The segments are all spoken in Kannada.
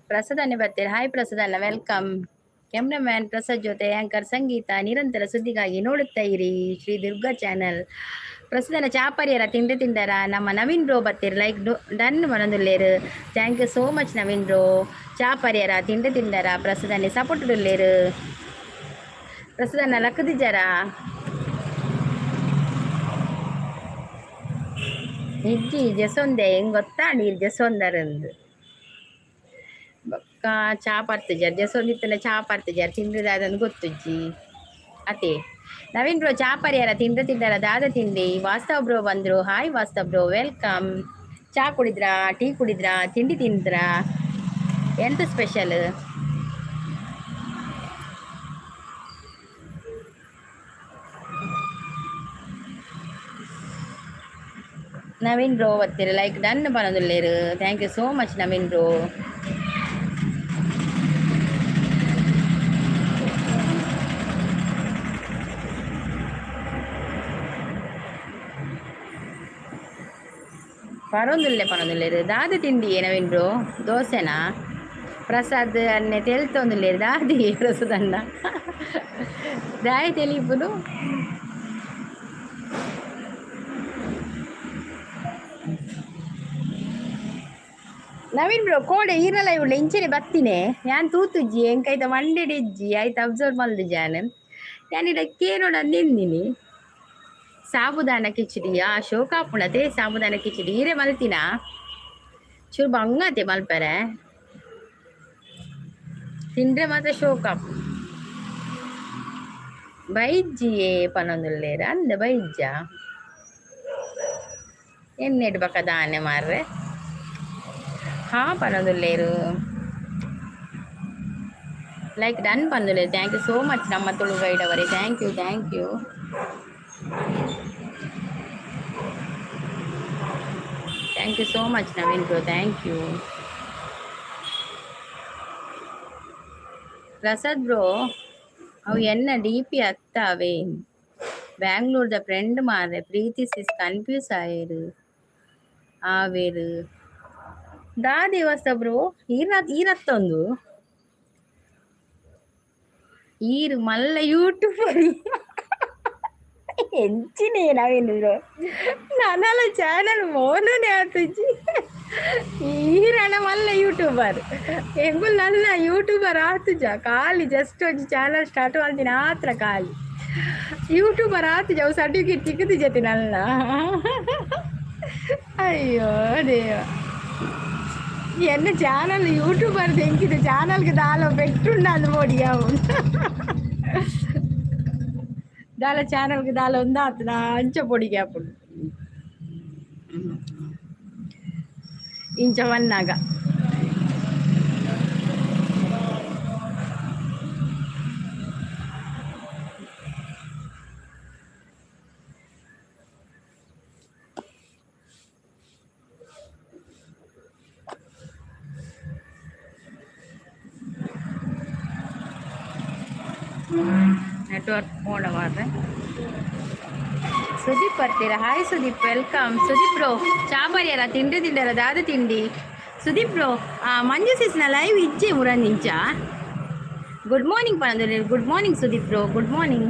ಪ್ರಸಾದ್ ಅನ್ನೇ ಬರ್ತೀರಾ? ಹಾಯ್ ಪ್ರಸಾದ್ ಅನ್ನ, ವೆಲ್ಕಮ್. ಕ್ಯಾಮ್ರಾಮ್ಯಾನ್ ಪ್ರಸಾದ್ ಜೊತೆ ಆಂಕರ್ ಸಂಗೀತ ನಿರಂತರ ಸುದ್ದಿಗಾಗಿ ನೋಡುತ್ತಾ ಇರಿ ಶ್ರೀ ದುರ್ಗಾ ಚಾನಲ್. ಪ್ರಸಾದನ ಚಾಪರಿಯರ ತಿಂದಾರ ನಮ್ಮ ನವೀನ್ ಬ್ರೋ ಬರ್ತೀರಿ ಲೈಕ್ ಡನ್ ಮನೊಂದುಲ್ಲೇರು. Thank you so much Naveen bro. ಚಾಪರಿಯರ ತಿಂದಾರ ಪ್ರಸಾದನ್ನೇ ಸಪೋರ್ಟ್ ಉಳ್ಳೇರು. ಪ್ರಸಾದನ್ನ ಲಕ್ಕದಿದ್ದಾರಾ ಇಜ್ಜಿ ಜಸೊಂದೆ ಹೆಂಗ್ ಗೊತ್ತಾಂಡಿ ಜಸೊಂದರಂದು ಬೊಕ್ಕ ಚಾ ಪಾಡ್ತಿದ್ದಾರೆ. ಜಸೊಂದಿತ್ತಲ್ಲ ಚಾ ಪಾಡ್ತಿದ್ದಾರೆ, ತಿಂದಿದ ಅದನ್ನು ಗೊತ್ತುಜ್ಜಿ ಅದೇ. ನವೀನ್ ಬ್ರೋ ಚಾ ಪರಿಯಾರ ತಿಂದಾರ ದಾದ ತಿಂಡಿ. ವಾಸ್ತವ್ ಬ್ರೋ ಬಂದ್ರು. Hi Vastav bro, welcome. ಚಾ ಕುಡಿದ್ರಾ, ಟೀ ಕುಡಿದ್ರಾ, ತಿಂಡಿ ತಿಂದ್ರಾ, ಎಂತ ಸ್ಪೆಷಲ್? ನವೀನ್ ಬ್ರೋ ಬರ್ತೀರಿ ಲೈಕ್ ಡನ್ ಬರೋದಿಲ್ಲೇರು. Thank you so much Naveen bro. ಪರೊಂದುಲ್ಲೇರು ದಾದ ತಿಂಡಿ ನವೀನ್ ಬ್ರೋ. ದೋಸೆನಾ? ಪ್ರಸಾದ್ ಅನ್ನೆ ತೆಲ್ತೊಂದುಲ್ಲೇರು ದಾದಿ ಪ್ರಸಾದ್ ಅನ್ನ ದಾಯಿ ತೆಲಿಪುದು. ನವೀನ್ ಬ್ರೋ ಕೋಡೆ ಈರಲ್ಲ ಇವಳು ಇಂಚನೆ ಬತ್ತಿನೇ ಯಾನ್ ತೂತುಜ್ಜಿ ಎಂಕೈತ ಮಂಡೆಡಿಜ್ಜಿ ಆಯ್ತು ಅಬ್ಸರ್ವ್ ಮಲ್ದು ಜಾನ್ ಯಾನಿಡ ಕೇನೋಡ ನಿಂದಿನಿ. ಸಾಬುದಾನ ಕಿಚಡಿ ಶೋಕಾಪುಣತೆ. ಸಾಬುದಾನ ಕಿಚಡಿ ಈರೆ ಮಲ್ತಿನ ಚೂರು ಬಂಗತೆ ಮಲ್ಪರೆ ತಿಂದ್ರೆ ಮಾತ್ರ ಶೋಕಾಪು. ಬೈಜ್ಜಿಯೇ ಪನೊಂದುಲ್ಲೇರ ಅಂದ ಬೈಜ್ಜ ಎನ್ನೆಡು ಬಕ್ಕ ದಾನೆ ಮಾರ್ರೆ. ಹಾ ಪನೊಂದುಲ್ಲೇರು ಲೈಕ್ ಡನ್ ಪಂದುಲ್ಲೇರು. ಥ್ಯಾಂಕ್ ಯು ಸೋ ಮಚ್ ನಮ್ಮ ತುಳು ಗೈಡ್ ಅವರೇ. Thank you thank you thank you so much Naveen bro. Thank you Prasad bro. ಅವು ಎನ್ನ ಡಿ ಪಿ ಅತ್ತಾವೆ ಬ್ಯಾಂಗ್ಳೂರ್ದ ಫ್ರೆಂಡ್ ಮಾರ್ರೆ. ಪ್ರೀತಿ ಸಿಸ್ ಕನ್ಫ್ಯೂಸ್ ಆಯೇರು ಆವೇರು ದಾ ದಿವಸ ಬ್ರೋ. ಈರತ್ತೊಂದು ಈರು ಮಲ್ಲ ಯೂಟ್ಯೂಬರ್ ಎಂಚಿನೇ ನವೀನ್ ಬ್ರೋ. ನನ್ನಲ್ಲ ಚಾನಲ್ ಮೋನನೇ ಆತುಜಿ ಈರಣ ಮಲ್ಲ ಯೂಟ್ಯೂಬರ್ ಎಂಗುಲ್ ನನ್ನ ಯೂಟ್ಯೂಬರ್ ಆತುಜ ಖಾಲಿ ಜಸ್ಟ್ ಒಂದು ಚಾನಲ್ ಸ್ಟಾರ್ಟ್ ಮಾಡ್ತೀನಿ ಆತ್ರ ಖಾಲಿ ಯೂಟ್ಯೂಬರ್ ಆತುಜ ಅವು ಸರ್ಟಿಫಿಕೇಟ್ ಸಿಕ್ಕದು ಜೊತೆ ನನ್ನ. ಅಯ್ಯೋ ದೇವ ಎನ್ನ ಚಾನಲ್ ಯೂಟ್ಯೂಬರ್ ತೆಂಕಿದ ಚಾನಲ್ಗೆ ದಾಲ ಪೆಟ್ಟುಂಡ ಅಂದು ಮೋಡಿ ಅವನು ದಾಲ ಚಾನಲ್ಗೆ ದಾಲ ಒಂದು ಆತನ ಅಂಚ ಪೊಡಿಗೆ ಹಾಕೊಂಡು ಇಂಚ ಮನ್ನಾಗ ನೆಟ್ವರ್ಕ್ ಫೋನ್ ಮಾಡ್ರೆ. ಸುದೀಪ್ ಬರ್ತೀರಾ? Hi Sudeep, welcome. Sudeep bro ಚಾ ಬರಿಯಲ್ಲ ತಿಂದಾರ ದಾದ ತಿಂಡಿ. ಸುದೀಪ್ ಬ್ರೋ ಮಂಜು ಸಿಸ್ನ ಲೈವ್ ಇಜ್ಜೆ ಮುರಂದಿಂಚ. ಗುಡ್ ಮಾರ್ನಿಂಗ್ ಪನಂದ್ರೆ. Good morning Sudeep bro, good morning.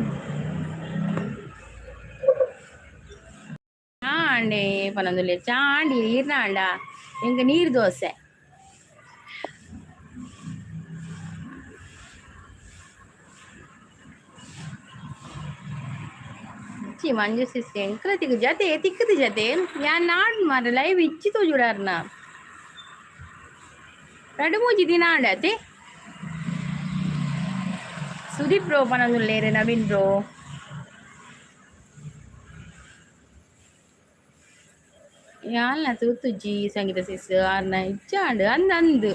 ಚಾ ಅಂಡೆ ಪನಂದುಲ್ಲೆ ಚಾ ಅಂಡಿ ಈರ್ನ ಅಂಡ ಎಂಗ ನೀರು ದೋಸೆ. ಮಂಜು ಸಿಸ್ ಎಂಕಲ ತಿಕ್ಕು ಜತೆ ತಿಕ್ಕದ ಜತೆ ಯಾನ್ ನಾಡ್ ಮಾರ ಲೈವ್ ಇಚ್ಚಿ ತೋಜುಡಾರ್ನ ರಡು ಮೂಜಿ ದಿನ ಆಡತೆ. ಸುದೀಪ್ ಬ್ರೋ ಪನೊಂದುಲ್ಲೇರು. ನವೀನ್ ಬ್ರೋ ಯಾಲ್ನ ತೂತುಜ್ಜಿ ಸಂಗೀತ ಸಿಸ್ ಆರ್ನ ಇಚ್ಚಾಂಡು ಅಂದು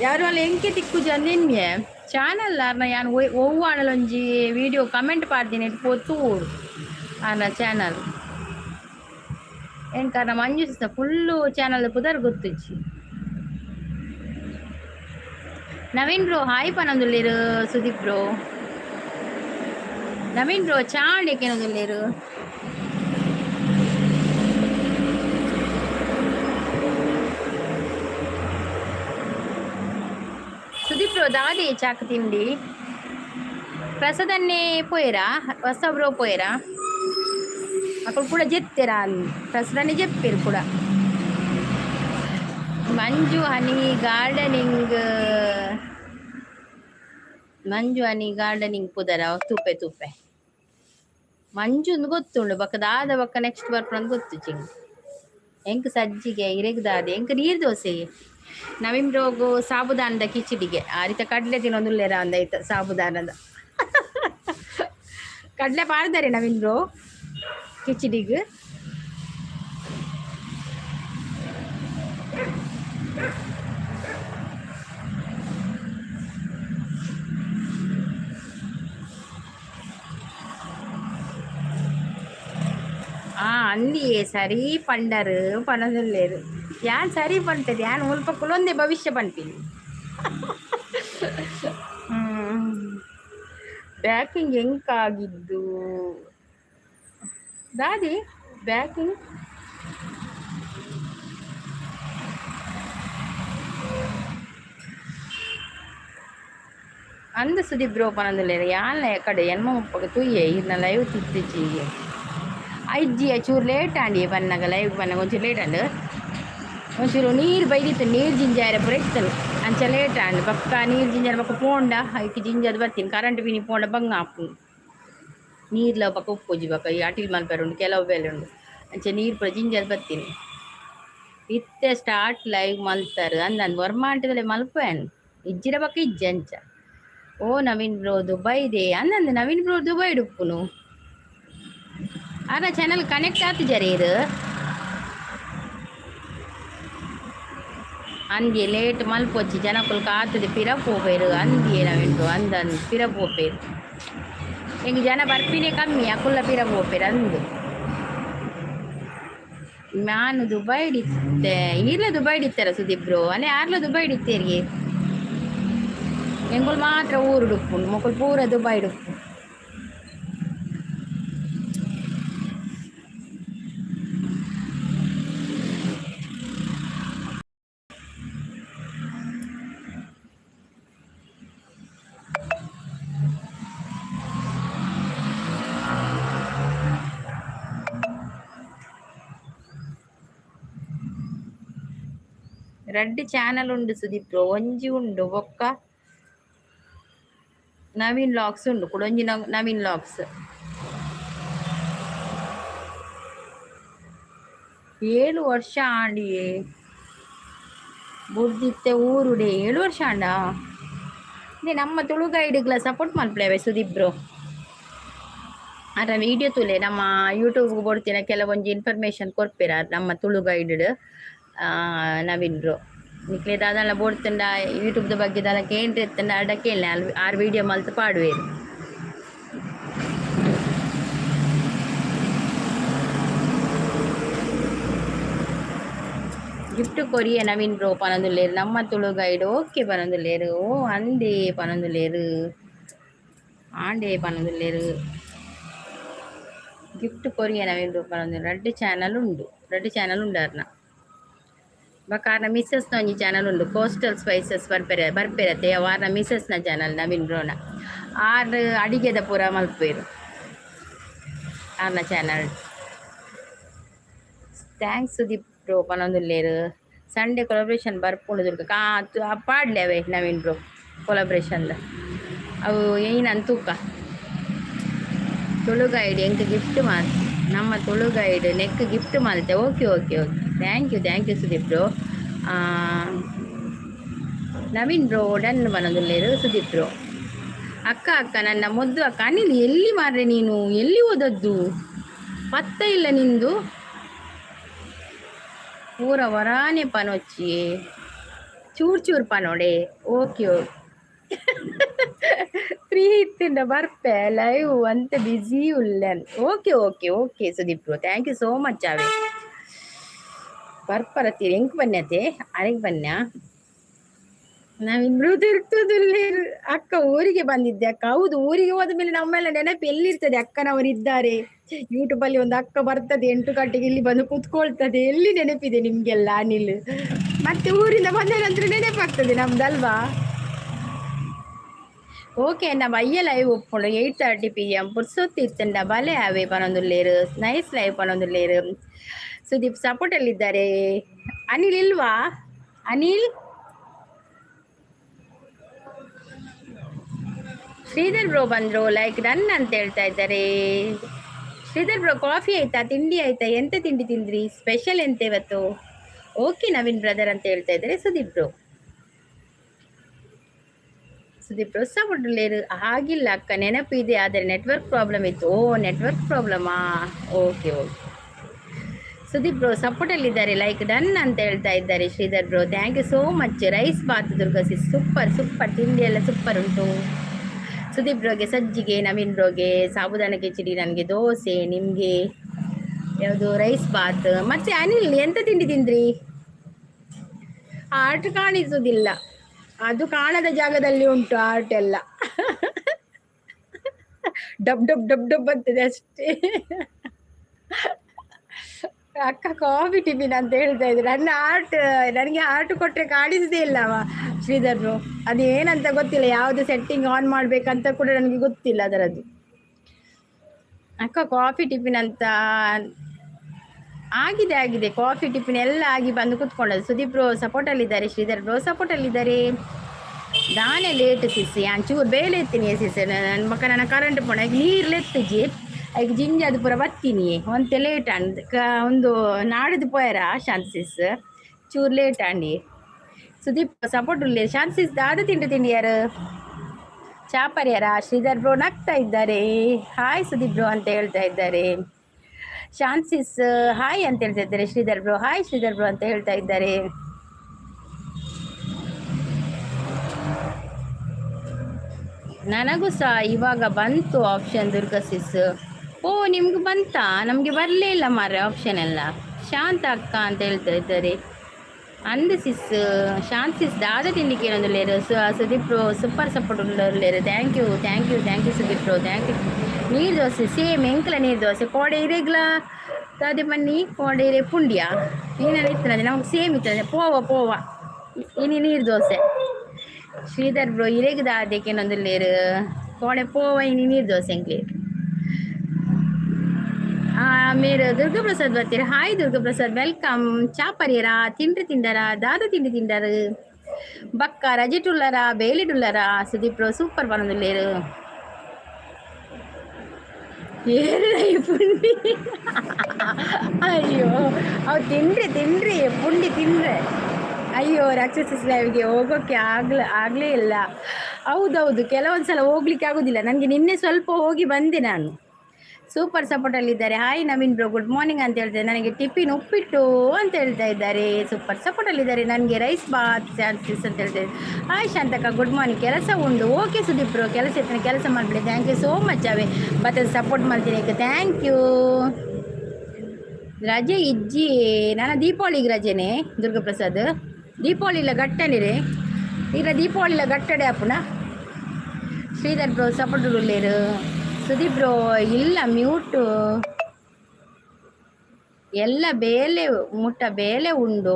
ಯಾರು ಅಲ್ಲ ಎಂಕೆ ತಿಕ್ಕುಜಿ ಅಂದೆನ್ಯೆ ಚಾನಲ್ ಆರ್ನ ಯಾನ್ ಒವ್ವಾಣಲೊಂಜಿ ವಿಡಿಯೋ ಕಮೆಂಟ್ ಪಾಡ್ತೀನಿ ಪೊತ್ತು ಆರ್ನ ಚಾನಲ್ ಏನ್ ಕಾರಣ ಮಂಜು ಸಿಸ್ನ ಫುಲ್ಲು ಚಾನಲ್ ಪುದರ್ ಗೊತ್ತುಜ್ಜಿ. ನವೀನ್ ಬ್ರೋ ಹಾಯ್ ಪನೊಂದುಲ್ಲೇರು. ಸುದೀಪ್ ಬ್ರೋ ನವೀನ್ ಬ್ರೋ ಚಾ ಅಂಡೇಕೆನೊಂದುಲ್ಲೇರು. ಬ್ರೋ ದಾದಿ ಚಾಕ್ ತಿಂಡಿ ಪ್ರಸಾದನ್ನೇ ಪೋಯರಾ ಹೊಸ ಬ್ರೋ ಪೋಯರಾ అక్కడ కూడా చెప్తారా ప్రస్తుతాన్ని చెప్పారు కూడా ಮಂಜು ಹನಿ ಗಾರ್ಡನಿಂಗ್ ಪುದರ ತುಪ್ಪೆ ತುಪ್ಪೆ ಮಂಜು ಗೊತ್ತುಂಡು ಬಕ್ಕ ದಾದ ಬಕ್ಕ ನೆಕ್ಸ್ಟ್ ಬರ್ಪಂದ್ ಗೊತ್ತು ಚಿಂಗ್ ಎಂಕ್ ಸಜ್ಜಿಗೆ ಇರೆಗ್ದಾದೆ ಎಂಕ್ ನೀರ್ ದೋಸೆ ನವೀನ್ ರೋಗು ಸಾಬುದಾನದ ಕಿಚಡಿಗೆ ಆ ರೀತಿ ಕಡ್ಲೆ ತಿನ್ನೊಂದುಲ್ಲೇರ ಅಂದಾಯ್ತು ಸಾಬುದಾನದ ಕಡ್ಲೆ ಪಾಡ್ದಾರೆ ನವೀನ್ ಬ್ರೋ ಕಿಚಡಿಗೆ అందియే సరి పండరు పనదు లేదు యాన్ సరి పంటది యాన్ ఉల్ప కులొందే ಭವಿಷ್ಯ పంపింది ಬ್ಯಾಕಿಂಗ್ ಹೆಂಗಾಗಿದ್ದು ದಾದಿ ಬ್ಯಾಕಿಂಗ್ ಅಂದ ಸುದೀಪ್ ಬ್ರೋ ಪನಂದುಲ್ಲೇರು ಯಾನ್ ಎಕಡೆ ಎನ್ಮ ಮುಪ್ಪಗ ತುಯ್ಯೆ ಇನ್ನ ಲೈವ್ ತಿತ್ತಿಚ್ಚಿ ಅಜ್ಜಿ ಚೂರು ಲೇಟ್ ಆಂಡಿ ಬನ್ನಾಗ ಲೈವ್ ಬನ್ನ ಒಂಚೂರು ಲೇಟ್ ಅಂಡು ಒಂಚೂರು ನೀರು ಬೈದಿತ್ತು ನೀರು ಜಿಂಜಾರ ಬರೆಕ್ತನು ಅಂಚ ಲೇಟ್ ಆಂಡು ಪಕ್ಕ ನೀರು ಜಿಂಜಾರ ಪಕ್ಕ ಪೋಂಡ ಐಕಿ ಜಿಂಜದು ಬರ್ತೀನಿ ಕರೆಂಟ್ ಬಿನಿ ಪೋಂಡ ಬಂಗ ಹಾಪು ನೀರ್ಲ ಪಕ್ಕ ಉಪ್ಪುಜಿ ಪಕ್ಕ ಈ ಅಟಿಲ್ ಮಲ್ಪೇರು ಉಂಡು ಕೆಲವು ಬೇಲೆ ಉಂಡು ಅಂಚ ನೀರು ಪೂರ ಜಿಂಜದು ಬರ್ತೀನಿ ಇತ್ತೆ ಸ್ಟಾರ್ಟ್ ಲೈವ್ ಮಲ್ತಾರು ಅಂದ್ ವರ್ಮಾಂಟದಲ್ಲೇ ಮಲ್ಪೇನು ಇಜ್ಜಿರ ಪಕ್ಕ ಇಜ್ಜಂಚ ಓ ನವೀನ್ ಬ್ರೋ ದುಬೈದೆ ಅಂದಂದು ನವೀನ್ ಬ್ರೋ ದುಬೈ ಡುಪ್ಪುನು ಆರ ಚಾನಲ್ ಕನೆಕ್ಟ್ ಆತಿದ್ದಾರೆ ಇದು ಅಂದಿಯೇ ಲೇಟ್ ಮಲ್ಪೊಚ್ಚಿ ಜನಕ್ಕುಲು ಕಾತದೆ ಪಿರಪ್ ಹೋಗ್ಬೇರು ಅಂದಿಯೇ ನವೀನ್ರು ಅಂದಂದು ಪಿರಪ್ ಹೋಗ್ಬೇರು ಹೆಂಗೆ ಜನ ಬರ್ಪಿನೇ ಕಮ್ಮಿ ಅಕುಲ್ಲ ಪಿರಪ್ ಹೋಗ್ಬೇರು ಅಂದು ನಾನು ದುಬೈ ಹಿಡಿತ್ತೆ ಈರ್ಲ ದುಬೈ ಹಿಡಿತಾರ ಸುದೀಪ್ ಬ್ರೋ ಅಲ್ಲೇ ಆರ್ಲ ದುಬೈ ಹಿಡಿತೇರಿಗೆ ಎಂಗುಲ್ ಮಾತ್ರ ಊರು ಡುಪ್ಪುಂಡು ಮಕ್ಕಳು ಪೂರ ದುಬೈ ಡುಪ್ಪು రెడ్డి ఛానల్ ఉండు సుదీప్ బ్రో ಒಂಜಿ ಉಂಡು ಬೊಕ್ಕ ನವೀನ್ ಲಾಕ್ಸ್ ಉಂಡು ಕೂಡ ಒಂಜಿ ನವೀನ್ ಲಾಕ್ಸ್ 7 ವರ್ಷ ಆಂಡಿಯೇ ಬುಡ್ದಿತ್ತೆ ಊರುಡೆ 7 ವರ್ಷ ಆಂಡ ಇದೇ ನಮ್ಮ ತುಳು ಗೈಡ್ಗಳ ಸಪೋರ್ಟ್ ಮಲ್ಪಲೇವೆ ಸುದೀಪ್ ಬ್ರೋ ಅರ ವಿಡಿಯೋ ತುಲೆ ನಮ್ಮ ಯೂಟ್ಯೂಬ್ ಬೋಡ್ತಿನ ಕೆಲವೊಂಜಿ ಇನ್ಫಾರ್ಮೇಶನ್ ಕೊರ್ಪೆರ ನಮ್ಮ ತುಳು ಗೈಡ್ ನವೀನ್ ಬ್ರೋ ನಿಕ್ಲೆ ದಾದಲ್ಲ ಬೋಡ್ತಂಡ ಯೂಟ್ಯೂಬ್ದ ಬಗ್ಗೆ ದಾದಕ್ಕೆ ಏನ್ರಿ ಎತ್ತಂಡ ಅಡ ಕೇಳಿ ಆರು ವಿಡಿಯೋ ಮಲ್ತು ಪಾಡುವೇರು ಗಿಫ್ಟ್ ಕೊರಿಯ ನವೀನ್ ಬ್ರೋ ಪನೊಂದುಲ್ಲೇರು ನಮ್ಮ ತುಳು ಗೈಡ್ ಓಕೆ ಪನೊಂದುಲ್ಲೇರು ಓ ಅಂದೇ ಪನೊಂದುಲ್ಲೇರು ಆಂಡೆ ಪನೊಂದುಲ್ಲೇರು ಗಿಫ್ಟ್ ಕೊರಿಯ ನವೀನ್ ಬ್ರೋ ಪನೊಂದು రెడ్డి ఛానల్ ఉండారన ಬಕಾರ್ನ ಮಿಸ್ಸಸ್ನ ಒಂಜಿ ಚಾನಲ್ ಉಂಡು ಕೋಸ್ಟಲ್ ಸ್ಪೈಸಸ್ ಬರ್ಪೆರತ್ತೆ ವಾರ್ನ ಮಿಸ್ಸಸ್ನ ಚಾನಲ್ ನವೀನ್ ಬ್ರೋನ ಆರು ಅಡಿಗೆದ ಪೂರ ಮಲ್ಪೇರು ಆರ್ನ ಚಾನಲ್ ಥ್ಯಾಂಕ್ಸ್ ಸುದೀಪ್ ಬ್ರೋ ಪನೊಂದುಲ್ಲೇರು ಸಂಡೇ ಕೊಲಾಬ್ರೇಷನ್ ಬರ್ಪುಂಡು ದುರ್ಗ ಪಾಡ್ಲೆ ಅವೇ ನವೀನ್ ಬ್ರೋ ಕೊಲಾಬ್ರೇಷನ್ದ ಅವು ಏನಂತ ತೂಕ ತುಳು ಗೈಡ್ ಎಂಕ್ ಗಿಫ್ಟ್ ಮಾಲ್ ನಮ್ಮ ತುಳು ಗೈಡ್ ನೆಕ್ ಗಿಫ್ಟ್ ಮಾಲ್ತೆ okay okay okay thank you Sudeep bro Naveen bro done ಬನೊಂದುಲ್ಲೇರು ಸುದೀಪ್ ಬ್ರೋ ಅಕ್ಕ ನನ್ನ ಮೊದ್ದು ಅಕ್ಕ ಅನಿಲ್ ಎಲ್ಲಿ ಮಾರ್ರೆ ನೀನು ಎಲ್ಲಿ ಓದದ್ದು ಪತ್ತ ಇಲ್ಲ ನಿಂದು ಪೂರ ವರಾನೆ ಪನೊಚ್ಚಿ ಚೂರ್ ಪನೋಡೆ ಓಕೆ ಓಕೆ ಫ್ರೀ ಇತ್ತಿಂದ ಬರ್ಪೆ ಲೈವ್ ಅಂತ ಬಿಸಿ ಉಲ್ಲೆನ್ okay okay okay Sudeep bro thank you so much ಅವೇ ಬರ್ಪರತ್ತೀರಿ ಹೆಂಗೆ ಬನ್ಯತೆ ಅರೆಗೆ ಬನ್ಯ ನಾವಿಬ್ರು ತಿರುಗ್ತದಿಲ್ಲೇರು ಅಕ್ಕ ಊರಿಗೆ ಬಂದಿದ್ದೆ ಅಕ್ಕ ಹೌದು ಊರಿಗೆ ಹೋದ ಮೇಲೆ ನಮ್ಮೆಲ್ಲ ನೆನಪು ಎಲ್ಲಿರ್ತದೆ ಅಕ್ಕನವರಿದ್ದಾರೆ ಯೂಟ್ಯೂಬಲ್ಲಿ ಒಂದು ಅಕ್ಕ ಬರ್ತದೆ 8 ಗಂಟೆಗೆ ಇಲ್ಲಿ ಬಂದು ಕೂತ್ಕೊಳ್ತದೆ ಎಲ್ಲಿ ನೆನಪಿದೆ ನಿಮ್ಗೆಲ್ಲ ಅನಿಲ್ ಮತ್ತೆ ಊರಿಂದ ಬಂದ ನಂತರ ನೆನಪಾಗ್ತದೆ ನಮ್ದಲ್ವಾ ఓకే అన్న వయ్య లైవ్ ఇప్పుడు 8:30 PM ಪುರ್ಸೊತ್ತಿ ಇತ್ತಂಡ ಬಲೆ ಅವೇ ಪನೊಂದುಲ್ಲೇರು ನೈಸ್ ಲೈವ್ ಪನೊಂದುಲ್ಲೇರು ಸುದೀಪ್ ಸಪೋರ್ಟ್ ಅಲ್ಲಿದ್ದಾರೆ. ಅನಿಲ್ ಇಲ್ವಾ? ಅನಿಲ್ ಶ್ರೀಧರ್ ಬ್ರೋ ಬಂದ್ರು, ಲೈಕ್ ಡನ್ ಅಂತ ಹೇಳ್ತಾ ಇದ್ದಾರೆ. ಶ್ರೀಧರ್ ಬ್ರೋ ಕಾಫಿ ಆಯ್ತಾ, ತಿಂಡಿ ಆಯ್ತಾ, ಎಂತ ತಿಂಡಿ ತಿಂದ್ರಿ, ಸ್ಪೆಷಲ್ ಎಂತ ಇವತ್ತು? ಓಕೆ ನವೀನ್ ಬ್ರದರ್ ಅಂತ ಹೇಳ್ತಾ ಇದ್ದಾರೆ Sudeep bro. Sudeep bro support ಲೇರು ಆಗಿಲ್ಲ ಅಕ್ಕ, ನೆನಪಿದೆ ಆದರೆ ನೆಟ್ವರ್ಕ್ ಪ್ರಾಬ್ಲಮ್ ಇತ್ತು. ಓ ನೆಟ್ವರ್ಕ್ ಪ್ರಾಬ್ಲಮಾ, okay okay. Sudeep bro support ಅಲ್ಲಿದ್ದಾರೆ, ಲೈಕ್ ಡನ್ ಅಂತ ಹೇಳ್ತಾ ಇದ್ದಾರೆ Sridhar bro. Thank you so much. Rice bath ದುರ್ಗಸಿ ಸೂಪರ್ ಸೂಪರ್, ತಿಂಡಿ ಎಲ್ಲ ಸೂಪರ್ ಉಂಟು. ಸುದೀಪ್ ಬ್ರೋಗೆ ಸಜ್ಜಿಗೆ, ನವೀನ್ ಬ್ರೋಗೆ ಸಾಬುದಾನ ಕಿಚಡಿ, ನನಗೆ ದೋಸೆ, ನಿಮಗೆ ಯಾವುದು ರೈಸ್ ಬಾತ್. ಮತ್ತೆ ಅನಿಲ್ ಎಂತ ತಿಂಡಿ ತಿಂದ್ರಿ? ಆರ್ಟ್ ಕಾಣಿಸುವುದಿಲ್ಲ, ಅದು ಕಾಣದ ಜಾಗದಲ್ಲಿ ಉಂಟು ಆರ್ಟ್ ಎಲ್ಲ. ಡಬ್ ಡಬ್ ಡಬ್ ಡಬ್ ಅಂತದೆ ಅಷ್ಟೇ. ಅಕ್ಕ ಕಾಫಿ ಟಿಫಿನ್ ಅಂತ ಹೇಳ್ತಾ ಇದ್ರು. ನನ್ನ ಆರ್ಟ್, ನನಗೆ ಆರ್ಟ್ ಕೊಟ್ಟರೆ ಕಾಣಿಸದೇ ಇಲ್ಲವ ಶ್ರೀಧರ್ನು. ಅದು ಏನಂತ ಗೊತ್ತಿಲ್ಲ, ಯಾವುದು ಸೆಟ್ಟಿಂಗ್ ಆನ್ ಮಾಡ್ಬೇಕಂತ ಕೂಡ ನನಗೆ ಗೊತ್ತಿಲ್ಲ ಅದರದ್ದು. ಅಕ್ಕ ಕಾಫಿ ಟಿಫಿನ್ ಅಂತ ಆಗಿದೆ ಆಗಿದೆ, ಕಾಫಿ ಟಿಫಿನ್ ಎಲ್ಲ ಆಗಿ ಬಂದು ಕುತ್ಕೊಂಡದ್ದು. ಸುದೀಪ್ ಬ್ರೋ ಸಪೋರ್ಟಲ್ಲಿದ್ದಾರೆ, ಶ್ರೀಧರ್ ಬ್ರೋ ಸಪೋರ್ಟಲ್ಲಿದ್ದಾರೆ. ನಾನೇ ಲೇಟ್ ಸಿಸ್ಸಿ ಚೂರು ಬೇಲೆ ಎತ್ತೀನಿ ಸಿಸ್, ನನ್ನ ಮಕ್ಕ ನನ್ನ ಕರೆಂಟ್ ಪೋಣ ನೀರು ಎತ್ತಿಜಿ ಈಗ ಜಿಂಜಿ ಅದು ಪೂರ ಬತ್ತೀನಿ ಒಂತೆ ಲೇಟ್ ಅಂಡ್ ಒಂದು ನಾಡಿದ್ದು ಪೋಯರ ಶಾಂತಿಸ್ ಚೂರು ಲೇಟ್ ಅಂಡಿ. ಸುದೀಪ್ ಸಪೋರ್ಟ್ ಉಳ್ಳಿ ಶಾಂತಿಸ್ ದಾದ ತಿಂಡಿ ಯಾರು ಚಾಪರ್ಯಾರ. ಶ್ರೀಧರ್ ಬ್ರೋ ನಗ್ತಾ ಇದ್ದಾರೆ, ಹಾಯ್ ಸುದೀಪ್ ಬ್ರೋ ಅಂತ ಹೇಳ್ತಾ ಇದ್ದಾರೆ. ಶಾಂತಿಸ್ ಹಾಯ್ ಅಂತ ಹೇಳ್ತಾ ಇದ್ದಾರೆ. Sridhar bro hi Sridhar bro ಅಂತ ಹೇಳ್ತಾ ಇದ್ದಾರೆ. ನನಗೂ ಸಹ ಇವಾಗ ಬಂತು ಆಪ್ಷನ್ ದುರ್ಗಸಿಸ್. ಓ ನಿಮ್ಗೆ ಬಂತಾ? ನಮಗೆ ಬರಲೇ ಇಲ್ಲ ಮಾರ್ರೆ ಆಪ್ಷನ್ ಎಲ್ಲ. ಶಾಂತ ಅಕ್ಕ ಅಂತ ಹೇಳ್ತಾ ಇದ್ದಾರೆ. ಅಂದು ಸಿಸ್ ಶಾಂತ್ ಸಿಸ್ ದಾದ ತಿಂಡಿಗೆ ಏನೊಂದು ಲೇರು. ಸುದೀಪ್ ಬ್ರೋ ಸೂಪರ್ ಸಪೋರ್ಟ್ ಉಳ್ಳರು. Thank you thank you thank you Sudeep bro, thank you. ನೀರು ದೋಸೆ ಸೇಮ್ ಎಂಕಲ ನೀರು ದೋಸೆ ಕೋಡೆ ಇರೆಗ್ಲ ದಾದೆ ಬನ್ನಿ ಕೋಡೆ ಇರೆ ಪುಂಡಿಯ ಏನೆಲ್ಲ ಇರ್ತದೆ ನಮಗೆ ಸೇಮ್ ಇರ್ತದೆ. ಪೋವ ಇನಿ ನೀರು ದೋಸೆ. ಶ್ರೀಧರ್ ಬ್ರೋ ಇರೆಗ್ ದಾದಕ್ಕೆ ಏನೊಂದು ಲೇರು ಕೋಡೆ ಪೋವ ಇನಿ ನೀರು ದೋಸೆ ಎಂಕ್ಲೇರು. మీరు దుర్గప్రసాద్ వచ్చారు. Hi Durgaprasad, welcome. చాపర్యరా తిండి తిండరా, దాదా తిండి తిండారు. బక్క రజటుల్లరా ಬೇಲಿಡುಲ್ಲರಾ. ಸುದೀಪ್ ಬ್ರೋ ಸೂಪರ್ ಬಂದಿಲ್ಲೇರು. ಪುಂಡಿ ಅಯ್ಯೋ ಅವು ತಿನ್ರಿ ಪುಂಡಿ ತಿಂದ್ರೆ ಅಯ್ಯೋ ರಾಕ್ಷಸ ಲೈವ್ಗೆ ಹೋಗೋಕ್ಕೆ ಆಗಲೇ ಇಲ್ಲ. ಹೌದೌದು, ಕೆಲವೊಂದ್ಸಲ ಹೋಗ್ಲಿಕ್ಕೆ ಆಗೋದಿಲ್ಲ ನನಗೆ. ನಿನ್ನೆ ಸ್ವಲ್ಪ ಹೋಗಿ ಬಂದೆ ನಾನು. ಸೂಪರ್ ಸಪೋರ್ಟಲ್ಲಿದ್ದಾರೆ. Hi Naveen bro good morning ಅಂತ ಹೇಳ್ತಾರೆ. ನನಗೆ ಟಿಫಿನ್ ಉಪ್ಪಿಟ್ಟು ಅಂತ ಹೇಳ್ತಾ ಇದ್ದಾರೆ. ಸೂಪರ್ ಸಪೋರ್ಟಲ್ಲಿದ್ದಾರೆ. ನನಗೆ ರೈಸ್ ಬಾತ್ ಚಾನ್ಸಸ್ ಅಂತ ಹೇಳ್ತಾರೆ. Hi Shanthakka good morning. ಕೆಲಸ ಉಂಡು. ಓಕೆ ಸುದೀಪ್ ಬ್ರೋ ಕೆಲಸ ಇರ್ತಾನೆ, ಕೆಲಸ ಮಾಡಿಬಿಡಿ. Thank you so much. ಅವೇ ಮತ್ತೆ ಸಪೋರ್ಟ್ ಮಾಡ್ತೀನಿ ಈಗ. Thank you. ರಜೆ ಇಜ್ಜಿ ನಾನು ದೀಪಾವಳಿಗೆ ರಜೆನೇ ದುರ್ಗಪ್ರಸಾದ್. ದೀಪಾವಳಿಲ್ಲ ಗಟ್ಟನಿರೇ ಈಗ ದೀಪಾವಳಿಲ್ಲ ಗಟ್ಟಡೆ ಅಪ್ಪನ. ಶ್ರೀಧರ್ ಬ್ರೋ ಸಪೋರ್ಟ್ ಉಳ್ಳೇರು. ಸುದೀಪ್ ಬ್ರೋ ಇಲ್ಲ ಮ್ಯೂಟು ಎಲ್ಲ ಬೇಲೆ ಮುಟ್ಟ ಬೇಲೆ ಉಂಡು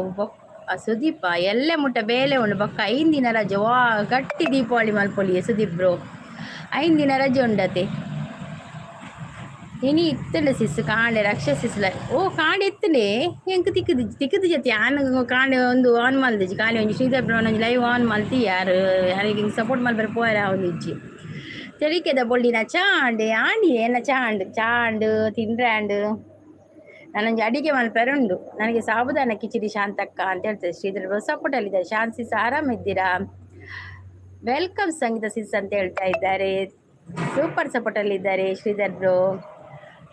ಸುದೀಪ ಎಲ್ಲ ಮುಟ್ಟ ಬೇಲೆ ಉಂಡು ಬೊಕ್ಕ 5 ದಿನ ರಜೆ. ವಾ ಗಟ್ಟಿ ದೀಪಾವಳಿ ಮಲ್ಪೊಲಿಯೆ ಸುದೀಪ್ ಬ್ರೋ. 5 ದಿನ ರಜೆ ಉಂಡತೆ. ಇನಿ ಇತ್ತಂಡ ಸಿಸ್ ಕಾಂಡೆ ರಕ್ಷಸಿಸ್ಲ. ಓ ಕಾಂಡೆ ಇತ್ತಂಡೆ ಎಂಕ್ ತಿಕ್ಕದ ಜೊತೆ ಆನ ಕಾಂಡೆ ಒಂದು ಆನ್ ಮಲ್ದಿಜ್ಜಿ ಖಾಲಿ ಒಂಜಿ ಶ್ರೀಧರ್ ಬ್ರೋ ಒಂಜಿ ಲೈವ್ ಆನ್ ಮಲ್ತಿ ಯಾರಿಗೆ ಹಿಂಗೆ ಸಪೋರ್ಟ್ ಮಲ್ಬರ ಪೋಯರ ಒಂದು ಇಜ್ಜಿ ತೆಳಿಕೆದ ಬೊಳ್ಳಿನ ಚಾಂಡೆ ಆಂಡಿ ಏನ ಚಾಂಡು ತಿಂಡ್ರಾಂಡು. ನಾನೊಂದು ಅಡಿಗೆ ಮಲ್ಪರುಂಡು. ನನಗೆ ಸಾಬುದಾನ ಕಿಚಡಿ ಶಾಂತಕ್ಕ ಅಂತ ಹೇಳ್ತಾರೆ. ಶ್ರೀಧರ್ ಬ್ರೋ ಸಪೋರ್ಟಲ್ಲಿದ್ದಾರೆ. ಶಾಂತ್ ಸಿಸ್ ಆರಾಮಿದ್ದೀರಾ? ವೆಲ್ಕಮ್ ಸಂಗೀತ ಸಿಸ್ ಅಂತ ಹೇಳ್ತಾ ಇದ್ದಾರೆ. ಸೂಪರ್ ಸಪೋರ್ಟಲ್ಲಿದ್ದಾರೆ ಶ್ರೀಧರ್ ಬ್ರೋ.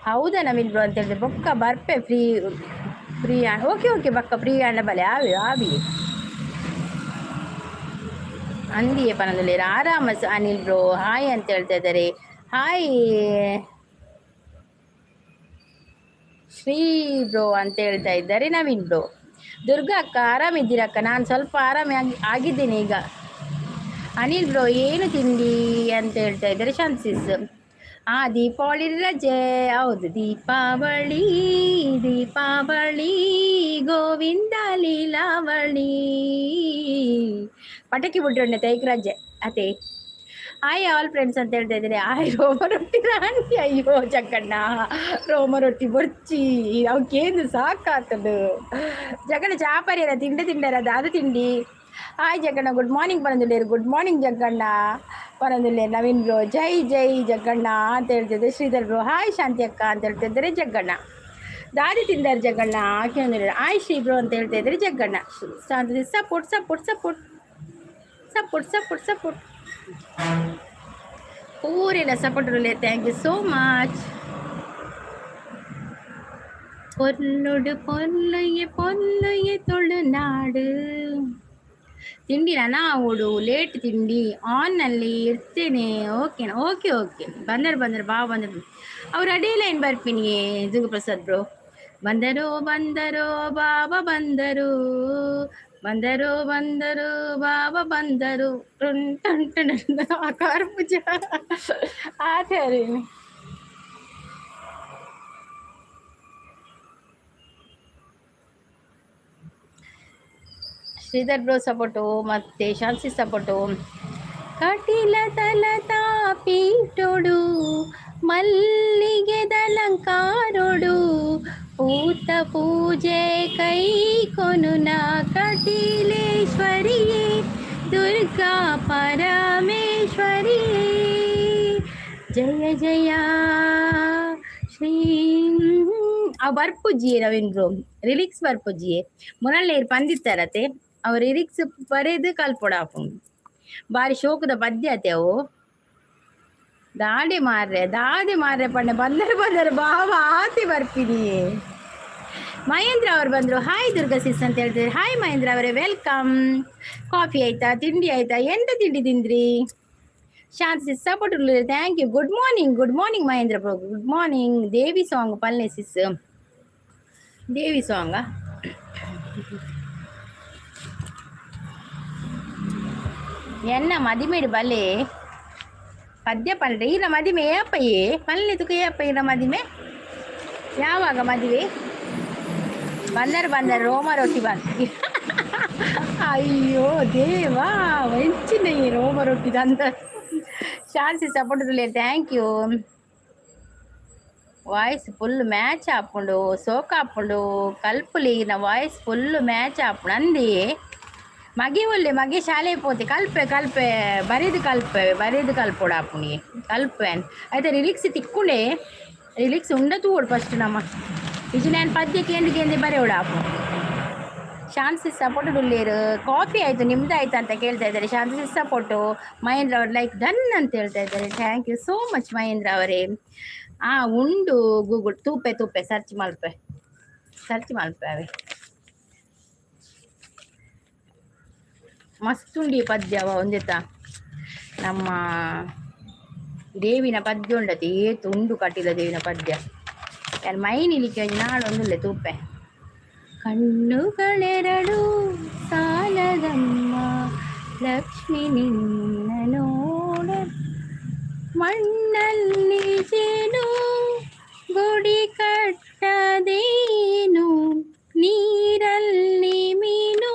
ಹೌದಾ ನವೀನ್ ಬ್ರೋ ಅಂತ ಹೇಳಿದ್ರೆ ಬೊಕ್ಕ ಬರ್ಪೆ ಫ್ರೀ ಓಕೆ ಓಕೆ ಬಕ್ಕ ಫ್ರೀ ಆಂಡ ಬಲೆ ಆವಿ ಅಂದಿಯೇ ಪನದಲ್ಲಿ ಆರಾಮ. ಅನಿಲ್ ಬ್ರೋ ಹಾಯ್ ಅಂತ ಹೇಳ್ತಾ ಇದ್ದಾರೆ. ಹಾಯ್ ಶ್ರೀ ಬ್ರೋ ಅಂತ ಹೇಳ್ತಾ ಇದ್ದಾರೆ ನವೀನ್ ಬ್ರೋ. ದುರ್ಗಾ ಅಕ್ಕ ಆರಾಮಿದ್ದೀರಕ್ಕ? ನಾನು ಸ್ವಲ್ಪ ಆರಾಮಿ ಆಗಿದ್ದೀನಿ ಈಗ. ಅನಿಲ್ ಬ್ರೋ ಏನು ತಿಂಡಿ ಅಂತ ಹೇಳ್ತಾ ಇದ್ದಾರೆ. ಶಾಂತಿಸ್ ದೀಪಾವಳಿ ರಜೆ. ಹೌದು ದೀಪಾವಳಿ ಗೋವಿಂದ ಲೀಲಾವಳಿ ಪಟಾಕಿ ಬಿಟ್ರೆ ತೈಕ್ ರಜೆ ಅದೇ ಹಾಯ್ ಆಲ್ ಫ್ರೆಂಡ್ಸ್ ಅಂತ ಹೇಳ್ತಾ ಇದ್ದೀನಿ. ಹಾಯ್ ರೋಮ ರೊಟ್ಟಿ ರಾಣಿ. ಅಯ್ಯೋ ಜಗಣ್ಣ, ರೋಮ ರೊಟ್ಟಿ ಬೊರ್ಚಿ ಅವಕ್ಕೇನು ಸಾಕಾತದು. ಜಗಣ್ಣ ಚಾಪರಿಯರ ತಿಂಡರ ಅದು ತಿಂಡಿ. Hi Jaganna, good morning ಪರಂದುಲ್ಲೇರು. Good morning Jaganna ಪರಂದುಲ್ಲೇರು. Naveen bro ಜೈ ಜೈ ಜಗಣ್ಣ ಅಂತ ಹೇಳ್ತಿದ್ದೆ. ಶ್ರೀಧರ್ ಬ್ರೋ ಹಾಯ್ ಶಾಂತಿ ಅಕ್ಕ ಅಂತ ಹೇಳ್ತಿದ್ದಾರೆ ಜಗಣ್ಣ. ದಾರಿ ತಿಂದಾರೆ ಜಗಣ್ಣ ಹಾಕಿ ಹಾಯ್ ಶ್ರೀ ಬ್ರೋ ಅಂತ ಹೇಳ್ತಾ ಇದ್ದಾರೆ Jaganna. Shanthi support support support support support support ಊರಿನ support. Thank you so much. பொன்னொடு பொன்னைய பொன்னைய ತೊಳುನಾಡು. ತಿಂಡಿನ ನಾವು ಲೇಟ್ ತಿಂಡಿ ಆನ್ನಲ್ಲಿ ಇರ್ತೇನೆ. ಓಕೆನಾ? Okay okay. ಬಂದರು ಬಾ ಬಂದರು. ಅವ್ರು ಅಡೇ ಲೈನ್ ಬರ್ತೀನಿ ಜುಗು ಪ್ರಸಾದ್ ಬ್ರೋ. ಬಂದರು ಬಂದರು ಬಾಬಾ ಬಂದರು, ಬಂದರು ಬಂದರು ಬಾಬಾ ಬಂದರು. ಆಕಾರ ಪೂಜಾ ಆತರಿ. ಶ್ರೀಧರ್ ಬ್ರೋ ಸಪೋರ್ಟು ಮತ್ತೆ ಶಾಂತಿ ಸಪೋರ್ಟು. ಕಟಿಲ ತಲತಾ ಪೀಟೊಡು ಮಲ್ಲಿಗೆ ದಲಂಕಾರೊಡು ಪೂತ ಪೂಜೆ ಕೈ ಕೊನುನ ಕಟಿಲೇಶ್ವರಿಯೇ ದುರ್ಗಾ ಪರಮೇಶ್ವರಿಯೇ ಜಯ ಜಯ ಶ್ರೀ. ಅವು ಬರ್ಪುಜ್ಜಿಯೇ ನವೀನ್ ಬ್ರೋ ರಿಲಿಕ್ಸ್ ಬರ್ಪುಜ್ಜಿಯೇ ಮುನಲ್ಲೇರು ಪಂದಿತ್ತಾರತೆ. ಅವು ರಿಲಿಕ್ಸ್ ಬರೆದು ಕಲ್ಪೊಡ ಹಾಕೊಂಡು ಬಾರಿ ಶೋಕದ ಪದ್ಯ ಅತೆ ಅವು. ದಾಡಿ ಮಾರ್ರೆ ಪಂಡೆ ಬಂದರು ಬಾವ ಆತಿ ಬರ್ಪಿನಿ. ಮಹೇಂದ್ರ ಅವರು ಬಂದರು. ಹಾಯ್ ದುರ್ಗಾ ಸಿಸ್ ಅಂತ ಹೇಳ್ತಿದ್ರು. ಹಾಯ್ ಮಹೇಂದ್ರ ಅವರೇ ವೆಲ್ಕಮ್. ಕಾಫಿ ಆಯ್ತಾ? ತಿಂಡಿ ಆಯ್ತಾ? ಎಂತ ತಿಂಡಿ ತಿಂದ್ರಿ? Shanthi sis support. Thank you. Good morning Mahendra bro. Good morning. Devi song ಪಲ್ಲೆ ಸಿಸ್, ದೇವಿ ಸಾಂಗ. ಎನ್ನ ಮದಿಮೇಡು ಬಲೆ ಪದ್ಯ ಪಂಡ್ರೆ ಈರ ಮದಿಮೆ ಏಪಯ್ಯೇ ಪಲ್ಲೆ ತುಕ ಏಪ ಈರ ಮದಿಮೆ ಯಾವಾಗ ಮದುವೆ? ಬಂದರು ರೋಮ ರೊಟ್ಟಿ ಬಂದು. ಅಯ್ಯೋ ದೇವಾ ವೆಂಚಿನ ರೋಮ ರೊಟ್ಟಿ ತಂದ. Shanthi support. Thank you. Voice full match ಹಾಕೊಂಡು ಸೋಕ ಹಾಕೊಂಡು ಕಲ್ಪುಲಿ ನಾ ವಾಯ್ಸ್ ಫುಲ್ ಮ್ಯಾಚ್ ಹಾಕೊಂಡು ಅಂದಿ ಮಗೆ ಒಳ್ಳೆ ಮಗೆ ಶಾಲೆ ಪೋತೆ ಕಲ್ಪೆ ಬರೀದು ಕಲ್ಪೋಡ ಹಾಪುನಿ ಕಲ್ಪೆ ಆಯ್ತಾ. ರಿಲಿಕ್ಸ್ ತಿಕ್ಕೊಂಡೆ ರಿಲಿಕ್ಸ್ ಉಂಡ ತೂಡು ಫಸ್ಟ್ ನಮ್ಮ ಇದು ನಾನು ಪದ್ಯಕ್ಕೆ ಎಂದಿಗೆ ಬರೆಯೋಡ ಹಾಪು. ಶಾಂತಿ ಸಪೋರ್ಟ್ ಉಳ್ಳೇರು. ಕಾಫಿ ಆಯಿತು ನಿಮ್ದು ಆಯ್ತು ಅಂತ ಕೇಳ್ತಾ ಇದ್ದಾರೆ. ಶಾಂತಿ ಸಪೋರ್ಟು. ಮಹೇಂದ್ರ ಅವ್ರು ಲೈಕ್ ಡನ್ ಅಂತ ಹೇಳ್ತಾ ಇದ್ದಾರೆ. Thank you so much Mahendra ಅವರೇ. ಉಂಡು ಗೂಗಲ್ ತೂಪೆ ಸರ್ಚ್ ಮಲ್ಪೆ ಅವೆ ಮಸ್ತುಂಡಿ ಪದ್ಯ ಒಂದಿತ್ತ ನಮ್ಮ ದೇವಿನ ಪದ್ಯ ಉಂಡತಿ ಏತು ಉಂಡು ಕಟ್ಟಿದ ದೇವಿನ ಪದ್ಯ ಯಾರು ಮೈನಿಲಿಕ್ಕೆ ನಾಳೊಂದುಲ್ಲೆ ತೂಪೆ. ಕಣ್ಣುಗಳೆರಡು ಸಾಲದಮ್ಮ ಲಕ್ಷ್ಮಿ ನಿನ್ನ ನೋಡ ಮಣ್ಣಲ್ಲಿ ಜೇನು ಗುಡಿ ಕಟ್ಟದೇನು ನೀರಲ್ಲಿ ಮೀನು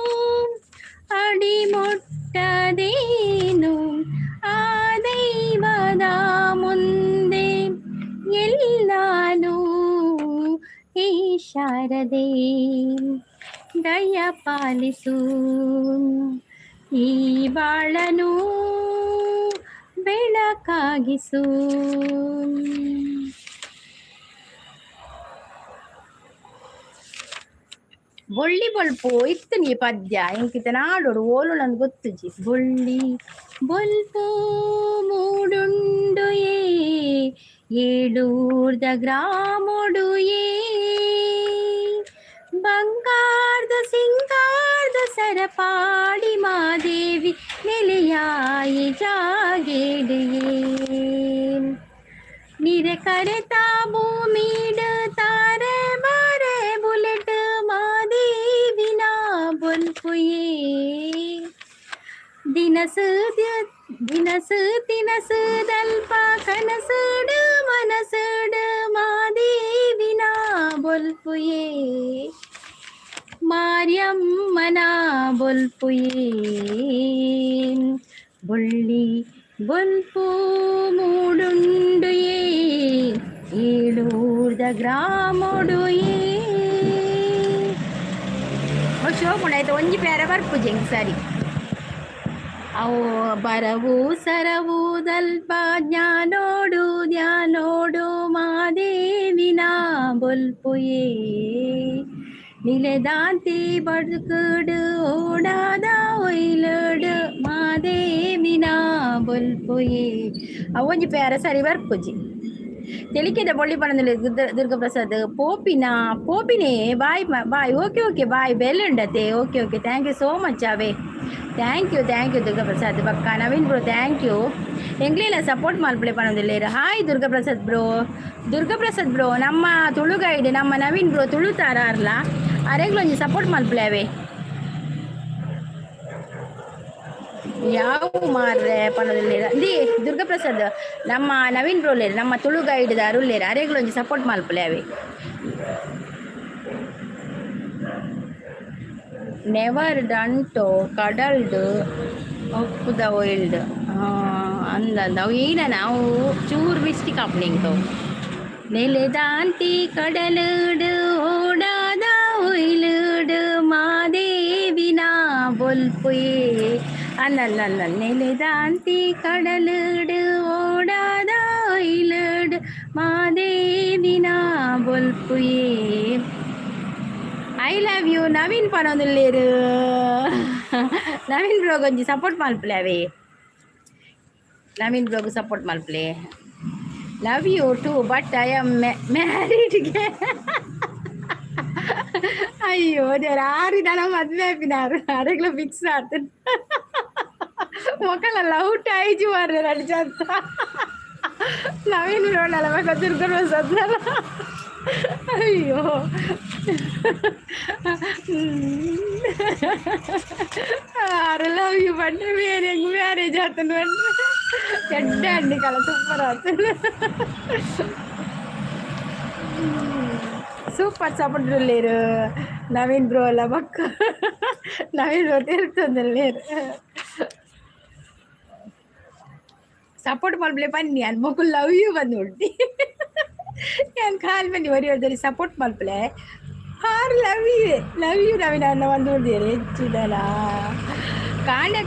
ಅಡಿ ಮುಟ್ಟದೇನು ಆ ದೈವದ ಮುಂದೆ ಎಲ್ಲಾನು ಈ ಶಾರದೆ ದಯ ಪಾಲಿಸು ಈ ಬಾಳನು ಬೆಳಕಾಗಿಸು. ಬೊಳ್ಳಿ ಬೊಲ್ಪು ಇತ್ತು ನೀ ಪದ್ಯ ಎಂಕಿತ ನಾಡೋಡು ಓಲು ನನ್ಗೆ ಗೊತ್ತುಜಿ. ಬೊಳ್ಳಿ ಬೊಲ್ಪು ಮೂಡುಂಡು ಏಳೂರ್ದ ಗ್ರಾಮೋಡು ಬಂಗಾರ್ದ ಸಿಂಗಾರ್ದ ಸರಪಾಡಿ ಮಾದೇವಿ ನೆಲೆಯಾಯಿ ಜಾಗೇಡಿಯೇ ನಿರೆ ಕರೆತಾ ಭೂಮಿಡ ತಾರೆ ಬಾರೆ ಬುಲೆಟ್ ಮಾದೇವಿನ ಬೊಲ್ಪುಯೇ ದಿನಸು ತಿನಸು ಕನಸುಡು ಮನಸುಡು ಮಾದೇವಿನ ಬೊಲ್ಪುಯೇ ಮಾರ್ಯಮ್ಮನ ಬೊಲ್ಪುಯೇ ಬೊಳ್ಳಿ ಬೊಲ್ಪು ಮೂಡುಂಡು ಏಳೂರ್ದ ಗ್ರಾಮೋಡು ಶೋಪುಂಡ ಆಯ್ತು ಒಂಜಿ ಪೇರ ಬರ್ಪುಜೆಂಗ್ ಸರಿ ಅವು ಬರವು ಸರವು ದಲ್ಪ ಜ್ಞಾನೋಡು ಜ್ಞಾನೋಡು ಮಾದೇವಿನ ಬೊಲ್ಪುಯೇ ನಿಲೆದಾಂತಿ ಬಡ್ಕುಡು ಓಡಾದ ಒಯ್ಲುಡು ಮಾದೇವಿನ ಬೊಲ್ಪುಯೇ ಅವು ಒಂಜಿ ಪೇರ ಸರಿ ಬರ್ಪುಜಿ ತೆಲಿಕೆದ ಬೊಳ್ಳಿ ಪಣದಲ್ಲಿ ದುರ್ಗಪ್ರಸಾದ್ ಪೋಪಿನೇ bye bye okay okay bye bell ಉಂಡತೆ okay okay thank you so much ಅವೇ ಥ್ಯಾಂಕ್ ಯು ದುರ್ಗಪ್ರಸಾದ್ ಪಕ್ಕ ನವೀನ್ ಬ್ರೋ ಥ್ಯಾಂಕ್ ಯು ಎಂಗ್ಲೆಲ್ಲ ಸಪೋರ್ಟ್ ಮಲ್ಪಲೆ ಪಣದಿಲ್ಲೇರು ಹಾಯ್ ದುರ್ಗಪ್ರಸಾದ್ ಬ್ರೋ ನಮ್ಮ ತುಳು ಗೈಡ್ ನಮ್ಮ ನವೀನ್ ಬ್ರೋ ತುಳುತಾರ ಅರ್ಲ ಅರೆಗ್ಲೊಂಜಿ ಸಪೋರ್ಟ್ ಮಲ್ಪಲೆ ಅವೇ ಯಾವ ಮಾರ್ರೆ ಪಣದಿಲ್ಲೇರ ದಿ ದುರ್ಗಪ್ರಸಾದ್ ನಮ್ಮ ನವೀನ್ ಬ್ರೋ ಲೇರು ನಮ್ಮ ತುಳು ಗೈಡ್ ಅರುಲ್ಲೇರು ಅರೆಗ್ಲೊಂಜಿ ಸಪೋರ್ಟ್ ಮಲ್ಪಲೆ ಅವೇ ನೆವರ್ ಡನ್ ಟು ಕಡಲ್ಡ್ ಉಪ್ಪುದ ಒಯ್ಲ್ಡ್ ಅಂದಂದ ಅವು ಏನ ನಾವು ಚೂರು ಮಿಸ್ಟೇಕ್ ಆಪ್ನಿಂಗ್ ನೆಲೆದಾಂತಿ ಕಡಲುಡು ಓಡಾದ ಒಯ್ಲುಡು ಮಾದೇವಿನ ಬೊಲ್ಪುಯೇ ಅಂದಂದ ನೆಲೆದಾಂತಿ ಕಡಲುಡು ಓಡಾದ ಒಯ್ಲುಡು ಮಾದೇವಿನ ಬೊಲ್ಪುಯೇ ಐ ಲವ್ ಯು ನವೀನ್ ಪನೊಂದುಲ್ಲೇರು ನವೀನ್ ಬ್ರೋಗೊಂಜಿ ಸಪೋರ್ಟ್ ಮಲ್ಪಲೆ ಅವೇ ನವೀನ್ ಬ್ರೋಗ್ ಸಪೋರ್ಟ್ ಮಲ್ಪಲೆ love you too but I am ಮ್ಯಾರಿಡ್ಗೆ ಅಯ್ಯೋ ದೇವ್ರ ಆರಿದನ ಮದ್ವೆ ಆಪಿನಾರು ಅರೆಗ್ಲ ಫಿಕ್ಸ್ ಆತ ಮೊಕ್ಕಳೆಲ್ಲ ಊಟ ಐಜು ಮಾರ್ರೆ ರಡ್ಜ ಅಂತ ನವೀನ್ ಬ್ರೋಡಲ್ಲ ಮಗ ದುರ್ಗಪ್ರಸಾದ್ನಲ್ಲ ಅಯ್ಯೋ ಲವ್ ಯು ಬಂದ್ರೆ ಬೇರೆ ಹೆಂಗ್ ಮ್ಯಾರೇಜ್ ಆತನು ಬಂದ್ರೆ ಎಡ್ಡ ಅಂಡಿ ಕಾಲ ಸೂಪರ್ ಆತನು ಸೂಪರ್ ಸಪೋರ್ಟ್ಲೇರು ನವೀನ್ ಬ್ರೋ ಅಲ್ಲ ಮಕ್ಕ ನವೀನ್ ಬ್ರೋ ತಿರ್ತದಲ್ಲೇರು ಸಪೋರ್ಟ್ ಮಲ್ಪಲೆ ಬನ್ನಿ ಅನ್ ಮಗು ಲವ್ ಯು ಬಂದು ಉಂಟಿ ನಾನು ಕಾಲ್ ಬನ್ನಿ ಒರಿಯೋದಲ್ಲಿ ಸಪೋರ್ಟ್ ಮಲ್ಪಲೆ ಹಾರ್ ಲವ್ ಯು ನವೀನ ಅನ್ನ ಒಂದು ಉಳಿದಿರಿ ಹೆಚ್ಚಿದಲ್ಲ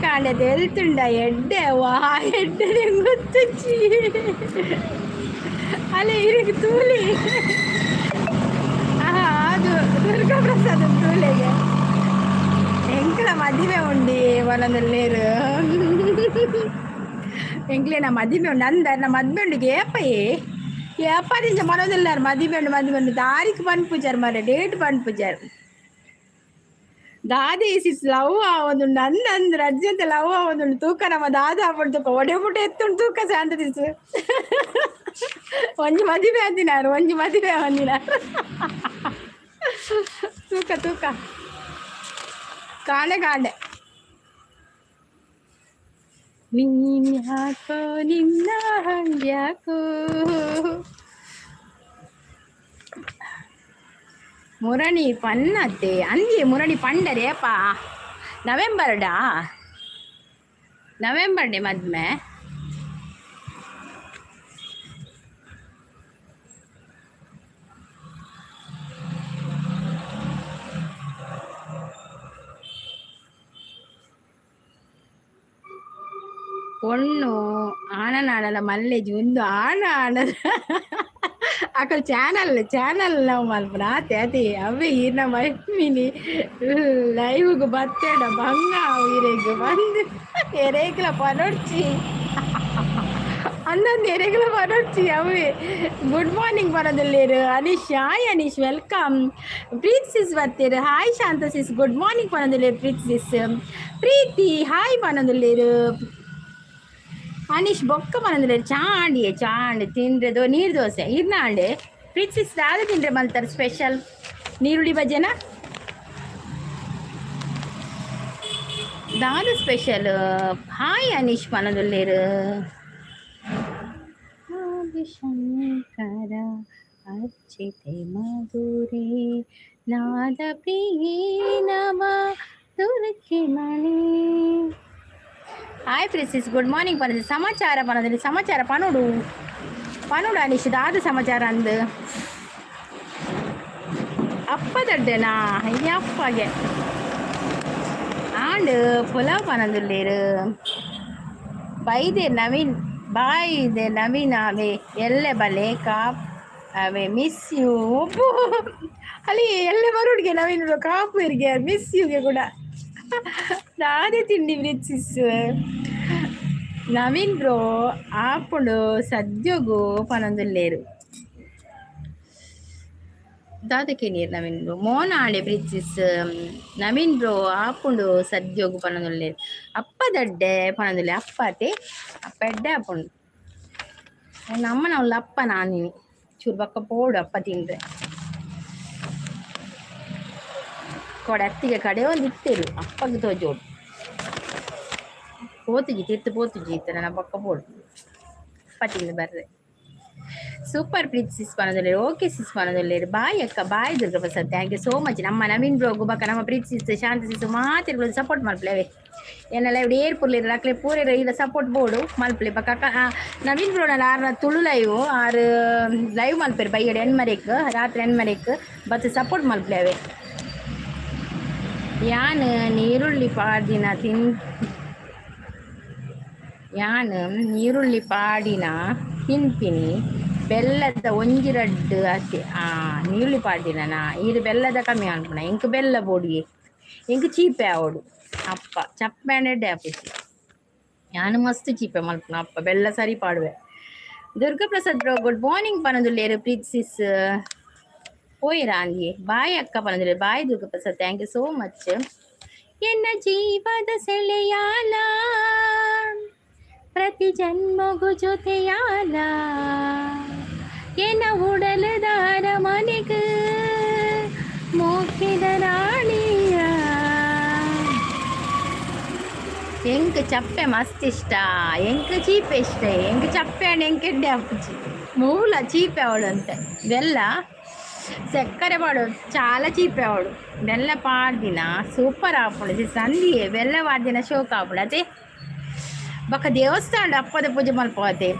ಕಾಂಡೆ ತೆಲ್ತುಂಡ ಎಡ್ಡೆ ವಾ ಎಡ್ಡೆ ಗೊತ್ತುಚ್ಚಿ ಅಲ್ಲೇ ಇರಿಗೆ ತೂಲಿ ಅದು ದುರ್ಗಾಪ್ರಸಾದ್ ತೂಲೆಗೆ ಎಂಕಲ ಮದುವೆ ಉಂಡಿ ಒಲಂದಲ್ಲೇರು ಎಂಕ್ಲೇನ ಮದುವೆ ಉಂಡು ಅಂದ ಮದುವೆ ಉಂಡಿಗೆ ಏಪಯೇ ಏಪದಿಂದ ಮನೋದಿಲ್ಲಾರು ಮದುವೆ ಉಂಡು ತಾರೀಖು ಬಂದು ಪೂಜಾರ್ ಮರ ಡೇಟ್ ಬಂದು ಪೂಜಾರ್ ದಾದಿ ಸಿಸ್ ಲವ್ ಆವೊಂದುಂಡು ಅಂದ್ರ ಅರ್ಜೆಂಟ್ ಲವ್ ಆವೊಂದುಂಡು ತೂಕ ನಮ್ಮ ದಾದ ಆಪುಂಡು ತೂಕ ಒಡೆ ಪುಟ ಎತ್ತುಂಡು ತೂಕ ಶಾಂತ ದಿಸು ಒಂಜಿ ಮದುವೆ ಅಂದಿನಾರು ತೂಕ ಕಾಂಡೆ ನೀನ್ ಯಾಕೋ ನಿನ್ನ ಹಂಗ್ಯಾಕೋ ಮುರಣಿ ಪನ್ನತ್ತೆ ಅಂದಿ ಮುರಣಿ ಪಂಡರೇಪ ನವೆಂಬರ್ ಡೇ ಮದ್ಮೆ பொண்ணு ஆனநாடல மல்லேஜ் ಒಂದು ಆನದ ಅಕ್ಕ ಚಾನಲ್ ನಾವು ಮಲ್ಪನ ತೇತಿ ಅವೇ ಈರ್ನ ಮೈಮಿನಿ ಲೈವ್ಗೆ ಬತ್ತೇಡ ಭಂಗ ಇರೆಗ್ ಬಂದು ಎರೆಗ್ಲ ಪನೊಡ್ಚಿ ಅನ್ನೊಂದು ಎರೆಗ್ಲ ಪನೊಡ್ಚಿ ಅವೇ ಗುಡ್ ಮಾರ್ನಿಂಗ್ ಬರೋದಲ್ಲೇರು hi Anish welcome Preeth sis ಬರ್ತೀರು hi Shantha sis good morning ಪನೋದಲ್ಲೇರು ಪ್ರೀತ್ ಸಿಸ್ ಪ್ರೀತಿ ಹಾಯ್ ಪನೋದಲ್ಲೇರು ಅನೀಶ್ ಬೊಕ್ಕ ಬಂದ್ರೆ ಚಾಂಡಿ ತಿಂಡ್ರೆದು ನೀರು ದೋಸೆ ಇರ್ನಾಂಡೆ ಪ್ರೀತಿಸ್ ದಾದ ತಿಂಡ್ರೆ ಮಲ್ತಾರೆ ಸ್ಪೆಷಲ್ ನೀರುಳ್ಳಿ ಬಜ್ಜೆನ ದಾದ ಸ್ಪೆಷಲ್ ಹಾಯ್ ಅನೀಶ್ ಮನದಲ್ಲೇರು ಶಂಕರ ಅರ್ಚಿತೆ ಮಧುರೇ ನಾದ ಪ್ರಿಯೇ ನಮ ತುರ್ಕಿ ಮಣಿ ಹಾಯ್ ಪ್ರಿಸಿಸ್ ಗುಡ್ ಮಾರ್ನಿಂಗ್ ಪನದಿ ಸಮಾಚಾರ ಪನದಲ್ಲಿ ಸಮಾಚಾರ ಪನುಡು ಪನುಡು ಅನಿಶಿದ ಆದ ಸಮಾಚಾರ ಅಂದು ಅಪ್ಪ ದಡ್ಡೆನಾ ಅಪ್ಪಗೆ ಆಂಡ್ ಪುಲಾವ್ ಪನದುಲ್ಲೇರು ಬೈದೆ ನವೀನ್ ಬಾಯಿದೆ ನವೀನ್ ಅವೇ ಎಲ್ಲೆ ಬಲೆ ಕಾಪ್ ಅವೇ ಮಿಸ್ ಯು ಒಬ್ಬು ಅಲ್ಲಿ ಎಲ್ಲೆ ಬರುಡ್ಗೆ ನವೀನ್ ಕಾಪು ಇರ್ಗೆ ಮಿಸ್ ಯುಗೆ ಕೂಡ ನಾನೇ ತಿಂಡಿ ಪ್ರಿನ್ಸಿಸ್ ನವೀನ್ ಬ್ರೋ ಆಪುಂಡು ಸದ್ಯೋಗು ಪನೊಂದುಲ್ಲೇರು ದಾದಕ್ಕೆ ನೀರು ನವೀನ್ ಬ್ರೋ ಮೋನ ಆಳೆ ಪ್ರಿನ್ಸಿಸ್ ನವೀನ್ ಬ್ರೋ ಆಪುಂಡು ಸದ್ಯೋಗು ಪನೊಂದುಲ್ಲೇರು ಅಪ್ಪ ದಡ್ಡೆ ಪನೊಂದುಲ್ಲೆ ಅಪ್ಪತೆ ಅಪ್ಪ ಎಡ್ಡೆ ಆಪುಂಡು ನಮ್ಮನ ಅವಳ ಅಪ್ಪ ನಾನಿನಿ ಚೂರು ಬಕ್ಕ ಪೋಡು ಅಪ್ಪ ತಿಂದ್ರೆ ಕೊಡೆ ಅತ್ತಿಗೆ ಕಡೆ ಒಂದು ಇತ್ತೇರು ಅಪ್ಪಗೆ ತೋಜೋಡು పోతుజీ తిత్తు పోతుజీ ఇతర నా పక్క పోడు పట్టింది బర్రె సూపర్ ప్లీజ్ సిస్ పనదలేరు ఓకే సిస్ పనదలేరు బాయ్ అక్క bye Durgaprasad thank you so much ನಮ್ಮ ನವೀನ್ ಬ್ರೋ ಗುಬಕ ನಮ್ಮ ಪ್ರೀತಿ ಸಿಸ್ ಶಾಂತಿ ಸಿಸ್ ಮಾತಿರ್ಬೋದು ಸಪೋರ್ಟ್ ಮಲ್ಪ್ಲೇವೆ ಏನೆಲ್ಲ ಇವ್ರು ಏರ್ಪುರ್ಲಿರ ಅಕ್ಲೆ ಪೂರ ಇಲ್ಲ ಸಪೋರ್ಟ್ ಬೋರ್ಡು ಮಲ್ಪ್ಲೆ ಬಕ್ಕ ನವೀನ್ ಬ್ರೋನಲ್ಲಿ ಆರು ತುಳು ಲೈವ್ ಆರು ಲೈವ್ ಮಲ್ಪೇರು ಬೈಯಡೆ ಎಣ್ಮರೆಕ್ ರಾತ್ರಿ ಎಣ್ಮರೆಕ್ ಬತ್ತು ಸಪೋರ್ಟ್ ಮಲ್ಪ್ಲೇವೆ ಯಾನ್ ನೀರುಳ್ಳಿ ಪಾಡಿನ ಯಾನು ಈರುಳ್ಳಿ ಪಾಡಿನ ತಿನ್ಪಿನಿ ಬೆಲ್ಲದ ಒಂಜಿರಡ್ಡು ಅತಿ ನೀರುಳ್ಳಿ ಪಾಡಿನಾ ಇದು ಬೆಲ್ಲದ ಕಮ್ಮಿ ಅನ್ಪಣ ಎಂಕ್ ಬೆಲ್ಲ ಬೋಡಿ ಎಂಕ್ ಚೀಪೆ ಆವಡು ಅಪ್ಪ ಚಪ್ಪೆಡೆ ಅಪ್ಪಿಸಿ ಯಾನು ಮಸ್ತ್ ಚೀಪೆ ಮಲ್ಪನ ಅಪ್ಪ ಬೆಲ್ಲ ಸರಿ ಪಾಡುವೆ ದುರ್ಗಪ್ರಸಾದ್ ಬ್ರೋ ಗುಡ್ ಮಾರ್ನಿಂಗ್ ಪನದುಲ್ಲೇರು ಪ್ರೀತಿಸಿಸ್ ಹೋಯ್ರಾ ಅಂದಿಯೇ ಬಾಯ್ ಅಕ್ಕ ಪನದುಲ್ಲೇರು ಬಾಯ್ ದುರ್ಗಪ್ರಸಾದ್ ಥ್ಯಾಂಕ್ ಯು ಸೋ ಮಚ್ ಎನ್ನ ಜೀವದ ಸೆಳೆಯಾಲ ಪ್ರತಿ ಜನ್ಮಗು ಜೊತೆಯಾಲ ಎನ್ನ ಉಡಲದಾರ ಮನೆಗ ಮೋಕಿದ ರಾಣಿಯ ಎಂಕ್ ಚಪ್ಪೆ ಮಸ್ತ್ ಇಷ್ಟ ಎಂಕ್ ಚೀಪೆ ಇಷ್ಟ ಎಂಕ್ ಚಪ್ಪೆ ಹಣ್ಣು ಎಂಕೆಡ್ಡೆ ಅಪ್ಪುಜಿ ಮೂಲ ಚೀಪೆ ಅವಳು ಅಂತೆ ಬೆಲ್ಲ ಸಕ್ಕರೆ ಪಾಡು ಚಾಲ ಚೀಪೆ ಅವಳು ಬೆಲ್ಲ ಪಾಡ್ದಿನ ಸೂಪರ್ ಆಪುಂಡು ಸಂದಿಯೇ ಬೆಲ್ಲ ಪಾಡ್ದಿನ ಶೋಕ ಆಪುಂಡು ಅದೇ ಬಕ್ಕ ದೇವಸ್ಥಾನ ಅಪ್ಪದ ಪೂಜೆ ಮಲ್ಪೋತೆ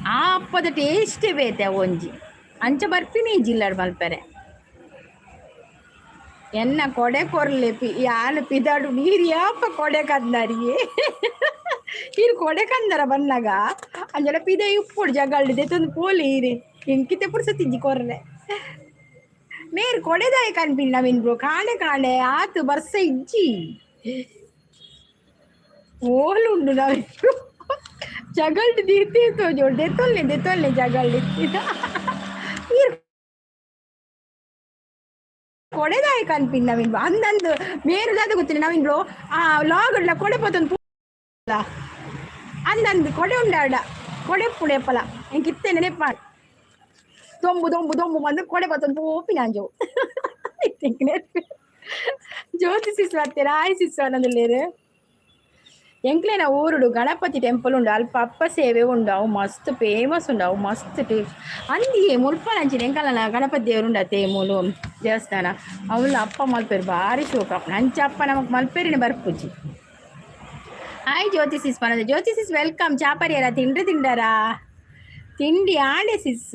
ಆ ಅಪ್ಪದ ಟೇಸ್ಟೇ ಬೇತೆ ಒಂಜಿ ಅಂಚ ಬರ್ಪಿನಿ ಜಿಲ್ಲಾಡ್ ಮಲ್ಪರೆ ಎನ್ನ ಕೊಡೆ ಕೊರ್ಲೆ ಯಾನು ಪಿದಾಡು ನೀರು ಯಾಪ ಕೊಡೆ ಕಂದರಿಗೆ ಇರು ಕೊಡೆ ಕಂದರ ಬನ್ನಾಗ ಅಂಜಲ ಪಿದ ಉಪ್ಪುಡು ಜಗಳ್ಳಿದೆ ತಂದು ಪೋಲಿ ಇರಿ ಎಂಕಿತೆ ಪುಡ್ಸತ್ತಿಜ್ಜಿ ಕೊರ್ರೆ ಮೇರು ಕೊಡೆದಾಯ ಕನ್ಪಿನ್ ನವೀನ್ ಬ್ರೋ ಕಾಣೆ ಕಾಣೆ ಆತು ಬರ್ಸ ಇಜ್ಜಿ ಓಲುಂಡು ನವೀನ್ ಬ್ರೋ ಜಗಳ್ಳಿ ತೀರ್ತೀರ್ತೋ ಜೋಡು ದೆತ್ತೊಲ್ಲೆ ಜಗಳ್ಳಿ ಕೊಡೆದಾಯ ಕನ್ಪಿನ್ ನವೀನ್ ಬ್ರೋ ಅಂದಂದು ಮೇರುದಾದ ಗೊತ್ತಿಲ್ಲ ನವೀನ್ ಬ್ರೋ ಆ ಲಾಗಡ್ಲ ಕೊಡೆ ಪೊತ್ತೊಂದು ಅಂದಂದು ಕೊಡೆ ಉಂಡಾಡ ಕೊಡೆ ಪುಡೆಪ್ಪಲ ಎಂಕಿತ್ತೆ ನೆನಪ ದೊಂಬು ಬಂದು ಕೊಡೆ ಪೊತ್ತೊಂದು ಪೋಪಿನಾಂಜೋ ಜ್ಯೋತಿ ಸಿಸ್ವ ಅತ್ತೆರ ಆಯ್ ಸಿಸ್ವ ಅನ್ನೋದಿಲ್ಲೇರು ಎಂಕ್ಲೇನ ಊರುಡು ಗಣಪತಿ ಟೆಂಪಲ್ ಉಂಡು ಅಲ್ಪ ಅಪ್ಪ ಸೇವೆ ಉಂಡು ಅವು ಮಸ್ತ್ ಫೇಮಸ್ ಉಂಡು ಅವು ಮಸ್ತ್ ಟೇಸ್ಟ್ ಅಂದಿಯೇ ಮುಲ್ಪನಂಚಿನ ಎಂಕಲ್ಲ ಗಣಪತಿ ದೇವರು ಉಂಡ ತೇಮೂಲು ದೇವಸ್ಥಾನ ಅವಳು ಅಪ್ಪ ಮಲ್ಪೇರು ಭಾರಿ ಶೋಕ ಅಂಚ ಅಪ್ಪ ನಮಗ್ ಮಲ್ಪೇರಿನ ಬರ್ಪುಜಿ ಹಾಯ್ ಜ್ಯೋತಿ ಸಿಸ್ ಪನದ ಜ್ಯೋತಿ ಸಿಸ್ ವೆಲ್ಕಮ್ ಚಾಪರಿಯರ ತಿಂಡಾರಾ ತಿಂಡಿ ಆಡೆ ಸಿಸ್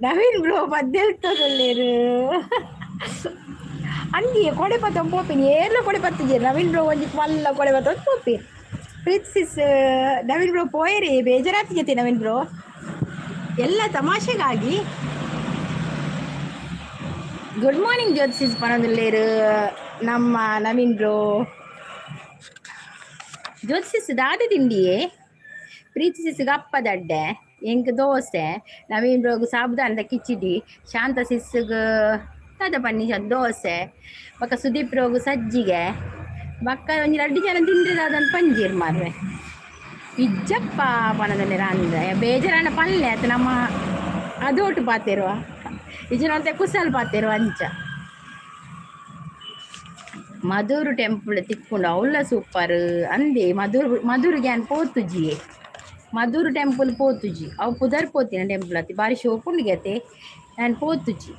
ನವೀನ್ ಬ್ರೋ ಬದ್ದೆಲ್ತದಲ್ಲೇರು ಅಂದಿಯೇ ಕೊಡೆ ಪತ್ತ ಪೋಪಿನಿ ಏರ್ಲ ಕೊಡೆ ಪತ್ತಿದ್ದೀರಿ ನವೀನ್ ಬ್ರೋ ಒಂಜಿ ಮಲ್ಲ ಕೊಡೆ ಪತ್ತ ಪೋಪಿ ಪ್ರೀತಿಸಿಸ್ ನವೀನ್ ಬ್ರೋ ಪೋಯರಿ ಬೇಜಾರಾತಿಗೆ ನವೀನ್ ಬ್ರೋ ಎಲ್ಲ ತಮಾಷೆಗಾಗಿ ಗುಡ್ ಮಾರ್ನಿಂಗ್ ಜ್ಯೋತಿಸಿಸ್ ಪನದುಲ್ಲೇರು ನಮ್ಮ ನವೀನ್ ಬ್ರೋ ಜ್ಯೋತಿಸಿಸ್ ದಾದ ತಿಂಡಿಯೇ ಪ್ರೀತಿಸಿಸ್ಗೆ ಅಪ್ಪ ದಡ್ಡೆ ಎಂಕ್ ದೋಸೆ ನವೀನ್ ಬ್ರೋಗು ಸಾಬುದಾನದ ಕಿಚಿಡಿ ಶಾಂತ ಸಿಸ್ಗೆ ತಾದ ಪನ್ನಿ ದೋಸೆ ಬಕ್ಕ ಸುದೀಪ್ ರೋಗು ಸಜ್ಜಿಗೆ ಬಕ್ಕ ಒಂಜಿ 2 ಜನ ತಿಂದ್ರೆ ಅದನ್ನು ಪಂಜೀರ್ ಮಾರ್ರೆ ಇಜ್ಜಪ್ಪ ಪನದಲ್ಲಿ ಅಂದ್ರೆ ಬೇಜಾರಣ್ಣ ಪಲ್ಲೆ ಅದು ನಮ್ಮ ಅದೋಟು ಪಾತಿರುವ ಇಜನಂತೆ ಕುಸಲ್ ಪಾತಿರುವ ಅಂಚ ಮಧುರು ಟೆಂಪಲ್ ತಿಕ್ಕೊಂಡು ಅವಳ ಸೂಪರ್ ಅಂದೆ ಮಧುರಿಗೆ ಅನ್ ಪೋತುಜಿ ಮಧುರು ಟೆಂಪಲ್ ಪೋತುಜಿ ಅವು ಪುದರ್ ಪೋತಿನ ಟೆಂಪಲ್ ಅತಿ ಬಾರಿ ಶೋಕುಂಡಿಗೆ ಅತೆ ನಾನು ಪೋತುಜಿ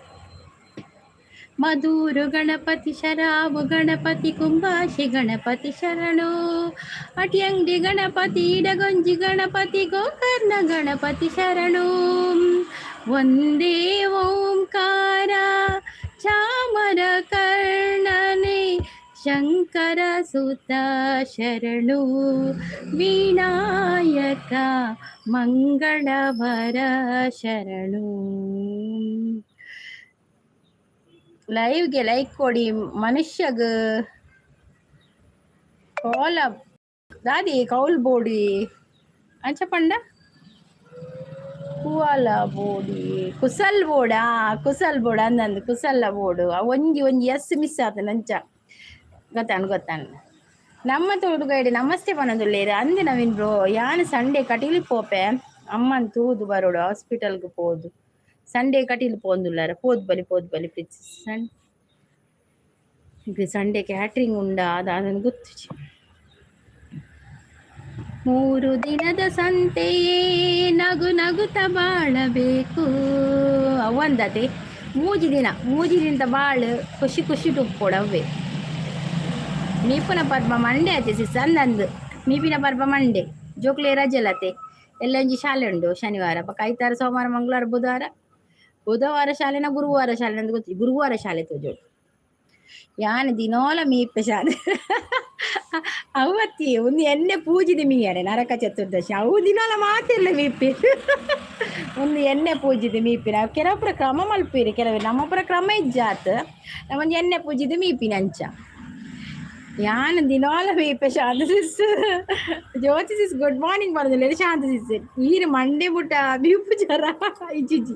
ಮಧುರು ಗಣಪತಿ ಶರಾವು ಗಣಪತಿ ಕುಂಭಾಶಿ ಗಣಪತಿ ಶರಣು ಅಟಿಯಂಗಡಿ ಗಣಪತಿ ಇಡಗೊಂಜಿ ಗಣಪತಿ ಗೋಕರ್ಣ ಗಣಪತಿ ಶರಣು ಒಂದೇ ಓಂಕಾರ ಚಾಮರ ಕರ್ಣನೆ ಶಂಕರ ಸುತ ಶರಣು ವಿನಾಯಕ ಮಂಗಳವರ ಶರಣು. ಲೈವ್ಗೆ ಲೈಕ್ ಕೊಡಿ ಮನುಷ್ಯಗ ಕೋಲ ದಾದಿ ಕೌಲ್ ಬೋಡಿ ಅಂಚ ಪಂಡ ಕುವಾಲ ಬೋಡಿ ಕುಸಲ್ ಬೋಡ ಅಂದಂದು ಕುಸಲ್ಲ ಬೋಡು ಒಂಜಿ ಎಸ್ ಮಿಸ್ ಆತ ನಂಚ ಗೊತ್ತಾನು ನಮ್ಮ ತೊಡುಗೈಡೆ ನಮಸ್ತೆ ಪನದುಲ್ಲೇರು ಅಂದು ನವೀನ್ ಬ್ರೋ ಯಾನು ಸಂಡೇ ಕಟೀಲಿ ಪೋಪೆ ಅಮ್ಮನ್ ತೂದು ಬರೋಡು ಹಾಸ್ಪಿಟಲ್ಗೆ ಪೋದು ಸಂಡೇ ಕಟೀಲಿ ಪೋಂದುಲ್ಲಾರ ಪೋದ್ ಬಲಿ ಪ್ಲೀಸ್ ಸಂಡೇ ಕ್ಯಾಟ್ರಿಂಗ್ ಉಂಡ ಅದನ್ನು ಗೊತ್ತು 3 ದಿನದ ಸಂತೆಯೇ ನಗು ನಗುತ್ತ ಬಾಳಬೇಕು ಅವಂದತೆ ಮೂಜಿ ದಿನದ ಬಾಳು ಖುಷಿ ಟುಪ್ಪೊಡವೆ ಮೀಪುನ ಪರ್ಬ ಮಂಡೆ ಆಚೆ ಸಂದಂದು ಮೀಪಿನ ಪರ್ಬ ಮಂಡೆ ಜೋಕ್ಲೆ ರಜಲತೆ ಎಲ್ಲಂಜಿ ಶಾಲೆ ಉಂಡು ಶನಿವಾರ ಪಕ್ಕ ಐತಾರ ಸೋಮವಾರ ಮಂಗಳವಾರ ಬುಧವಾರ ಶಾಲೆನ ಗುರುವಾರ ಶಾಲೆ ಅಂತ ಗೊತ್ತಿ ಗುರುವಾರ ಶಾಲೆ ತೋಜೋಡು ಯಾನ್ ದಿನೋಲ ಮೀಪೆ ಶಾಲೆ ಅವತ್ತಿ ಒಂದು ಎಣ್ಣೆ ಪೂಜಿದೆ ಮೀಯಡೆ ನರಕ ಚತುರ್ದಶಿ ಅವು ದಿನೋಲ ಮಾತೆಲ್ಲ ಮೀಪಿ ಒಂದು ಎಣ್ಣೆ ಪೂಜಿದೆ ಮೀಪಿನ ಕೆಲವೊಬ್ಬರ ಕ್ರಮ ಮಲ್ಪೀರಿ ಕೆಲವೇ ನಮ್ಮೊಬ್ಬರ ಕ್ರಮ ಇಜ್ಜಾತ್ ನಮ್ಮೊಂದು ಎಣ್ಣೆ ಪೂಜಿದೆ ಮೀಪಿನ ಅಂಚ ಯಾನ್ ದಿನಾಲ ಮೀಪೆ ಶಾಂತ ಸಿಸ್ ಜ್ಯೋತಿ ಸಿಸ್ ಗುಡ್ ಮಾರ್ನಿಂಗ್ ಬರೋದಿಲ್ಲ ಶಾಂತ ಸಿಸ್ ಈರು ಮಂಡೆ ಬುಟ್ಟ ಮೀಪು ಜರ ಇಜ್ಜಿಜ್ಜಿ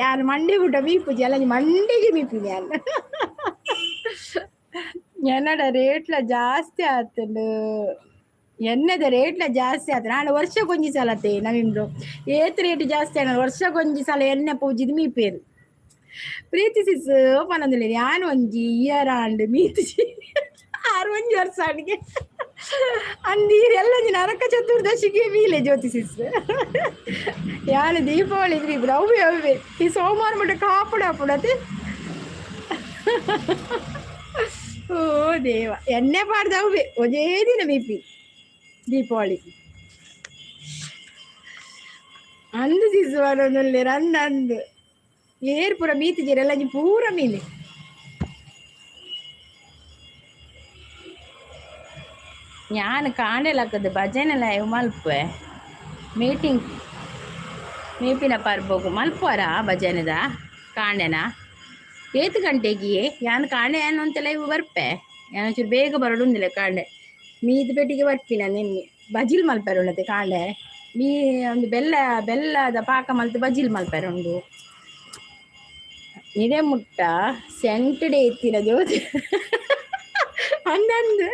ಯಾರು ಮಂಡೆ ಬುಟ್ಟ ಮೀಪುಜಿ ಅಲ್ಲ ಮಂಡೆಗೆ ಮೀಪಿನ ಯಾರು ಎನ್ನಡ ರೇಟ್ಲ ಜಾಸ್ತಿ ಆತಂಡು ಎಣ್ಣೆದ ರೇಟ್ಲ ಜಾಸ್ತಿ ಆತ ನಾನು ವರ್ಷಕ್ಕೊಂಜಿ ಸಲತೆ ನವೀನ್ರು ಏತ್ ರೇಟ್ ಜಾಸ್ತಿ ಆನ ವರ್ಷಕ್ಕೊಂಜಿ ಸಲ ಎಣ್ಣೆ ಪೂಜಿದ್ ಮೀಪೇರು ಪ್ರೀತಿ ಸಿಸ್ ಪನಂದಿಲ್ಲ ಯಾನು ಒಂಜಿ ಇಯರ್ ಆಂಡ್ ಮೀತಿಜಿ 6 ವರ್ಷ ಅಡಿಗೆ ಅಂದೀರೆಲ್ಲ ನರಕ ಚತುರ್ದಶಿಗೆ ಮೀಲೆ ಜ್ಯೋತಿ ಸಿಸ್ ಯಾನು ದೀಪಾವಳಿ ಇದ್ರಿ ಅವೇ ಈ ಸೋಮವಾರ ಮಟ್ಟ ಕಾಪುಡಾಪುಡತೆ ಓ ದೇವ ಎಣ್ಣೆ ಪಾಡ್ದವೇ ಒಜೇ ದಿನ ಮೀಪಿ ದೀಪಾವಳಿ ಅಂದು ಸಿಸುವನೊಂದಲ್ಲೇ ಅಂದು ಏರ್ ಪೂರ ಮೀತಿದ್ದೀರೆಲ್ಲ ಪೂರ ಮೀನೆ ഞാൻ ಕಾಣಲಾಕದು ಭಜನೆ ಲೈವ್ ಮಲ್ಪೆ ಮೀಟಿಂಗ್ ಮೀಪಿನ ಪರ್ಬೋಗು ಮಲ್ಪುವರ ಭಜನೆದ ಕಾಣೆನ 8 ಗಂಟೆಗೆ ಯಾನು ಕಾಣೆ ಅನ್ನುವಂತ ಲೈವ್ ಬರ್ಪೆ ನಾನು ಒಂಚೂರು ಬೇಗ ಬರೋಡುಂದಿಲ್ಲ ಕಾಣೆ ಮೀದು ಪೆಟ್ಟಿಗೆ ಬರ್ತೀನಿ ನಿನ್ನೆ ಬಜಿಲ್ ಮಲ್ಪೆರುಂಡತೆ ಕಾಣೆ ಮೀ ಒಂದು ಬೆಲ್ಲದ ಪಾಕ ಮಲ್ತು ಬಜಿಲ್ ಮಲ್ಪೆರುಂಡು ಇದೇ ಮುಟ್ಟ ಸೆಂಟಡೆ ಎತ್ತಿನ ಜ್ಯೋತಿ ಅಂದಂದು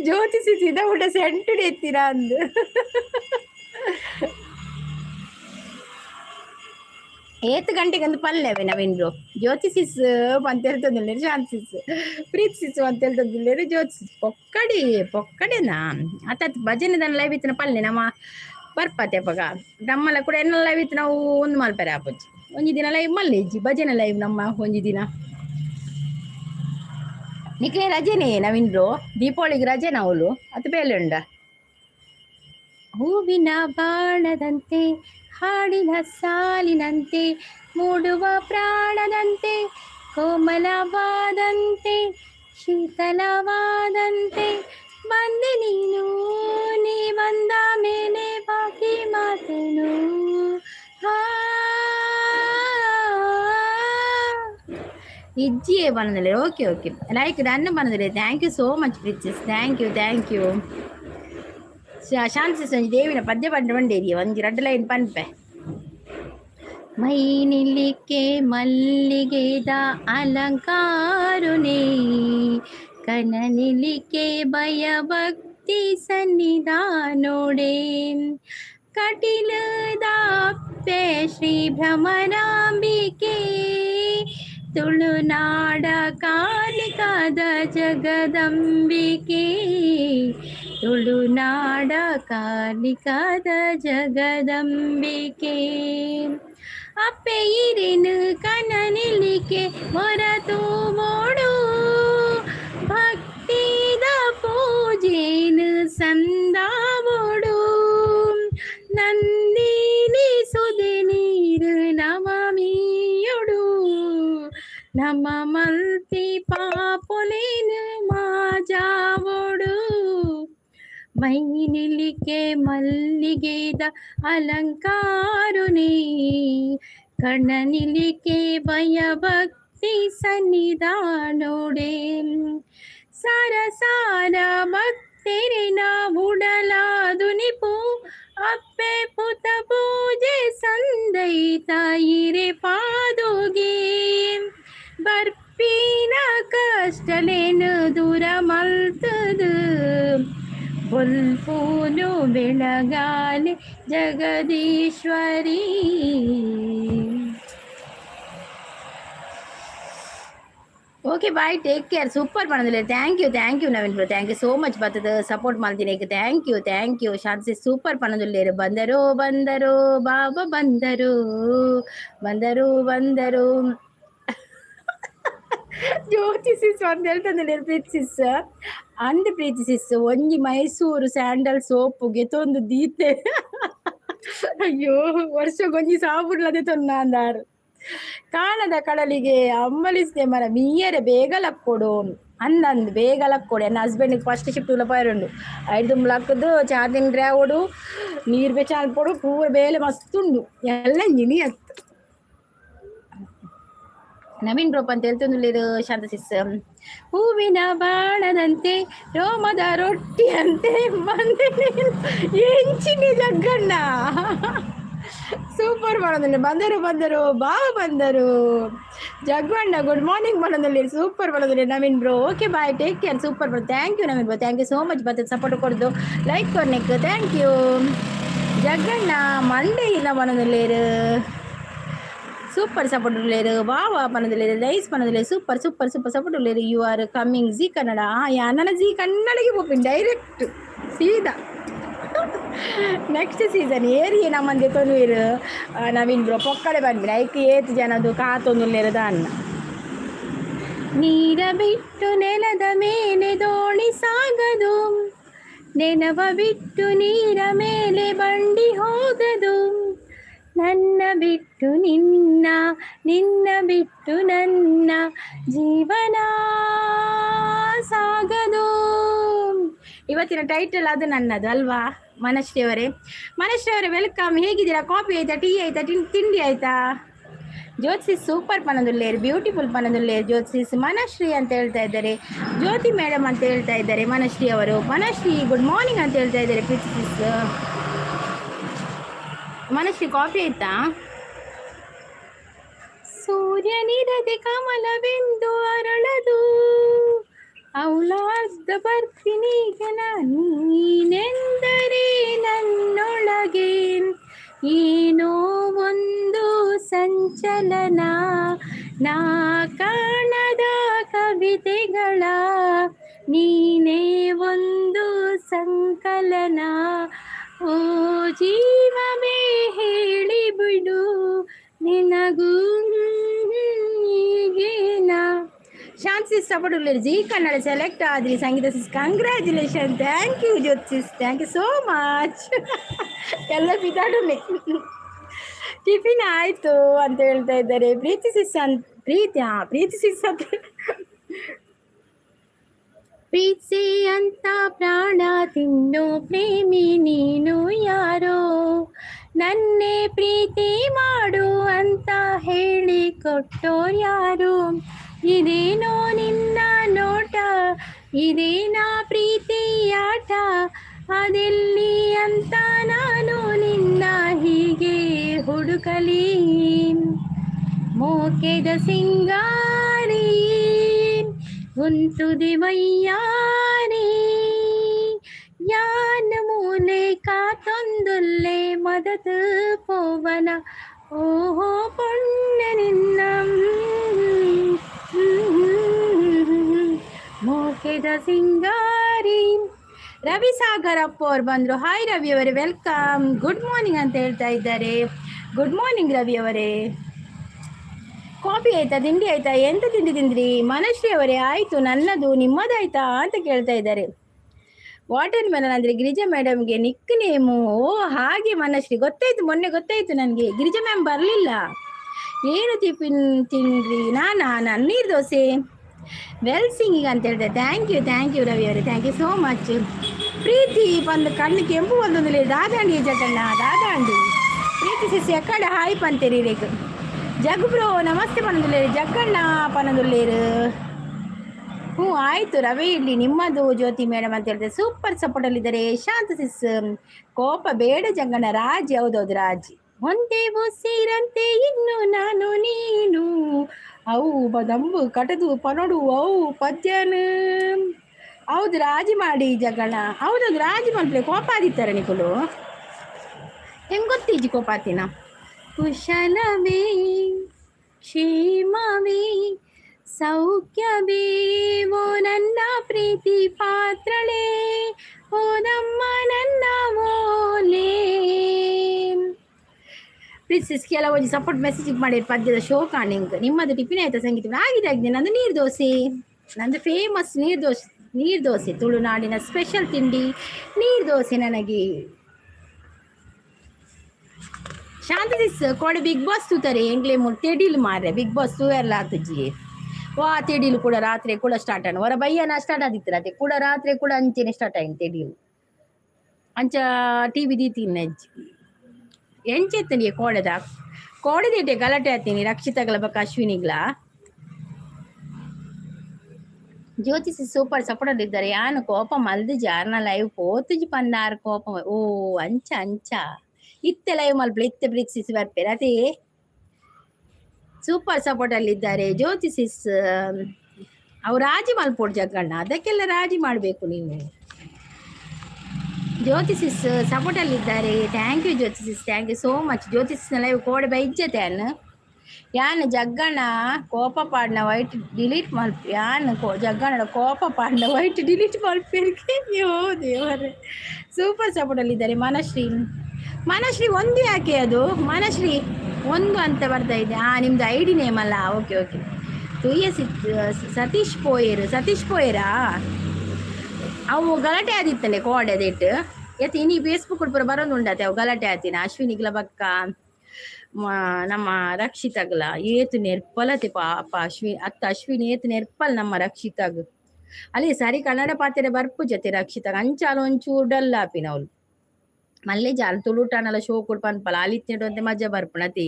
ಜ್ಯೋತಿಸಿದ ಊಟ ಸೆಂಟಡೆ ಎತ್ತಿರ ಅಂದು 8 ಗಂಟೆಗೆ ಒಂದು ಪಲ್ಯವೇ ನವೀನ್ರು ಜ್ಯೋತಿ ಸಿಸ್ ಅಂತ ಹೇಳ್ತಂದಿಲ್ಲ ಶಾಂತ್ ಸಿಸ್ ಪ್ರೀತ್ ಸಿಸ್ ಅಂತ ಹೇಳ್ತಂದಿಲ್ಲ ಜ್ಯೋತಿ ಸಿಸ್ ಪೊಕ್ಕಡೆನಾ ಅತ್ತ ಭಜನೆ ದನ ಲೈವ್ ಇತ್ತಿನ ಪಲ್ಲೆ ನಮ್ಮ ಬರ್ಪತ್ತೆ ಪಗ ನಮ್ಮಲ್ಲ ಕೂಡ ಎನ್ನ ಲೈವ್ ಇತ್ತು ನಾವು ಒಂದು ಮಲ್ಪರೆ ಆಪಜ್ಜಿ ಒಂಜಿ ದಿನ ಲೈವ್ ಮಲ್ಲೆಜ್ಜಿ ಭಜನೆ ಲೈವ್ ನಮ್ಮ ಒಂಜಿ ದಿನ ನಿಕ್ಲೆ ರಜೆನೇ ನವೀನ್ರು ದೀಪಾವಳಿಗೆ ರಜೆ ನಾವಲು ಅದು ಬೇಲೆ ಉಂಡ ಹೂವಿನ ಬಾಣದಂತೆ ಹಾಡಿನ ಸಾಲಿನಂತೆ ಮೂಡುವ ಪ್ರಾಣದಂತೆ ಕೋಮಲವಾದಂತೆ ಶೀತಲವಾದಂತೆ ಬಂದೆ ನೀನು ನೀ ಬಂದ ಮೇಲೆ ಬಾಕಿ ಮಾತೇನು ಇಜ್ಜಿಯೇ ಬಂದಿಲ್ಲ ಓಕೆ ಲೈಕ್ ನನ್ನ ಬಂದಿಲ್ಲ thank you so much Preethi sis thank you Shanthi ಸಂಜೆ ದೇವಿನ ಪದ್ಯ ಬಂಡೇರಿ ಒಂದು 2 ಲೈನ್ ಪನ್ಪೆ ಮೈ ನಿಲ್ಲಿಕ್ಕೆ ಮಲ್ಲಿಗೆದ ಅಲಂಕಾರುನೇ ಕನ ನಿಲ್ಲಿಕ್ಕೆ ಭಯ ಭಕ್ತಿ ಸನ್ನಿಧಾನೋಡೆ ಕಟಿಲದಾಪ್ಪೆ ಶ್ರೀ ಭ್ರಮರಾಂಬಿಕೆ ತುಳುನಾಡ ಕಾಲಿಕಾದ ಜಗದಂಬಿಕೆ ತುಳುನಾಡ ಕಾಲಿಕಾದ ಜಗದಂಬಿಕೆ ಅಪ್ಪೆ ಇರೇನು ಕನ ನಿಲ್ಲಿಕೆ ಮೊರತು ಮೋಡು ಭಕ್ತಿದ ಪೂಜೆನು ಸಂದಾವೋಡು ನಂದಿನಿ ಸುದೆ ನೀರು ನವಮಿಯೊಡು ನಮ್ಮ ಮಲ್ತಿ ಪಾಪುಲೇನು ಮಾಜಾವೋಡು ಮೈನಿಲಿಕೆ ಮಲ್ಲಿಗೆದ ಅಲಂಕಾರುನೇ ಕಣ್ಣನಿಲಿಕೆ ಭಯಭಕ್ತಿ ಸನ್ನಿಧಾನೋಡೆ ಸಾರ ಸಾರ ಭಕ್ತರಿನ ಉಡಲಾದುನಿಪು ಅಪ್ಪೆ ಪುತ ಪೂಜೆ ಸಂದೈತ ಇರೆ ಪಾದುಗೆ ಬರ್ಪಿನ ಕಷ್ಟಲೇನು ದೂರ ಮಲ್ತದು ಬೊಲ್ಪೂನು ಬೆಳಗಾಲೆ Jagadishwari. Okay bye, take care. Super ಮಾಡೋದಿಲ್ಲ. Thank you Naveen bro, thank you so much. ಬರ್ತದ ಸಪೋರ್ಟ್ ಮಾಡ್ತೀನಿ. Thank you Shanthi. ಸೂಪರ್ ಮಾಡೋದಿಲ್ಲ. ಬಂದರು ಬಾಬಾ ಬಂದರು ಜ್ಯೋತಿ ಸಿಸ್ ಅಂತ ಹೇಳ್ತಂದ್ರೆ ಪ್ರೀತಿ ಸಿಸ್ ಅಂದ್ ಪ್ರೀತಿ ಸಿಸ್ ಒಂಜಿ ಮೈಸೂರು ಸ್ಯಾಂಡಲ್ ಸೋಪುಗೆ ತೊಂದು ದೀತೆ ಅಯ್ಯೋ ವರ್ಷಗೊಂಜಿ ಸಾಬುಡ್ಲದೆ ತೊನ್ನ ಅಂದಾರು ಕಾಣದ ಕಡಲಿಗೆ ಅಂಬಲಿಸಿದೆ ಮರ ಮೀಯರೆ ಬೇಗಲಕ್ಕೊಡು ಅಂದಂದು ಬೇಗಲಕ್ಕೊಡು. ನನ್ನ ಹಸ್ಬೆಂಡಿಗೆ ಫಸ್ಟ್ ಶಿಫ್ಟ್ ಉಲ್ಲ ಪೈರುಂಡು 5 ಚಾರ್ಜಿಂಗ್ ಡ್ರೈವೋಡು ನೀರು ಬೆಚಾಲ್ಪೊಡು ಪೂರ ಬೇಲೆ ಮಸ್ತುಂಡು ಎಲ್ಲ ಇನಿಯತ್ತು. ನವೀನ್ ಬ್ರೋಪ್ ಅಂತ ಹೇಳ್ತಂದು ಶಾಂತ ಸಿಸ್ ಹೂವಿನ ಬಾಣದಂತೆ ರೋಮದ ರೊಟ್ಟಿಯಂತೆ ಎಂಚಿನಿ ಜಗ್ಗಣ್ಣ. ಸೂಪರ್ ಮಾಡೋದಿಲ್ಲ. ಬಂದರು ಬಂದರು ಜಗ್ಗಣ್ಣ ಗುಡ್ ಮಾರ್ನಿಂಗ್ ಮಾಡೋದಿಲ್ಲ. ಸೂಪರ್ ಮಾಡೋದಿಲ್ಲ Naveen bro. Okay bye, take care. Super bro. Thank you Naveen bro, thank you so much. ಬರ್ತದೆ ಸಪೋರ್ಟ್ ಕೊಡೋದು ಲೈಕ್ ಕೊಡ್ನೆಕ್. Thank you Jagganna. ಮಂಡೇ ಇಲ್ಲ ಮಾಡೋದಿಲ್ಲ. ಸೂಪರ್ ಸಪೋರ್ಟ್ ಉಳ್ಳೇರು ವಾವಾ ಪನ್ನದಿಲ್ಲ ನೈಸ್ ಪನ್ನದಿಲ್ಲ ಸೂಪರ್ ಸಪೋರ್ಟ್ ಉಳ್ಳೇರು. You are coming Zee Kannada. ನನ್ನ ಜಿ ಕನ್ನಡಗೆ ಹೋಗ್ತೀನಿ ಡೈರೆಕ್ಟ್ ಸೀದಾ ನೆಕ್ಸ್ಟ್ ಸೀಸನ್ ಏರಿ ನಮ್ಮಂದೆ ತೊಂದುವೀರು ನವೀನ್ ಬ್ರೋ ಪೊಕ್ಕಡೆ ಬಂದ್ಬಿಡಿ ಐಕೆ ಏತು ಜನದು ಕಾತೊಂದುಲ್ಲೇರದ ಅನ್ನ. ನೀರ ಬಿಟ್ಟು ನೆಲದ ಮೇಲೆ ದೋಣಿ ಸಾಗದು, ನೆನವ ಬಿಟ್ಟು ನೀರ ಮೇಲೆ ಬಂಡಿ ಹೋಗದು, ನನ್ನ ಬಿಟ್ಟು ನಿನ್ನ ಬಿಟ್ಟು ನನ್ನ ಜೀವನ ಸಾಗದು. ಇವತ್ತಿನ ಟೈಟಲ್ ಅದು ನನ್ನದು ಅಲ್ವಾ ಮನಶ್ರೀ ಅವರೇ ವೆಲ್ಕಮ್. ಹೇಗಿದ್ದೀರಾ? ಕಾಫಿ ಆಯ್ತಾ, ಟೀ ಆಯ್ತಾ, ತಿಂಡಿ ಆಯ್ತಾ? Jyothi's super ಪನದುಲ್ಲೇರು, beautiful ಪನದುಲ್ಲೇರು Jyothi's. ಮನಶ್ರೀ ಅಂತ ಹೇಳ್ತಾ ಇದ್ದಾರೆ, ಜ್ಯೋತಿ ಮೇಡಮ್ ಅಂತ ಹೇಳ್ತಾ ಇದ್ದಾರೆ ಮನಶ್ರೀ ಅವರು. ಮನಶ್ರೀ ಗುಡ್ ಮಾರ್ನಿಂಗ್ ಅಂತ ಹೇಳ್ತಾ ಇದ್ದಾರೆ ಪ್ರೀತಿಸ್. ಮನಶ್ರೀ ಕಾಫಿ ಆಯ್ತಾ? ಸೂರ್ಯನಿರದೆ ಕಮಲವೆಂದು ಅರಳದು, ಅವಳಾದ ಬರ್ತೀನೀಗ ನೀನೆಂದರೆ ನನ್ನೊಳಗೆ ಏನೋ ಒಂದು ಸಂಚಲನ, ನಾ ಕಾಣದ ಕವಿತೆಗಳ ನೀನೇ ಒಂದು ಸಂಕಲನ, ಓ ಜೀವವೇ ಹೇಳಿಬಿಡು ನಿನಗೂ ಈಗೇನ. ಶಾಂತಿ ಸಿಸ್ ಸಪೋರ್ಟ್ ಉಳ್ಳೇರು ಜಿ ಕನ್ನಡ ಸೆಲೆಕ್ಟ್ ಆದ್ರಿ Sangeetha sis, congratulation. Thank you Jyothi sis, thank you so much. ಎಲ್ಲ ಬಿದ್ದಾಡುನೆ. ಟಿಫಿನ್ ಆಯಿತು ಅಂತ ಹೇಳ್ತಾ ಇದ್ದಾರೆ ಪ್ರೀತಿ ಸಿಸ್ ಅಂತ. ಪ್ರೀತಿ ಸಿಸ್ ಅಂತ ಪ್ರೀತಿ ಅಂತ ಪ್ರಾಣ ತಿನ್ನು ಪ್ರೇಮಿ ನೀನು ಯಾರೋ, ನನ್ನೇ ಪ್ರೀತಿ ಮಾಡು ಅಂತ ಹೇಳಿ ಕೊಟ್ಟೋರು ಯಾರು, ಇದೇನೋ ನಿನ್ನ ನೋಟ, ಇದೇನಾ ಪ್ರೀತಿ ಆಟ, ಅದೆಲ್ಲಿ ಅಂತ ನಾನು ನಿನ್ನ ಹೀಗೆ ಹುಡುಕಲಿ, ಮೋಕೆದ ಸಿಂಗಾರಿ ಉಂತುದೆ ವಯ್ಯಾರಿ, ಯಾನ ಮೂಲೆ ಕಾತೊಂದುಲ್ಲೆ ಮದದ ಪೋವನ, ಓಹೋ ಪೊಣ್ಣ ನಿನ್ನ ಮೋಕೆದ ಸಿಂಗಾರಿ. ರವಿ ಸಾಗರ್ ಅಪ್ಪ ಅವ್ರು ಬಂದರು. ಹಾಯ್ ರವಿ ಅವರೇ ವೆಲ್ಕಮ್, ಗುಡ್ ಮಾರ್ನಿಂಗ್ ಅಂತ ಹೇಳ್ತಾ ಇದ್ದಾರೆ. ಗುಡ್ ಮಾರ್ನಿಂಗ್ ರವಿ ಅವರೇ. ಕಾಫಿ ಆಯ್ತಾ, ತಿಂಡಿ ಆಯ್ತಾ, ಎಂತ ತಿಂಡಿ ತಿಂದ್ರಿ? ಮನಶ್ರೀ ಅವರೇ ಆಯ್ತು, ನನ್ನದು, ನಿಮ್ಮದಾಯ್ತಾ ಅಂತ ಕೇಳ್ತಾ ಇದ್ದಾರೆ. ವಾಟರ್ ಮೆಲನ್ ಅಂದ್ರೆ ಗಿರಿಜಾ ಮೇಡಮ್ಗೆ ನಿಕ್ ನೇಮು. ಓ ಹಾಗೆ ಮನಶ್ರೀ, ಗೊತ್ತಾಯ್ತು, ಮೊನ್ನೆ ಗೊತ್ತಾಯ್ತು ನನಗೆ. ಗಿರಿಜಾ ಮ್ಯಾಮ್ ಬರಲಿಲ್ಲ. ಏನು ಟಿಫಿನ್ ತಿಂದ್ರಿ? ನಾನು ನೀರು ದೋಸೆ. ವೆಲ್ ಸಿಂಗಿಂಗ್ ಅಂತ ಹೇಳಿದೆ. ಥ್ಯಾಂಕ್ ಯು ರವಿ ಅವರೇ, ಥ್ಯಾಂಕ್ ಯು ಸೋ ಮಚ್. ಪ್ರೀತಿ ಬಂದು ಕಣ್ಣು ಕೆಂಪು ಒಂದೊಂದು ದಾದಾಂಡಿ ಜಟಣ್ಣ ದಾದಾಂಡಿ. ಪ್ರೀತಿ ಸಿಸಿ ಎಕ್ಕಡ ಹಾಯ್ ಪಂತೇರಿ ರೇಕು. ಜಗ್ ಬ್ರೋ ನಮಸ್ತೆ ಪನದುಲ್ಲೇರು, ಜಗ್ಗಣ್ಣ ಪನದುಲ್ಲೇರು. ಹ್ಞೂ ಆಯಿತು ರವಿ ಇಡ್ಲಿ, ನಿಮ್ಮದು ಜ್ಯೋತಿ ಮೇಡಮ್ ಅಂತ ಹೇಳಿದ್ರೆ ಸೂಪರ್ ಸಪೋರ್ಟಲ್ಲಿದ್ದಾರೆ. ಶಾಂತ ಸಿಸ್ ಕೋಪ ಬೇಡ ಜಂಗಣ್ಣ. ರಾಜ್ ಹೌದೌದು ರಾಜ್. ಒಂದೇವೋ ಸೇರಂತೆ ಇನ್ನು ನಾನು ನೀನು, ಅವು ಬದಂಬು ಕಟದು ಪನೋಡು ಅವು ಪದ್ಯನು. ಹೌದು ರಾಜಿ ಮಾಡಿ ಜಗಣ. ಹೌದೌದು ರಾಜಿ ಮಾಡ್ಲಿ. ಕೋಪ ಆದಿತ್ತಾರೆ ನಿಕುಲು ಹೆಂಗೆ ಗೊತ್ತಿಜ್ಜಿ ಕೋಪ ಆತಿನ. ಕುಶಲವೇ ಕ್ಷೇಮವೇ ಸೌಖ್ಯವೇ ಓ ನನ್ನ ಪ್ರೀತಿ ಪಾತ್ರಳೇ, ಓ ನಮ್ಮ ನನ್ನ ಓಲೇ. ಪ್ಲೀಸ್ ಕೆಲವೊಂದು ಸಪೋರ್ಟ್ ಮೆಸೇಜ್ ಮಾಡಿ ಪದ್ಯದ ಶೋ ಕಾಣಿಂಗ್. ನಿಮ್ಮದು ಟಿಫಿನ್ ಆಯ್ತಾ ಸಂಗೀತ? ಆಗಿದೆ. ನಂದು ನೀರು ದೋಸೆ, ನಂದು ಫೇಮಸ್ ನೀರು ದೋಸೆ ತುಳುನಾಡಿನ ಸ್ಪೆಷಲ್ ತಿಂಡಿ ನೀರು ದೋಸೆ ನನಗೆ. ಶಾಂತಿಸ್ ಕೋಡೆ ಬಿಗ್ ಬಾಸ್ ತೂತಾರೆ ಎಂಗ್ಲೆ ಮೂರು ತೆಡೀಲು ಮಾರ್ರೆ. ಬಿಗ್ ಬಾಸ್ ತೂಯರ್ಲ ಆತಜ್ಜಿ ವಾ. ತೆಡೀಲು ಕೂಡ ರಾತ್ರಿ ಕೂಡ ಸ್ಟಾರ್ಟ್ ಆನ ಹೊರ ಬಯ್ಯನ ಸ್ಟಾರ್ಟ್ ಆದಿತ್ತು. ರಾತ್ರಿ ಕೂಡ ರಾತ್ರಿ ಕೂಡ ಅಂಚೆನೆ ಸ್ಟಾರ್ಟ್ ಆಯ್ತು ತೆಡೀಲು. ಅಂಚ ಟಿವಿ ದೀತೀನಿ ಅಜ್ಜಿ ಎಂಚೆತ್ತನಿಗೆ ಕೋಡೆದೇಟೆ ಗಲಾಟೆ ಆತೀನಿ. ರಕ್ಷಿತಗಳ ಬಕ್ಕ ಅಶ್ವಿನಿಗ್ಲ. ಜ್ಯೋತಿಸಿ ಸೂಪರ್ ಸಪೋರ್ಟ್ ಇದ್ದಾರೆ. ಯಾನು ಕೋಪ ಮಲ್ದು ಜಾರ್ನ ಲೈವ್ ಪೋತುಜಿ ಪಂದಾರ ಕೋಪ. ಓ ಅಂಚ ಇತ್ತೆ ಲೈವ್ ಮಲ್ಪಲೆ ಇತ್ತೆ ಪ್ರೀತಿಸಿ ಬರ್ಪೇರೆ ಅದೇ ಸೂಪರ್ ಸಪೋರ್ಟ್ ಅಲ್ಲಿದ್ದಾರೆ. ಜ್ಯೋತಿಸಿಸ್ ಅವ್ರು ರಾಜಿ ಮಲ್ಪೋಡು ಜಗ್ಗಣ್ಣ, ಅದಕ್ಕೆಲ್ಲ ರಾಜಿ ಮಾಡಬೇಕು ನೀವು. ಜ್ಯೋತಿಸಿಸ್ ಸಪೋರ್ಟ್ ಅಲ್ಲಿದ್ದಾರೆ. Thank you Jyothi sis, thank you so much. ಜ್ಯೋತಿಸಿನ ಲೈವ್ ಕೋಡೆ ಬೈಜ್ಜತೆ ಅನ್ನು ಯಾನು ಜಗ್ಗಣ್ಣ ಕೋಪ ಪಾಡ್ನ ವೈಟ್ ಡಿಲೀಟ್ ಮಲ್ಪಿ. ಯಾನು ಜಗ್ಗಣ್ಣ ಕೋಪ ಪಾಡ್ನ ವೈಟ್ ಡಿಲೀಟ್ ಮಲ್ಪೇರಿಗೆ. ಅಯ್ಯೋ ದೇವರೇ, ಸೂಪರ್ ಸಪೋರ್ಟ್ ಅಲ್ಲಿದ್ದಾರೆ. ಮನಶ್ರೀ ಒಂದು ಯಾಕೆ ಅದು? ಮನಶ್ರೀ ಒಂದು ಅಂತ ಬರ್ತಾ ಇದೆ. ನಿಮ್ದು ID ನೇಮ್ ಅಲ್ಲ. ಓಕೆ ಸತೀಶ್ ಪೋಯರಾ ಅವು ಗಲಾಟೆ ಆದಿತ್ತಲೆ ಕೋಡೆ ಅದೇಟ್ ಎತ್ತಿ ಇನಿ ಫೇಸ್ಬುಕ್ ಪೂರ ಬರೋದು ಉಂಡತೆ ಅವು ಗಲಾಟೆ ಆತಿನ. ಅಶ್ವಿನಿಗ್ಲ ಬಕ್ಕ ನಮ್ಮ ರಕ್ಷಿತಗ್ಲ ಏತು ನೆರ್ಪಲತೆ ಪಾಪ. ಅಶ್ವಿನಿ ಏತು ನೆರ್ಪಲ್ ನಮ್ಮ ರಕ್ಷಿತಗ್ ಅಲ್ಲಿ ಸರಿ ಕನ್ನಡ ಪಾತ್ರೆ ಬರ್ಪು ಜೊತೆ ರಕ್ಷಿತಗ್ ಅಂಚಾಲು ಒಂಚೂರು ಡಲ್ ಆಪಿನವಳು. ಮಲ್ಲೆ ಜಾಲ್ ತುಳುಟಾನಲ್ಲ ಶೋ ಕೊಡ್ ಪನ್ಪಲ ಅಲಿತ್ನೆಡು ಅಂತೆ ಮಜಾ ಬರ್ಪಣತಿ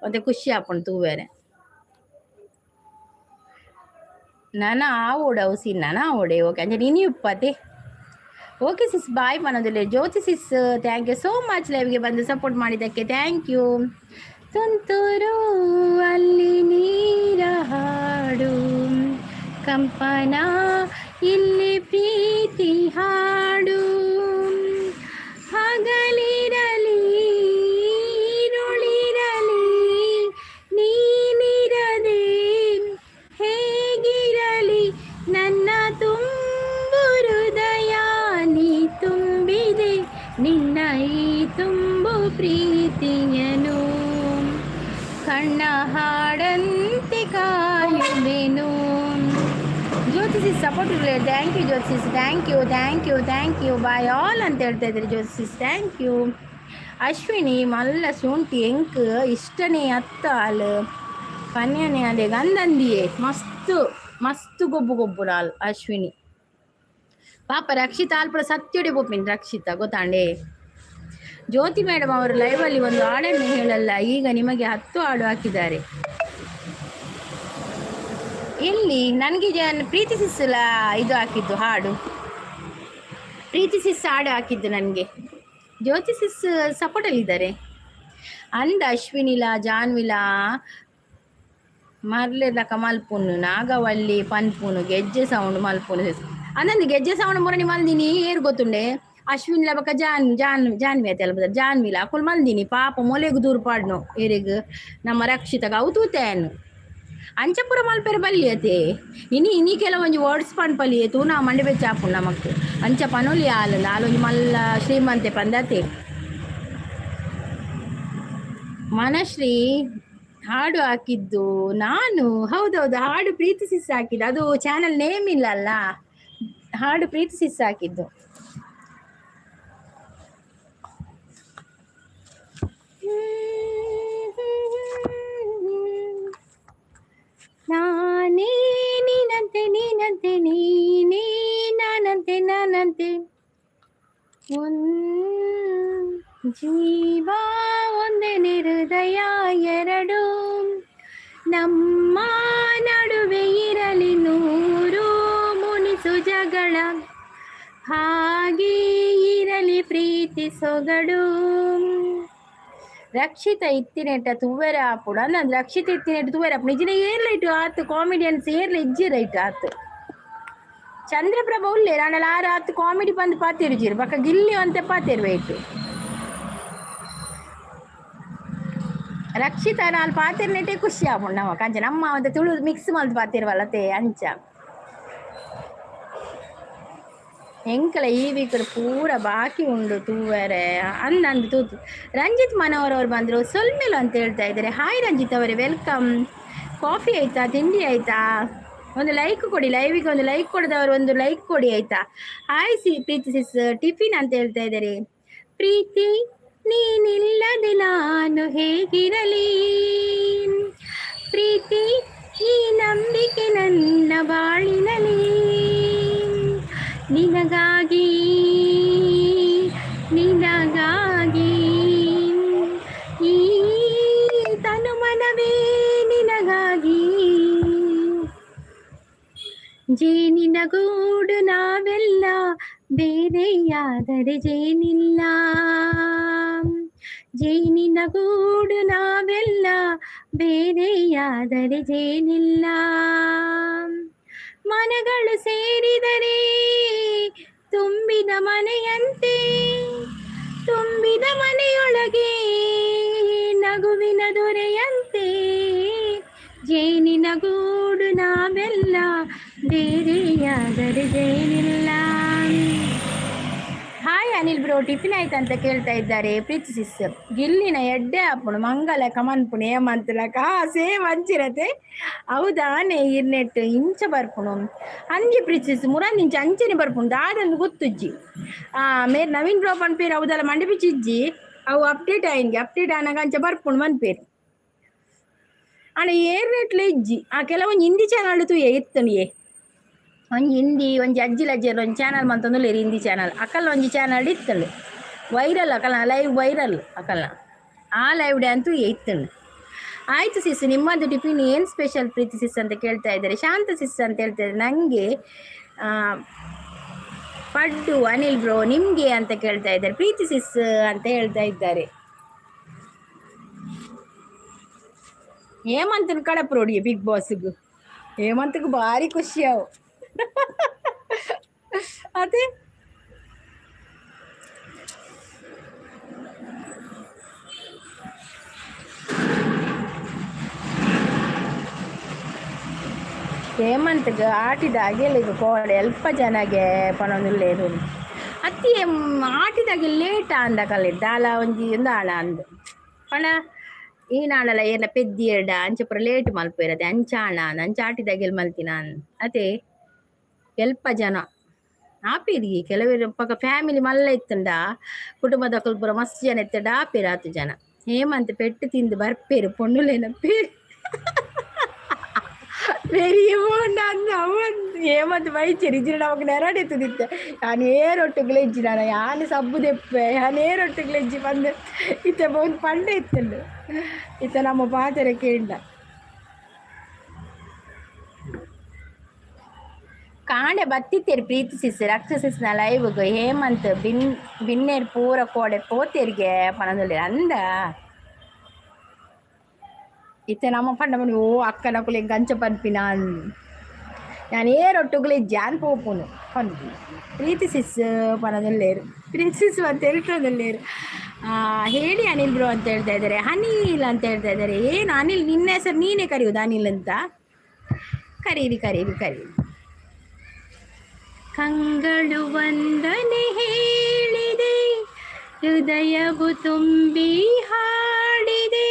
ಒಂತೆ ಖುಷಿ ಆಪಣ್ ತೂವೇರೆ. ನಾನಾ ಆವೋಡ ಉಸಿನ್ ನಾನಾ ಆವೋಡೆ. ಓಕೆ ಅಂದ್ರೆ ನೀನು ಉಪ್ಪತೆ. ಓಕೆ ಸಿಸ್ ಬಾಯ್ ಮನೋದಿಲ್ಲ. Jyothi sis thank you so much ಲೈವ್ಗೆ ಬಂದು ಸಪೋರ್ಟ್ ಮಾಡಿದ್ದಕ್ಕೆ. Thank you. ತುಂತುರು ಅಲ್ಲಿ ನೀರ ಹಾಡು ಕಂಪನ ಇಲ್ಲಿ ಪ್ರೀತಿ ಹಾಡು, ಹಗಲಿರಲಿ ಇರುಳಿರಲಿ ನೀನಿರದೆ ಹೇಗಿರಲಿ ನನ್ನ ತುಂಬು ಹೃದಯ ನೀ ತುಂಬಿದೆ ನಿನ್ನ ಈ ತುಂಬು ಪ್ರೀತಿಯನು, ಕಣ್ಣ ಹಾಡಂತೆ ಕಾಯುವೆನು. ಜ್ಯೋತಿಸಿಸ್ ಸಪೋರ್ಟ್ ಇರಲಿ. Thank you Jyothi sis, thank you bye all ಅಂತ ಹೇಳ್ತಾ ಇದ್ದಾರೆ ಜ್ಯೋತಿಸಿಸ್. Thank you. ಅಶ್ವಿನಿ ಮಲ್ಲ ಶುಂಠಿ ಎಂಕ್ ಇಷ್ಟನೇ ಅತ್ತಾಲ್ ಪನ್ಯನೇ ಅದೇ ಗಂಧಂದಿಯೇ ಮಸ್ತು ಗೊಬ್ಬು ನಾಲ್ ಅಶ್ವಿನಿ ಪಾಪ. ರಕ್ಷಿತ ಅಲ್ಪಡ ಸತ್ಯೊಡೆ ಬೋಪಿನ್ ರಕ್ಷಿತ ಗೊತ್ತಾಂಡೆ. ಜ್ಯೋತಿ ಮೇಡಮ್ ಅವರು ಲೈವಲ್ಲಿ ಒಂದು ಹಾಡನ್ನು ಹೇಳಲ್ಲ, ಈಗ ನಿಮಗೆ 10 ಹಾಡು ಹಾಕಿದ್ದಾರೆ. ಎಲ್ಲಿ ನನಗೆ ಪ್ರೀತಿ ಸಿಸ್ಸಲ್ಲ ಇದು ಹಾಕಿದ್ದು ಹಾಡು, ಪ್ರೀತಿ ಸಿಸ್ ಹಾಡು ಹಾಕಿದ್ದು ನನಗೆ. ಜ್ಯೋತಿ ಸಿಸ್ ಸಪೋರ್ಟಲ್ಲಿದ್ದಾರೆ. ಅಂದ ಅಶ್ವಿನಿಲಾ ಜಾನ್ವಿಲಾ ಮರ್ಲೆದ ಮಲ್ಪುನು ನಾಗವಲ್ಲಿ ಪನ್ಪುನು ಗೆಜ್ಜೆ ಸೌಂಡ್ ಮಲ್ಪುನು ಅಂದಂದು ಗೆಜ್ಜೆ ಸೌಂಡ್ ಮೊರನಿ ಮಲ್ದಿನಿ ಏರು ಗೊತ್ತುಂಡೆ. ಅಶ್ವಿನಿಲ ಬಕ್ಕ ಜಾನ್ವಿ ಆಯ್ತು ಅಲ್ಲ ಜಾನ್ವಿಲ ಅಕ್ಕುಲ್ ಮಲ್ದಿನಿ ಪಾಪ ಮೊಲೆಗು ದೂರ ಪಾಡ್ನು ಏರಿಗ ನಮ್ಮ ರಕ್ಷಿತಗ ಅವು ತೂತೇನು ಅಂಚಪುರ ಮಲ್ಪೆರ ಬಲ್ಲಿಯತೆ ಇನಿ ಕೆಲವೊಂಜಿ ವರ್ಡ್ಸ್ ಪನ್ಪಲಿ ತೂನ ಮಂಡೆ ಬೆಚ್ಚಾಪು ನಮಕ್ ಅಂಚ ಪನೊಲಿ ಆಲೊಂಜಿ ಮಲ್ಲ ಶ್ರೀಮಂತೆ ಪಂದತೆ ಮನಶ್ರೀ ಹಾಡು ಹಾಕಿದ್ದು ನಾನು. ಹೌದೌದು, ಹಾಡು ಪ್ರೀತಿ ಸಿಸ್ ಹಾಕಿದ್ದು. ಅದು ಚಾನಲ್ ನೇಮ್ ಇಲ್ಲ ಅಲ್ಲ, ಹಾಡು ಪ್ರೀತಿ ಸಿಸ್ ಹಾಕಿದ್ದು. ನಾನೇ ನೀನಂತೆ ನೀನಂತೆ ನೀನೇ ನಾನಂತೆ ನಾನಂತೆ ಜೀವ ಒಂದೇ ಹೃದಯ ಎರಡು, ನಮ್ಮ ನಡುವೆ ಇರಲಿ ನೂರು ಮುನಿಸು ಜಗಳ, ಹಾಗೆ ಇರಲಿ ಪ್ರೀತಿ ಸೊಗಡು. ರಕ್ಷಿತ ಇತ್ತಿನೆಟ್ಟ ತುವ್ವರ ಆಪುಡು ಅಂದ್ ರಕ್ಷಿತ ಇತ್ತಿನೆಟ್ಟು ತುವ್ವರ ಆಪು ನಿಜನ ಏರ್ಲೈಟು ಆತು ಕಾಮಿಡಿಯನ್ಸ್ ಏರ್ಲ ಇಜ್ಜಿ ರೈಟ್ ಆತು. ಚಂದ್ರಪ್ರಭ ಉಳ್ಳೇ ನಾನಲ್ಲ ಆರು ಆತು ಕಾಮಿಡಿ ಬಂದು ಪಾತಿರುಜಿರು ಬಕ್ಕ ಗಿಲ್ಲಿ ಅಂತೆ ಪಾತಿರ್ವೇಟು. ರಕ್ಷಿತ ನಾಲ್ ಪಾತಿರ್ನೆಟ್ಟೆ ಖುಷಿ ಆಪುಂಡು ನಮ್ಮ ಕಂಚ ನಮ್ಮ ಅಂತ ತುಳು ಮಿಕ್ಸ್ ಮಲ್ತು ಪಾತಿರ್ವಲ್ಲತೆ ಅಂಚ ಎಂಕಲ ಈ ವೀಕ್ ಪೂರ ಬಾಕಿ ಉಂಡು ತೂವರೆ ಅಂದಂದು ತೂತು. ರಂಜಿತ್ ಮನೋಹರ್ ಅವರು ಬಂದರು ಸೊಲ್ಮೇಲು ಅಂತ ಹೇಳ್ತಾ ಇದ್ದಾರೆ. ಹಾಯ್ ರಂಜಿತ್ ಅವರೇ, ವೆಲ್ಕಮ್. ಕಾಫಿ ಆಯ್ತಾ, ತಿಂಡಿ ಆಯ್ತಾ? ಒಂದು ಲೈಕ್ ಕೊಡಿ, ಲೈವಿಗೆ ಒಂದು ಲೈಕ್ ಕೊಡದವರು ಒಂದು ಲೈಕ್ ಕೊಡಿ ಆಯ್ತಾ. ಹಾಯ್ ಪ್ರೀತಿ ಸಿಸ್, ಟಿಫಿನ್ ಅಂತ ಹೇಳ್ತಾ ಇದ್ದಾರೆ. ಪ್ರೀತಿ ನೀನಿಲ್ಲದೆ ನಾನು ಹೇಗಿರಲಿ, ಪ್ರೀತಿ ಈ ನಂಬಿಕೆ ನನ್ನ ಬಾಳಿನಲಿ, ನಿನಗಾಗಿ ನಿನಗಾಗಿ ಈ ತನು ಮನವೇ ನಿನಗಾಗಿ, ಜೇನಿನ ಗೂಡು ನಾವೆಲ್ಲ ಬೇರೆಯಾದರೆ ಜೇನಿಲ್ಲ, ಜೇನಿನ ಗೂಡು ನಾವೆಲ್ಲ ಬೇರೆಯಾದರೆ ಜೇನಿಲ್ಲ, ಮನಗಳು ಸೇರಿದರೆ ತುಂಬಿದ ಮನೆಯಂತೆ, ತುಂಬಿದ ಮನೆಯೊಳಗೆ ನಗುವಿನ ದೊರೆಯಂತೆ, ಜೇನಿನ ಗೂಡು ನಾವೆಲ್ಲ ಬೇರೆಯಾದರೆ ಜೇನಿಲ್ಲ. ಹಾಯ್ ಅನಿಲ್ ಬ್ರೋ, ಟಿಫಿನ್ ಆಯ್ತು ಅಂತ ಕೇಳ್ತಾ ಇದ್ದಾರೆ. ಪ್ರೀತಿ ಸಿಸ್ ಗಿಲ್ಲಿನ ಎಡ್ಡೆ ಆಪುಣು ಮಂಗಲ ಕಮನ್ಪುಣು ಏಮಂತಲಕ ಸೇಮ್ ಅಂಚಿರತೆ ಹೌದಾನೆ ಇರ್ನೆಟ್ ಇಂಚ ಬರ್ಪುಣು ಅಂಜಿ ಪ್ರೀತಿ ಸಿಸ್ ಮುರಾನ್ ಇಂಚ ಅಂಚನೆ ಬರ್ಪುಣು ದಾದಂದು ಗೊತ್ತುಜ್ಜಿ ಮೇರ್ ನವೀನ್ ಬ್ರೋ ಪನ್ಪೇರು ಹೌದಲ್ಲ ಮಂಡಿಪಿಚ್ಚಿಜ್ಜಿ ಅವು ಅಪ್ಡೇಟ್ ಆಯ್ನ್ಗೆ ಅಪ್ಡೇಟ್ ಆನಾಗ ಅಂಚ ಬರ್ಪುಣು ಮನ್ಪೇರು ಅಣ್ಣ ಏರ್ನೆಟ್ಲ ಇಜ್ಜಿ ಆ ಕೆಲವೊಂದು ಹಿಂದಿ ಚಾನಲ್ ತೂ ಎತ್ತಣಿಯೇ ಒಂಜಿ ಹಿಂದಿ ಒಂಜಿ ಅಜ್ಜಿಲಜ್ಜರ್ ಒಂಜಿ ಚಾನಲ್ ಮಂತೊಂದುಲ್ಲೇರು ಹಿಂದಿ ಚಾನಲ್ ಅಕಲ್ನ ಒಂಜಿ ಚಾನಲ್ ಇತ್ತಳು ವೈರಲ್ ಅಕಲ್ನ ಲೈವ್ ವೈರಲ್ ಅಕಲ್ನ ಆ ಲೈವ್ ಡೇ ಅಂತೂ ಇತ್ತಳು. ಆಯಿತು ಸಿಸ್, ನಿಮ್ಮದು ಟಿಫಿನ್ ಏನು ಸ್ಪೆಷಲ್ ಪ್ರೀತಿ ಸಿಸ್ ಅಂತ ಕೇಳ್ತಾ ಇದ್ದಾರೆ. ಶಾಂತ ಸಿಸ್ ಅಂತ ಹೇಳ್ತಾ ಇದ್ದಾರೆ. ನನಗೆ ಪಡ್ಡು ಅನಿಲ್ ಬ್ರೋ ನಿಮಗೆ ಅಂತ ಕೇಳ್ತಾ ಇದ್ದಾರೆ. ಪ್ರೀತಿ ಸಿಸ್ ಅಂತ ಹೇಳ್ತಾ ಇದ್ದಾರೆ. ಹೇಮಂತನ ಕಡಪ ರೋಡಿಗೆ ಬಿಗ್ ಬಾಸ್ಗೂ ಹೇಮಂತಗೂ ಭಾರಿ ಖುಷಿ ಅವು ಅದೇ ಹೇಮಂತ್ಗೆ ಆಟಿದಾಗೆ ಈಗ ಕೋಡೆ ಅಲ್ಪ ಜನಗೆ ಪನೊಂದುಲ್ಲೇರು ಅತ್ತಿ ಆಟಿದಾಗೆ ಲೇಟ ಅಂದಕಲ್ಲಿದ್ದ ಅಲ ಒಂಜಿ ಒಂದು ಆಳ ಅಂದು ಪಣ ಈ ನಾಳಲ್ಲ ಏರ್ಲ ಪೆದ್ದಿ ಎರಡ ಅಂಚೆ ಪುರ ಲೇಟ್ ಮಲ್ಪೇರದೆ ಅಂಚಾಣ ಅಂಚ ಆಟಿದಾಗೆಲ್ ಮಲ್ತಿನ ಅದೇ ಎಲ್ಪ ಜನ ಆಪೇರಿ ಕೆಲವರು ಪಕ್ಕ ಫ್ಯಾಮಿಲಿ ಮಲ್ಲ ಇತ್ತಂಡ ಕುಟುಂಬದ ಪುರ ಮಸ್ತ್ ಜನ ಎತ್ತಡ ಆಪೇರು ಆತು ಜನ. ಹೇಮಂತ್ ಪೆಟ್ಟು ತಿಂದು ಬರ್ಪೇರು ಪೊಣ್ಣುಲೇನಪ್ಪೇ ಹೇಮಂತ್ ಬೈಚೇರಿ ಇಜ್ಜಿನ ನಮಗೆ ನೆರಡೆತ್ತದಿತ್ತೆ ನಾನು ಏರೊಟ್ಟಿಗೆ ಇಜ್ಜಿ ನಾನು ಯಾನು ಸಬ್ಬು ದೆಪ್ಪೆ ನಾನು ಏರೊಟ್ಟಿಗೆ ಇಜ್ಜಿ ಬಂದು ಇತ್ತ ಒಂದು ಪಂಡ ಇತ್ತಂಡು ಇತ್ತ ನಮ್ಮ ಪಾತ್ರೆ ಕೇಳ ಕಾಂಡೆ ಬತ್ತಿತ್ತೇರಿ ಪ್ರೀತಿ ಸಿಸ್ ರಕ್ಷಸಿಸ್ನ ಲೈವ್ಗೆ ಹೇಮಂತ್ ಬಿನ್ನೇರು ಪೂರ ಕೋಡೆ ಪೋತೇರಿಗೆ ಪಣದಲ್ಲಿ ಅಂದ ಇತ್ತೆ ನಮ್ಮ ಪಂಡ ಮನೆ ಓ ಅಕ್ಕನ ಕುಲೆ ಗಂಚ ಪನ್ಪಿನ ನಾನು ಏರೊಟ್ಟುಗಳೇ ಜಾನ್ ಪೋಪುನು ಪನ್ಪು ಪ್ರೀತಿ ಸಿಸ್ ಪನದಲ್ಲೇರು ಪ್ರೀತಿ ಸಿಸ್ ಅಂತ ಹೇಳ್ತದಲ್ಲೇರು ಹೇಳಿ ಅನಿಲ್ ಬ್ರೋ ಅಂತ ಹೇಳ್ತಾ ಇದ್ದಾರೆ. ಅನಿಲ್ ಅಂತ ಹೇಳ್ತಾ ಇದ್ದಾರೆ. ಏನು ಅನಿಲ್ ನಿನ್ನ ಹೆಸರು ನೀನೇ ಕರೆಯೋದು ಅನಿಲ್ ಅಂತ? ಕರೀರಿ ಕರೀರಿ ಕರೀರಿ. ಕಂಗಳು ವಂದನೆ ಹೇಳಿದೆ ಹೃದಯವು ತುಂಬಿ ಹಾಡಿದೆ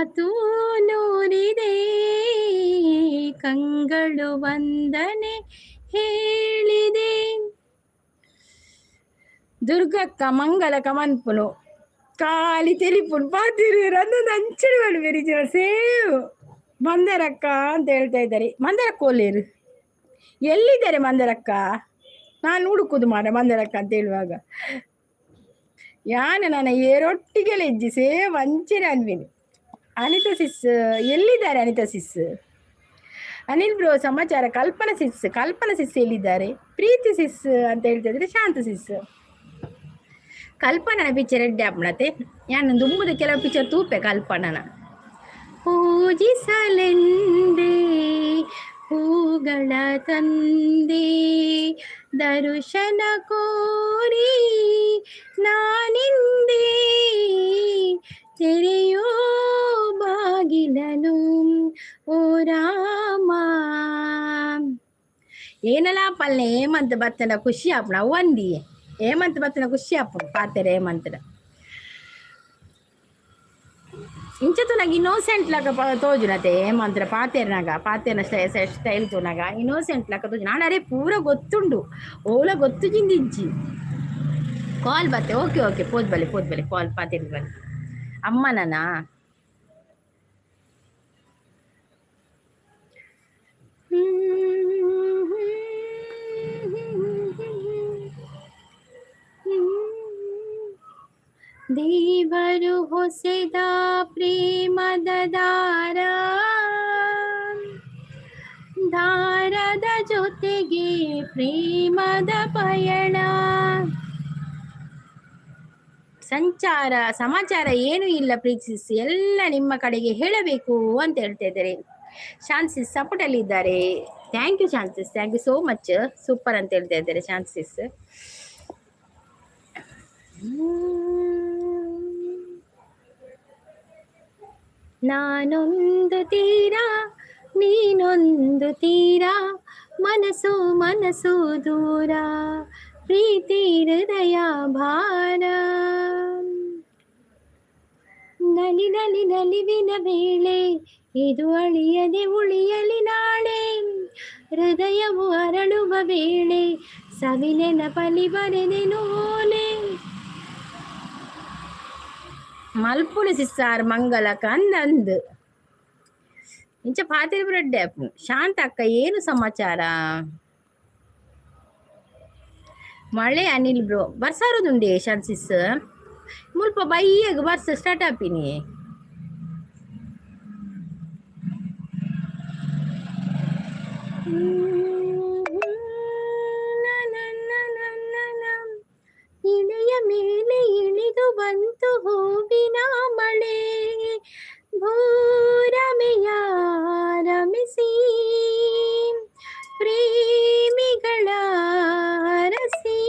ಮಾತು ನೂರಿದೆ, ಕಂಗಳು ವಂದನೆ ಹೇಳಿದೆ. ದುರ್ಗಕ್ಕ ಮಂಗಲ ಕಮನ್ಪುನು ಕಾಲಿ ತೆಲಿಪುನು ಪಾತಿರು ರನ್ನ ನಂಚಡಿ ಮಾಡಿ ಬೆರಿಜ ಸೇವ್ ಮಂದರಕ್ಕ ಅಂತ ಹೇಳ್ತಾ ಇದ್ದಾರೆ. ಮಂದರಕ್ಕ ಒಲ್ಲೇರು ಎಲ್ಲಿದ್ದಾರೆ ಮಂದರಕ್ಕ? ನಾನು ಹುಡುಕುದು ಮಾರ ಮಂದರಕ್ಕ ಅಂತ ಹೇಳುವಾಗ ಯಾನ ನನ್ನ ಏರೊಟ್ಟಿಗೆಲ್ಲ ಇಜ್ಜಿ ಸೇವ್ ಅಂಚೆನೆ ಅನ್ವಿನಿ. ಅನಿತಾ ಸಿಸ್ ಎಲ್ಲಿದ್ದಾರೆ? ಅನಿತಾ ಸಿಸ್, ಅನಿಲ್ ಬ್ರೋ ಸಮಾಚಾರ. ಕಲ್ಪನಾ ಸಿಸ್ ಎಲ್ಲಿದ್ದಾರೆ? ಪ್ರೀತಿ ಸಿಸ್ ಅಂತ ಹೇಳ್ತಾ ಇದ್ರೆ ಶಾಂತ ಸಿಸ್. ಕಲ್ಪನನ ಪಿಕ್ಚರ್ ಎಡ್ಡೆ ಆಪ್ನತೆ ಯಾನು ದುಂಬುದ ಕೆಲವು ಪಿಕ್ಚರ್ ತೂಪೆ ಕಲ್ಪನನ. ಪೂಜಿಸಲೆಂದೇ ಹೂಗಳ ತಂದೆ, ದರುಶನ ಕೋರಿ ನಾನಿಂದೆ, ತೆರೆಯೋ ಬಾಗಿಲನು ಓ ರಾಮ. ಏನಲ್ಲ ಪಲ್ಲೆ ಹೇಮಂತ್ ಬತ್ತನ ಖುಷಿ ಆಪ್ನ ಒಂದಿ ಹೇಮಂತ್ ಬತ್ತನ ಖುಷಿ ಆಪು ಪಾತೆರ ಹೇಮಂತನ ಇಂಚತು ನಂಗೆ ಇನ್ನೋಸೆಂಟ್ ಲಾಗ ತೋಜುನತೆ ಹೇಮಂತ್ರ ಪಾತೆರ್ನ ಸ್ಟೈಲ್ ತೋನಾಗ ಇನ್ನೋಸೆಂಟ್ ಲಾಗ ತೋಜು. ನಾನು ಅರೆ ಪೂರ ಗೊತ್ತುಂಡು ಓಲ ಗೊತ್ತು ಜಿಂದಿಜ್ಜಿ ಕಾಲ್ ಬತ್ತೆ. ಓಕೆ ಪೋದ್ ಬಲೆ ಕಾಲ್ ಪಾತೆರ್ ಬಲೆ ಅಮ್ಮನನಾ. ದೇವರು ಹೊಸೆದ ಪ್ರೇಮದ ದಾರದ ಜೊತೆಗೆ ಪ್ರೇಮದ ಪಯಣ. ಸಮಾಚಾರ ಏನೂ ಇಲ್ಲ ಪ್ರೀತಿಸ್, ಎಲ್ಲ ನಿಮ್ಮ ಕಡೆಗೆ ಹೇಳಬೇಕು ಅಂತ ಹೇಳ್ತಾ ಇದ್ದಾರೆ. ಶಾನ್ಸಿಸ್ ಸಪೋರ್ಟ್ ಅಲ್ಲಿ ಇದ್ದಾರೆ. Thank you Shan sis, thank you so much. Super ಅಂತ ಹೇಳ್ತಾ ಇದ್ದಾರೆ ಶಾನ್ಸಿಸ್. ನಾನೊಂದು ತೀರ ನೀನೊಂದು ತೀರ, ಮನಸ್ಸು ದೂರ, ಪ್ರೀತಿ ಹೃದಯ ಭಾರ. ನಲಿವಿನ ವೇಳೆ ಇದು ಅಳಿಯದೆ ಉಳಿಯಲಿ ನಾಳೆ, ಹೃದಯವು ಅರಳುವ ವೇಳೆ ಸವಿನೆನಪಲಿ ಬರೆದೆನು ಓಲೆ. ಮಲ್ಪುಣ ಸಿಸ್ಸಾರ್ ಮಂಗಲ ಕಂದಂದು ಇಂಚ ಪಾತಿರ್ ಬ್ರೆಡ್ ಆಪು. ಶಾಂತ ಅಕ್ಕ ಏನು ಸಮಾಚಾರ? ಮಳೆ ಅನಿಲ್ ಬ್ರೋ ಬರ್ಸಾರೋದುಂಡೆ ಶಾನ್ಸಿಸ್ ಮುಲ್ಪ ಬೈಯಾಗ ಬರ್ಸ ಸ್ಟಾರ್ಟ್ ಆಪಿನಿ. ಇಳೆಯ ಮೇಲೆ ಇಳಿದು ಬಂತು ಹೂವಿನ ಮಳೆ, ಭೂರಮೆಯ ರಮಿಸಿ ಪ್ರೇಮಿಗಳ ಹರಸಿ.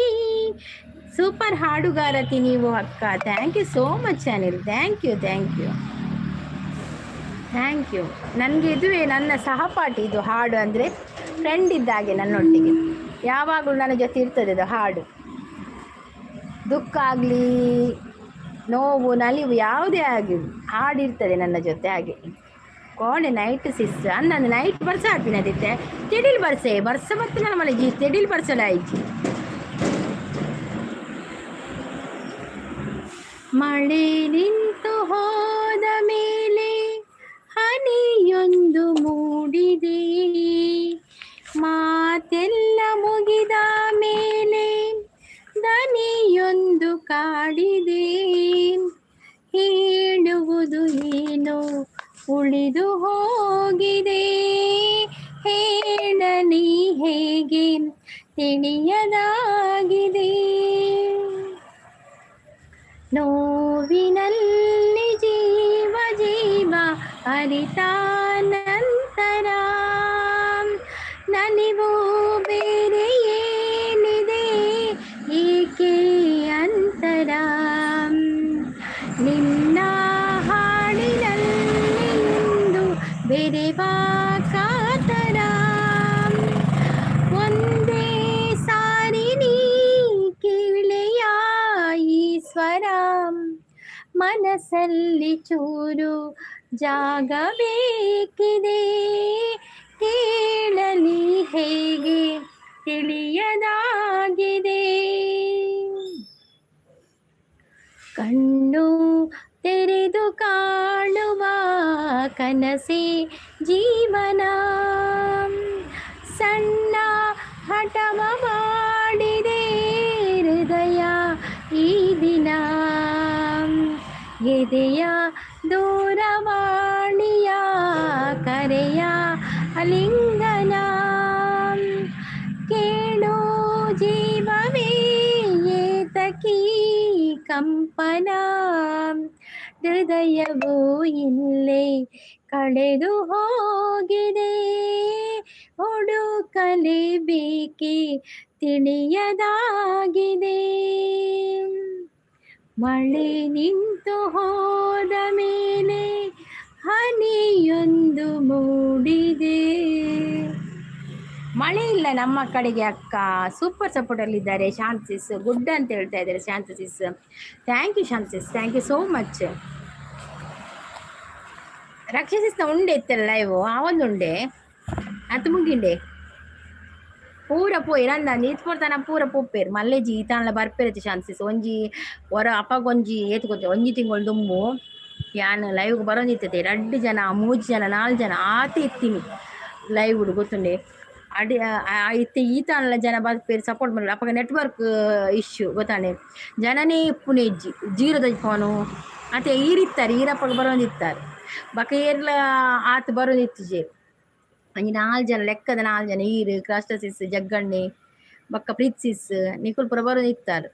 ಸೂಪರ್ ಹಾಡುಗಾರತಿ ನೀವು ಅಕ್ಕ. Thank you so much Anil. Thank you. ನನಗೆ ಇದುವೇ ನನ್ನ ಸಹಪಾಠಿ. ಇದು ಹಾಡು ಅಂದರೆ ಫ್ರೆಂಡ್ ಇದ್ದಾಗೆ ನನ್ನೊಟ್ಟಿಗೆ ಯಾವಾಗಲೂ ನನ್ನ ಜೊತೆ ಇರ್ತದೆ ಇದು ಹಾಡು. ದುಃಖ ಆಗಲಿ ನೋವು ನಲಿವು ಯಾವುದೇ ಆಗಿರಲಿ ಹಾಡಿರ್ತದೆ ನನ್ನ ಜೊತೆ. ಹಾಗೆ ಕೋಣೆ ನೈಟ್ ಸಿಸ್ ಅನ್ನಂದು ನೈಟ್ ಬರ್ಸ ಹಾಕಿನದಿತ್ತೆ ತೆಡಿಲ್ ಬರ್ಸ ಮತ್ತೆ ನನ್ನ ಮನೆಗೆ ತೆಡಿಲ್ ಬರ್ಸಲಾಯ್ತು. ಮಳೆ ನಿಂತು ಹೋದ ಮೇಲೆ ಹನಿಯೊಂದು ಮೂಡಿದೆ, ಮಾತೆಲ್ಲ ಮುಗಿದ ಮೇಲೆ ದನಿಯೊಂದು ಕಾಡಿದೆ. ಹೇಳುವುದು ಏನೋ ಉಳಿದು ಹೋಗಿದೆ, ಹೇಳಲಿ ಹೇಗೆ ತಿಳಿಯದಾಗಿದೆ. ನೋವಿನಲ್ಲಿ ಜೀವ ಅರಿತ ನಂತರ ನಲಿವು ಬೇರೆ ಏನಿದೆ ಏಕೆ ಅಂತರ. ನಿನ್ನ ಹಾಡಿನಲ್ಲಿಂದು ಬೆರೆವ ಕಾತರ, ಒಂದೇ ಸಾರಿ ನೀ ಕೇಳೆಯ ಈ ಸ್ವರ, ಮನಸ್ಸಲ್ಲಿ ಚೂರು ಜಾಗ ಬೇಕಿದೆ, ಕೇಳಲಿ ಹೇಗೆ ತಿಳಿಯದಾಗಿದೆ. ಕಣ್ಣು ತೆರೆದು ಕಾಣುವ ಕನಸೆ ಜೀವನ, ಸಣ್ಣ ಹಠವ ಮಾಡಿದೆ ಹೃದಯ ಈ ದಿನ. ಎದೆಯ ದೂರವಾಣಿಯ ಕರೆಯ ಅಲಿಂಗನ, ಕೇಳೋ ಜೀವವೇ ಏತಕೀ ಕಂಪನ. ಹೃದಯವೂ ಇಲ್ಲೇ ಕಳೆದು ಹೋಗಿದೆ, ಹುಡುಕಲೇಬೇಕೆ ತಿಳಿಯದಾಗಿದೆ. ಮಳೆ ನಿಂತು ಹೋದ ಮೇಲೆ ಹನಿಯೊಂದು ಮೂಡಿದೆ. ಮಳೆ ಇಲ್ಲ ನಮ್ಮ ಕಡೆಗೆ ಅಕ್ಕ, ಸೂಪರ್ ಸಪೋರ್ಟಲ್ಲಿದ್ದಾರೆ. ಶಾಂತಿಸ್ ಗುಡ್ ಅಂತ ಹೇಳ್ತಾ ಇದ್ದಾರೆ. Shanthi sis thank you, Shanthi sis thank you so much. ರಕ್ಷಸಿಸ್ನ ಉಂಡೆ ಇತ್ತಲ್ಲ ಲೈವ್, ಆವೊಂದುಂಡೆ ಅದು ಮುಗಿಂಡೆ ಪೂರ ಪೋಯಿ ರಂದ ನೀತ್ಪೋರ್ತಾನ ಪೂರ ಪೋಪ್ಪೇರು ಮಲ್ಲೆಜಿ ಈತಾನ್ಲ ಬರ್ಪೇರತಿ ಶಾಂತಿಸ್. ಒಂಜಿ ಹೊರ ಅಪ್ಪಗೊಂಜಿ ಏತ್ಕೊತೆ ಒಂಜಿ ತಿಂಗಳು ದುಂಬು ಯಾನ್ ಲೈವ್ ಬರೋಂದಿತ್ತೈತೆ 2 ಜನ 3 ಜನ 4 ಜನ ಆತ ಎತ್ತೀನಿ ಲೈವ್ ಗೊತ್ತುಂಡೆ ಅಡಿ ಇತ್ತೆ ಈತಾನ್ಲ ಜನ ಬರ್ಪೇರು ಸಪೋರ್ಟ್ ಮಾಡಲ್ಲ. ಅಪ್ಪ ನೆಟ್ವರ್ಕ್ ಇಶ್ಯೂ ಗೊತ್ತಾಂಡೆ ಜನನೇ ಪುಣೆಜ್ಜಿ ಜೀರದ ಫೋನು ಅತ್ತೆ ಈರಿತ್ತಾರೆ ಈರಪ್ಪಗೆ ಬರೋಂದಿತ್ತಾರೆ ಬಕ ಏರ್ಲ ಆತ ಬರೋದಿತ್ತು ಜೇ ಅಂಜಿ 4 ಜನ ಲೆಕ್ಕದ 4 ಜನ ಈರು ಕ್ರಾಸ್ಟಸಿಸ್ ಜಗ್ಗಣ್ಣೆ ಬಕ್ಕ ಪ್ರೀತ್ಸಿಸ್ ನಿಕುಲ್ ಪುರ ಬರೋದಿತ್ತಾರೆ.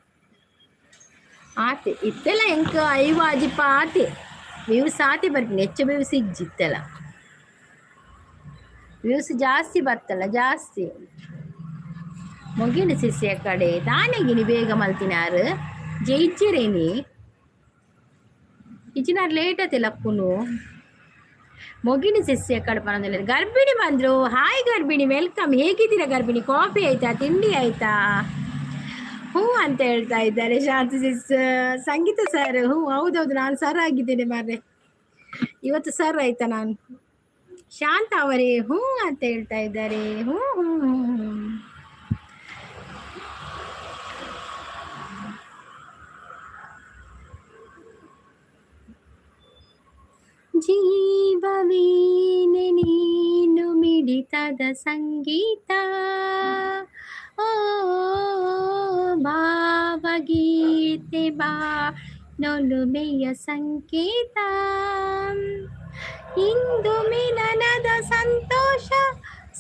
ಆತೆ ಇತ್ತೆಲ್ಲ ಎಂಕ ಐವ ಅಜಿಪ್ಪ ಆತೆ ವ್ಯೂಸ್ ಆತೆ ಬರ್ತೀನಿ ಹೆಚ್ಚು ವ್ಯೂಸ್ ಇಜ್ಜಿತ್ತೆಲ್ಲ ವ್ಯೂಸ್ ಜಾಸ್ತಿ ಬರ್ತಲ್ಲ ಜಾಸ್ತಿ ಮುಗಿನ ಸಿಸಿಯ ಕಡೆ ತಾನೆಗಿನಿ ಬೇಗ ಮಲ್ತಿನಾರು ಜೈಚಿರೇನಿ ಇಚ್ಚಿನಾರು ಲೇಟ್ ಆತಿಲ್ಲ ಅಪ್ಪುನು ಮೊಗಿನ ಸಸ್ಯ ಕಡಪನದಲ್ಲಿ ಗರ್ಭಿಣಿ ಬಂದ್ರು. ಹಾಯ್ ಗರ್ಭಿಣಿ ವೆಲ್ಕಮ್, ಹೇಗಿದ್ದೀರಾ ಗರ್ಭಿಣಿ? ಕಾಫಿ ಆಯ್ತಾ, ತಿಂಡಿ ಆಯ್ತಾ? ಹ್ಞೂ ಅಂತ ಹೇಳ್ತಾ ಇದ್ದಾರೆ ಶಾಂತಿ ಸಿಸ್. ಸಂಗೀತ ಸರ್ ಹ್ಞೂ ಹೌದೌದು ನಾನು ಸರ್ ಆಗಿದ್ದೇನೆ ಮಾರ್ರೆ ಇವತ್ತು ಸರ್ ಆಯ್ತಾ ನಾನು. ಶಾಂತ ಅವರೇ ಹ್ಞೂ ಅಂತ ಹೇಳ್ತಾ ಇದ್ದಾರೆ. ಹ್ಞೂ ಹ್ಞೂ ಹ್ಞೂ ಹ್ಞೂ ಜೀವವೀನೆ ನೀನು ಮಿಡಿತದ ಸಂಗೀತ, ಓ ಭಾವಗೀತೆ ಬಾ ನೊಲುಮೆಯ ಸಂಕೇತ. ಇಂದು ಮಿಲನದ ಸಂತೋಷ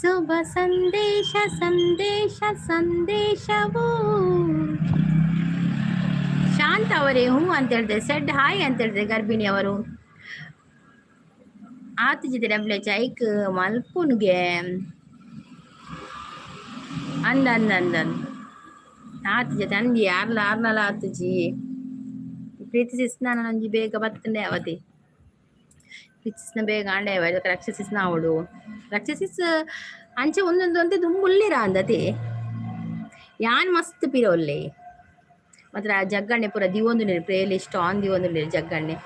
ಶುಭ ಸಂದೇಶ ಸಂದೇಶ ಸಂದೇಶವು. ಶಾಂತ ಅವರೇ ಹ್ಞೂ ಅಂತ ಹೇಳ್ತಾರೆ. ಸೆಡ್ ಹಾಯ್ ಅಂತ ಹೇಳ್ತಾರೆ ಗರ್ಭಿಣಿ ಅವರು. ಆತ ಜೊತೆ ಡಬ್ಲ್ಯೂ ಚೈಕ್ ಮಲ್ಪುನ್ಗೆ ಅಂದ ಅಂದ ಅಂದ ಆತ ಜೊತೆ ಅಂದಿ ಆರ್ನಲ ಆತುಜಿ ಪ್ರೀತಿಸಿಸ್ನ ನಂಜಿ ಬೇಗ ಬತ್ತಂಡೆ ಅವತಿ ಪ್ರೀತಿಸ್ನ ಬೇಗ ಆಂಡೆ ಅವ ರಕ್ಷಸಿಸ್ನ ಅವಡು ರಕ್ಷಸಿಸ್ ಅಂಚೆ ಒಂದೊಂದು ಅಂತ ದುಂಬುಲ್ಲಿರ ಅಂದತಿ ಯಾನ್ ಮಸ್ತ್ ಪಿರೋಲ್ಲೆ ಮಾತ್ರ ಜಗ್ಗಣ್ಣೆ ಪೂರ ದಿವೊಂದು ಪ್ಲೇ ಲಿಸ್ಟ್ ಆನ್ ದಿವೊಂದು ಜಗ್ಗಣ್ಣೆ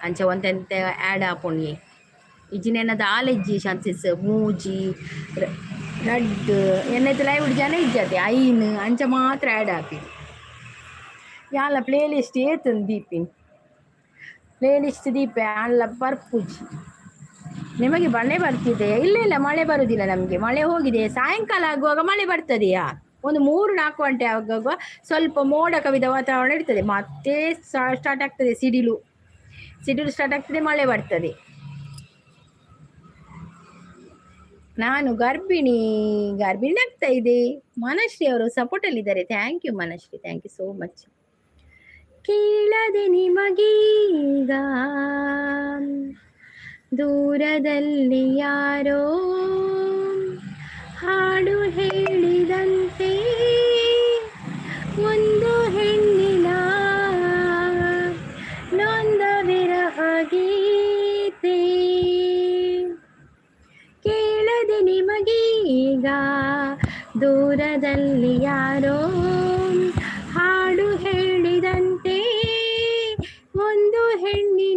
ಅಂಚೆ ಒಂತೆಂತೆ ಆ್ಯಡ್ ಆಪುಣಿ ಇಜಿನೇನದ ಆಲೆಜ್ಜಿ ಶಾಂತಿಸ್ ಮೂಜಿ ರಡ್ ಎನ್ನೈತೆ ಲೈವ್ ಜನ ಇಜ್ಜತಿ ಐನ್ ಅಂಚ ಮಾತ್ರ ಆ್ಯಡ್ ಆಪಿ ಯಾಲ ಪ್ಲೇ ಲಿಸ್ಟ್ ಏತನ್ ದೀಪಿನ್ ಪ್ಲೇ ಲಿಸ್ಟ್ ದೀಪೆ ಅಲ್ಲ ಬರ್ಪುಜಿ. ನಿಮಗೆ ಮಳೆ ಬರ್ತಿದೆ? ಇಲ್ಲ ಇಲ್ಲ ಮಳೆ ಬರುವುದಿಲ್ಲ ನಮಗೆ. ಮಳೆ ಹೋಗಿದೆ. ಸಾಯಂಕಾಲ ಆಗುವಾಗ ಮಳೆ ಬರ್ತದೆಯಾ? ಒಂದು 3-4 ಗಂಟೆ ಆಗುವಾಗ ಸ್ವಲ್ಪ ಮೋಡ ಕವಿದ ವಾತಾವರಣ ಇರ್ತದೆ, ಮತ್ತೆ ಸ್ಟಾರ್ಟ್ ಆಗ್ತದೆ ಸಿಡಿಲು ಸ್ಟಾರ್ಟ್ ಆಗ್ತದೆ, ಮಳೆ ಬರ್ತದೆ. ನಾನು ಗರ್ಭಿಣಿ ಆಗ್ತಾ ಇದೆ. ಮನಶ್ರೀ ಅವರು ಸಪೋರ್ಟ್ ಅಲ್ಲಿ ಇದ್ದಾರೆ. Thank you Manashree, thank you so much. ಕೇಳದೆ ನಿಮಗೀಗ ದೂರದಲ್ಲಿ ಯಾರೋ ಹಾಡು ಹೇಳಿದಂತೆ ಒಂದು ಹೆಣ್ಣಿನ ನೊಂದ ವಿರಹ ಗೀತೆ. ಕೇಳದೆ ನಿಮಗೀಗ ದೂರದಲ್ಲಿ ಯಾರೋ ಹಾಡು ಹೇಳಿದಂತೆ ಒಂದು ಹೆಣ್ಣಿನ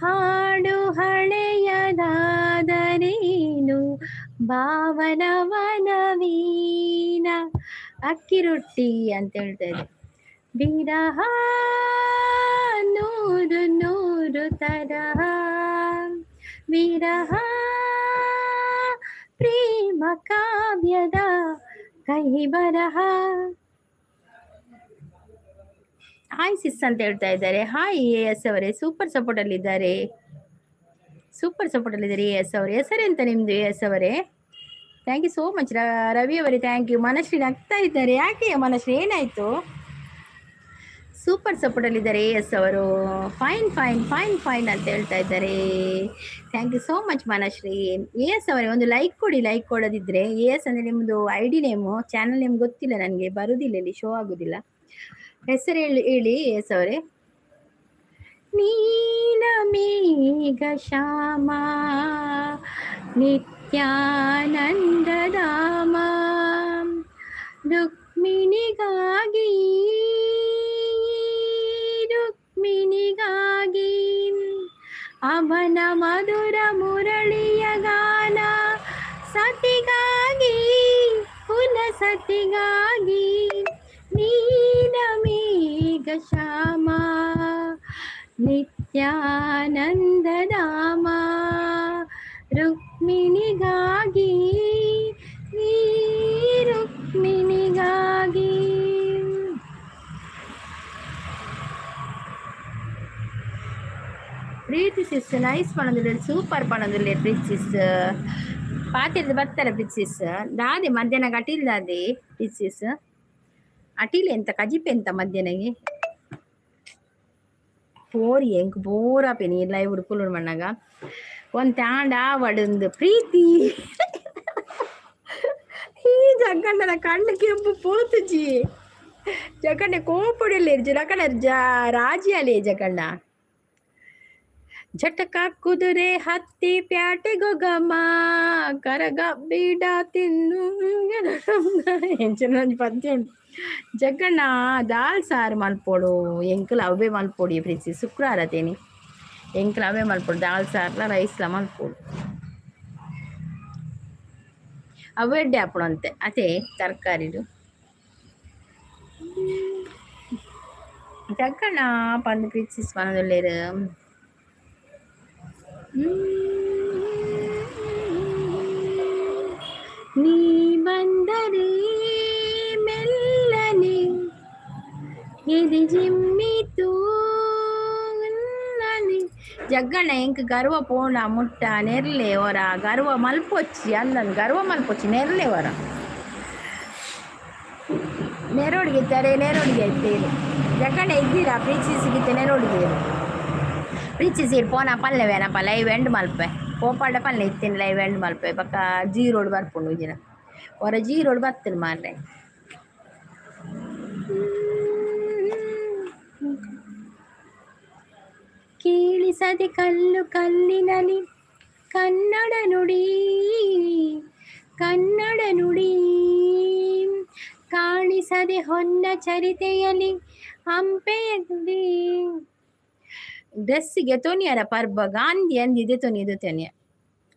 ಹಾಡು ಹಳೆಯದಾದರೇನು ಭಾವನವನವೀನ ಅಕ್ಕಿ ರೊಟ್ಟಿ ಅಂತ ಹೇಳ್ತಾ ಇದೆ. ವಿರಹ ನೂರು ನೂರು ತರಹ ವಿರಹ ಪ್ರೇಮ ಕಾವ್ಯದ ಕಹಿ ಬರಹ. ಹಾಯ್ ಸಿಸ್ ಅಂತ ಹೇಳ್ತಾ ಇದ್ದಾರೆ. ಹಾಯ್ ಎ ಎಸ್ ಅವರೇ, ಸೂಪರ್ ಸಪೋರ್ಟ್ ಅಲ್ಲಿ ಇದ್ದಾರೆ. ಸೂಪರ್ ಸಪೋರ್ಟ್ ಅಲ್ಲಿ ಇದ್ದಾರೆ ಎ ಎಸ್ ಅವರೇ. ಹೆಸರೆಂತ ನಿಮ್ದು ಎ ಎಸ್ ಅವರೇ? Thank you so much. Ravi ಅವರೇ ಥ್ಯಾಂಕ್ ಯು. ಮನಶ್ರೀ ನಗ್ತಾ ಇದ್ದಾರೆ. ಯಾಕೆ ಮನಶ್ರೀ, ಏನಾಯ್ತು? ಸೂಪರ್ ಸಪೋರ್ಟ್ ಅಲ್ಲಿ ಇದ್ದಾರೆ ಎ ಎಸ್ ಅವರು. ಫೈನ್ ಫೈನ್ ಫೈನ್ ಫೈನ್ ಅಂತ ಹೇಳ್ತಾ ಇದ್ದಾರೆ. Thank you so much Manashree. A S ಅವರೇ ಒಂದು ಲೈಕ್ ಕೊಡಿ. ಲೈಕ್ ಕೊಡೋದಿದ್ರೆ, ಎ ಎಸ್ ಅಂದ್ರೆ ನಿಮ್ದು I D name, channel name ಗೊತ್ತಿಲ್ಲ ನನಗೆ, ಬರುದಿಲ್ಲ, ಇಲ್ಲಿ ಶೋ ಆಗುದಿಲ್ಲ. ಹೆಸರು ಹೇಳಿ ಎ ಎಸ್ ಅವರೇ. ನೀಲ ಮೇಘ ಶ್ಯಾಮ ನಿತ್ಯಾನಂದಧಾಮ ರುಕ್ಮಿಣಿಗಾಗಿ ರುಕ್ಮಿಣಿಗಾಗಿ ಅವನ ಮಧುರ ಮುರಳಿಯ ಗಾನ ಸತಿಗಾಗಿ ಕುಲ ಸತಿಗಾಗಿ ನೀಲ ಮೇಘ ಶ್ಯಾಮ ನಿತ್ಯಾನಂದಧಾಮ ರುಕ್ಮಿಣಿಗಾಗಿ ನೀ ರುಕ್ಮಿಣಿಗಾಗಿ. ಪ್ರೀತಿ ಸಿಸ್ ನೈಸ್ ಪಣದಲ್ಲಿ, ಸೂಪರ್ ಪಣದಲ್ಲಿ ಪ್ರೀತಿ ಸಿಸ್. ಪಾತಿರ್ದು ಬರ್ತಾರೆ ಪ್ರೀತಿ ಸಿಸ್. ದಾದೆ ಮಧ್ಯಾಹ್ನ ಅಟಿಲ್ ದಾದೆ ಪ್ರೀತಿ ಸಿಸ್. ಅಟಿಲ್ ಎಂತ ಕಜಿಪೆ ಎಂತ ಮಧ್ಯಾಹ್ನಗೆ ಪೋರಿ ಎಂಕ್ ಬೋರಾ ಪೆನಿ ಲೈವ್ ಉಡುಪುಲು ಮಣ್ಣಾಗ ಒಂದು ತಾಂಡ ಆವಡೊಂದು ಪ್ರೀತಿ ಈ ಜಗಣ್ಣನ ಕಣ್ಣು ಕೆಂಪು ಪೋತುಜಿ ಜಗಣ್ಣ ಕೋಪುಡಲ್ಲಿ ಜಗಣ್ಣ ರಾಜಿಯಲ್ಲಿ ಜಗಣ್ಣ ಜಟಕ ಕುದುರೆ ಹತ್ತಿ ಪ್ಯಾಟೆಗೊಗಮ ಕರಗ ಬೀಡ ತಿನ್ನು ಎಂಚನೊಂದು ಪದ್ಯ ಉಂಟು. ಜಗಣ್ಣ ದಾಲ್ ಸಾರು ಮಲ್ಪೋಡು ಎಂಕಲ್ ಅವೇ ಮಲ್ಪೊಡಿ ಪ್ರೀತಿ ಶುಕ್ರವಾರ ತೇನಿ ಎಂಕಲ್ ಅವೇ ಮಲ್ಪೊಡು ದಾಲ್ ಸಾರ್ಲ ರೈಸ್ಲ ಮಲ್ಪೋಡು ಅವೆಡ್ಡೆ ಹಾಪುಡು ಅಂತೆ ಅದೇ ತರಕಾರಿದು. ಜಗಣ್ಣ ಪಂದು ಪ್ರೀತಿ ಮನದೊಳ್ಳೇರು. ನೀ ಬಂದರೆ ಮೆಲ್ಲನೆ ಇದು ಜಿಮ್ಮಿತು ಜಗ್ಗಣ್ಣ ಎಂಕ್ ಗರ್ವ ಪೋಣ ಮುಟ್ಟ ನೆರ್ಲೆ ಹೊರ ಗರ್ವ ಮಲ್ಪೊಚ್ಚಿ ಅಲ್ಲನ್ ಗರ್ವ ಮಲ್ಪೊಚ್ಚಿ ನೆರ್ಲೆ ಹೊರ ನೆರೋಡಿಗೆ ಇದ್ದಾರೆ ನೆರೋಡಿಗೆ ಇದ್ದೇನೆ ಜಗ್ಗಣ್ಣ ಇದ್ದೀರಾ ಪ್ರೀತಿಸಿಗಿತ್ತೆ ನೆರೋಡಿಗೆ ಪ್ರೀತಿಸಿ ಪೋನ ಪಲ್ಲೆವೇನಪ್ಪ ಲೈವ್ ಎಂಡ್ ಮಲ್ಪೆ ಕೋಪಾಡ ಪಲ್ಲೆ ಇತ್ತೇನೆ ಲೈವ್ ಎಂಡ್ ಮಲ್ಪೆ ಪಕ್ಕ ಜೀರೋಡು ಬರ್ಪುಂಡು ದಿನ ಹೊರ ಜೀರೋಡು ಬರ್ತೀನಿ ಮಾರ್ರೆ. ಕೇಳಿಸದೆ ಕಲ್ಲು ಕಲ್ಲಿನಲಿ ಕನ್ನಡ ನುಡಿ ಕನ್ನಡ ನುಡಿ ಕಾಣಿಸದೆ ಹೊನ್ನ ಚರಿತೆಯಲ್ಲಿ ಹಂಪೆಯ ಗುಡಿ. ಡ್ರೆಸ್ಸಿಗೆ ತೊನಿಯರ ಪರ್ಬ ಗಾಂಧಿ ಅಂದಿದೆ ತೊನಿದು ತೊನಿಯ